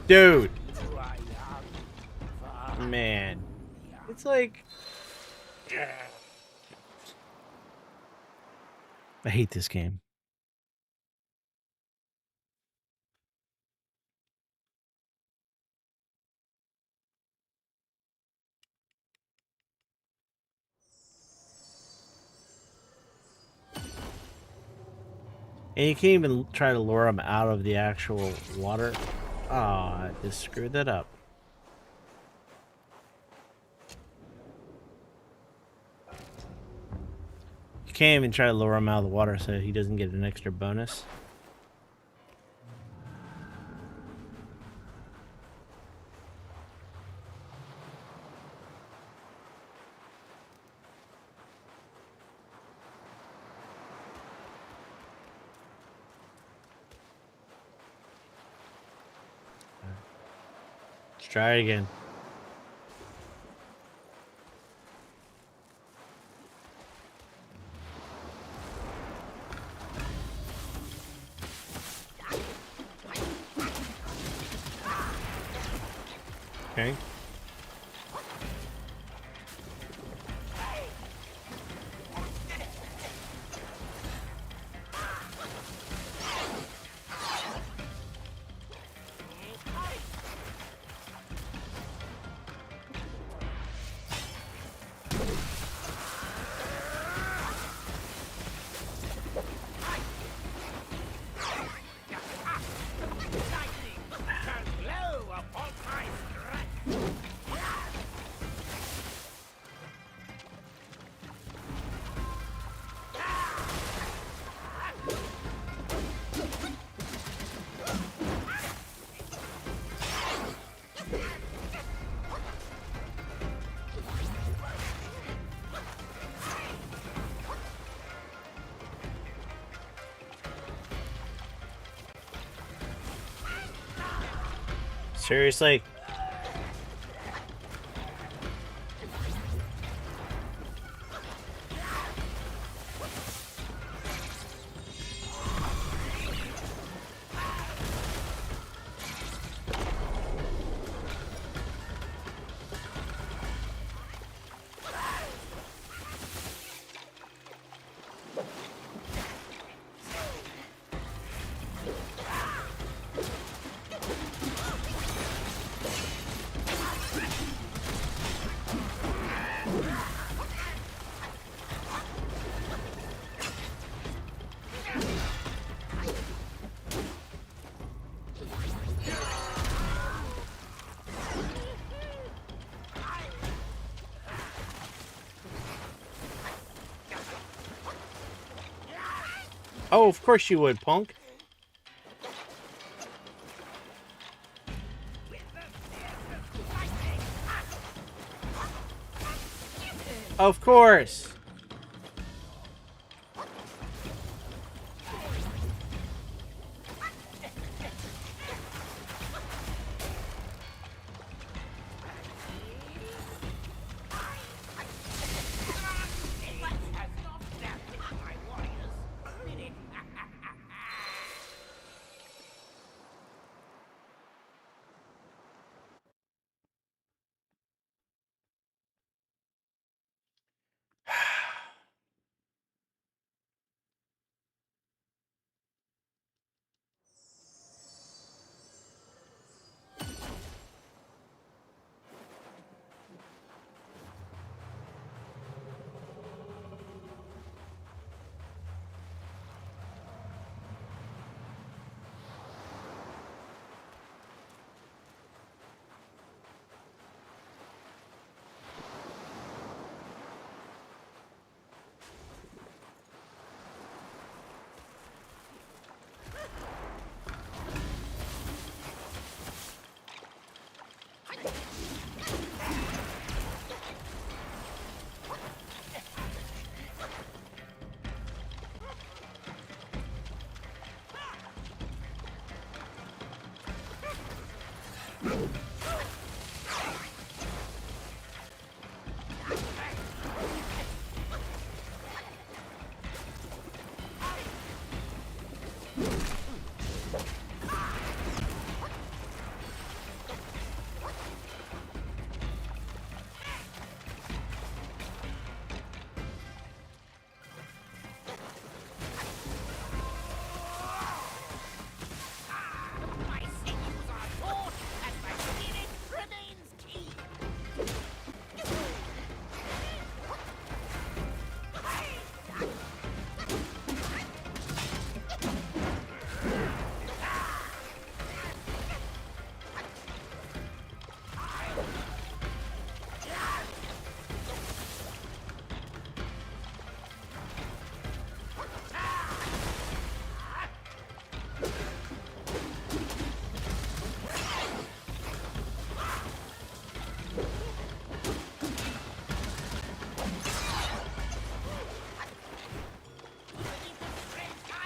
[SPEAKER 1] Dude. Man. It's like... I hate this game. And you can't even try to lure them out of the actual water. Oh, I just screwed that up. You can't even try to lure him out of the water so he doesn't get an extra bonus. Let's try it again. Okay. Seriously? Oh, of course you would, punk. Of course.
[SPEAKER 4] My sinews are taut, and my spirit remains keen.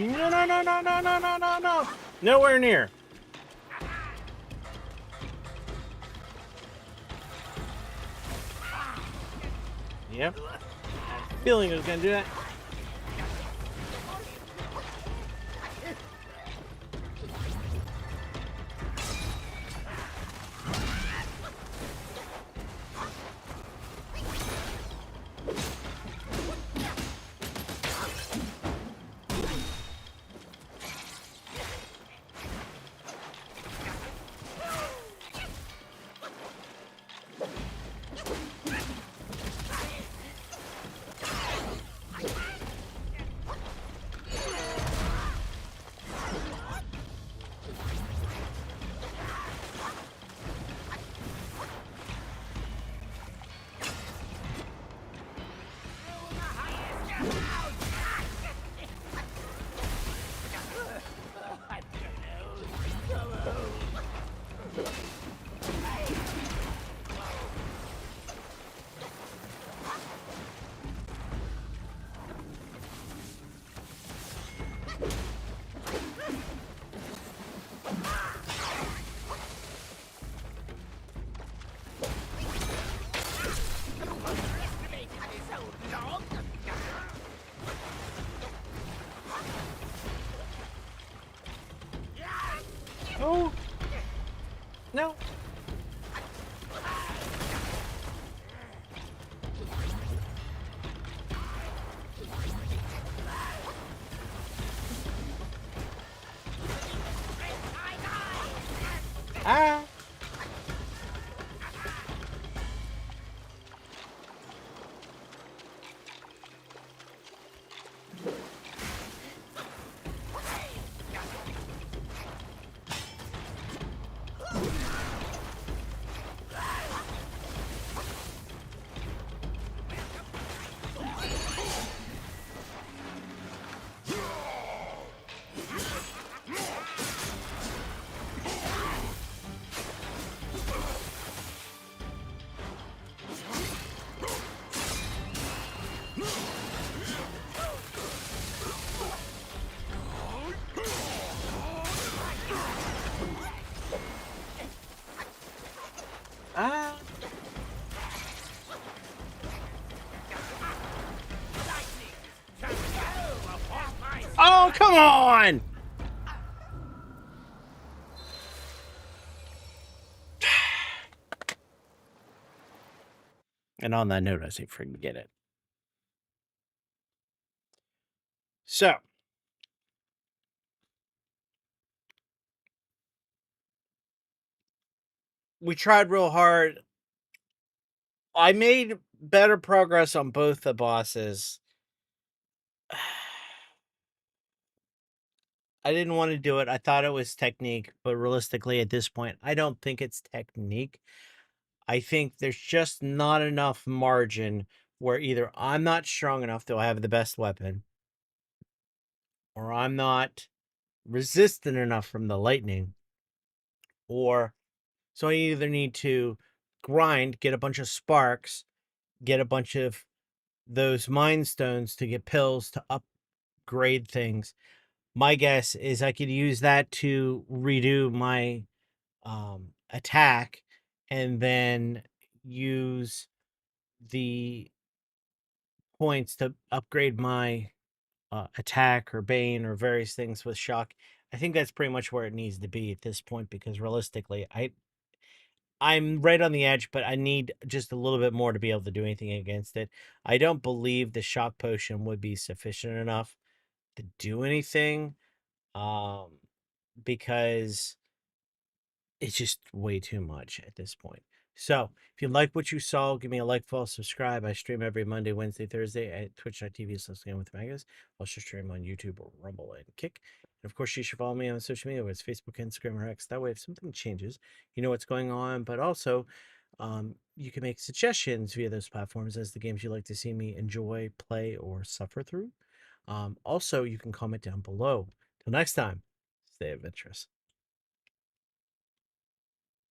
[SPEAKER 1] No, no, no, no, no, no, no, no, no. Nowhere near. Yep. I had a feeling it was going to do that. Oh. No. Ah. Ah. Oh, come on! And on that note, I say forget it. So, we tried real hard. I made better progress on both the bosses. I didn't want to do it. I thought it was technique, but realistically, at this point, I don't think it's technique. I think there's just not enough margin where either I'm not strong enough to have the best weapon, or I'm not resistant enough from the lightning, or so I either need to grind, get a bunch of sparks, get a bunch of those mind stones to get pills to upgrade things. My guess is I could use that to redo my attack and then use the points to upgrade my attack or bane or various things with shock. I think that's pretty much where it needs to be at this point, because realistically I'm right on the edge, but I need just a little bit more to be able to do anything against it. I don't believe the shock potion would be sufficient enough to do anything, um, because it's just way too much at this point. So, if you like what you saw, give me a like, follow, subscribe. I stream every Monday, Wednesday, Thursday at twitch.tv/with I also stream on YouTube or Rumble and Kick. And of course, you should follow me on social media, whether it's Facebook, Instagram, or X. That way, if something changes, you know what's going on. But also, you can make suggestions via those platforms as the games you like to see me enjoy, play, or suffer through. Also, you can comment down below. Till next time, stay adventurous.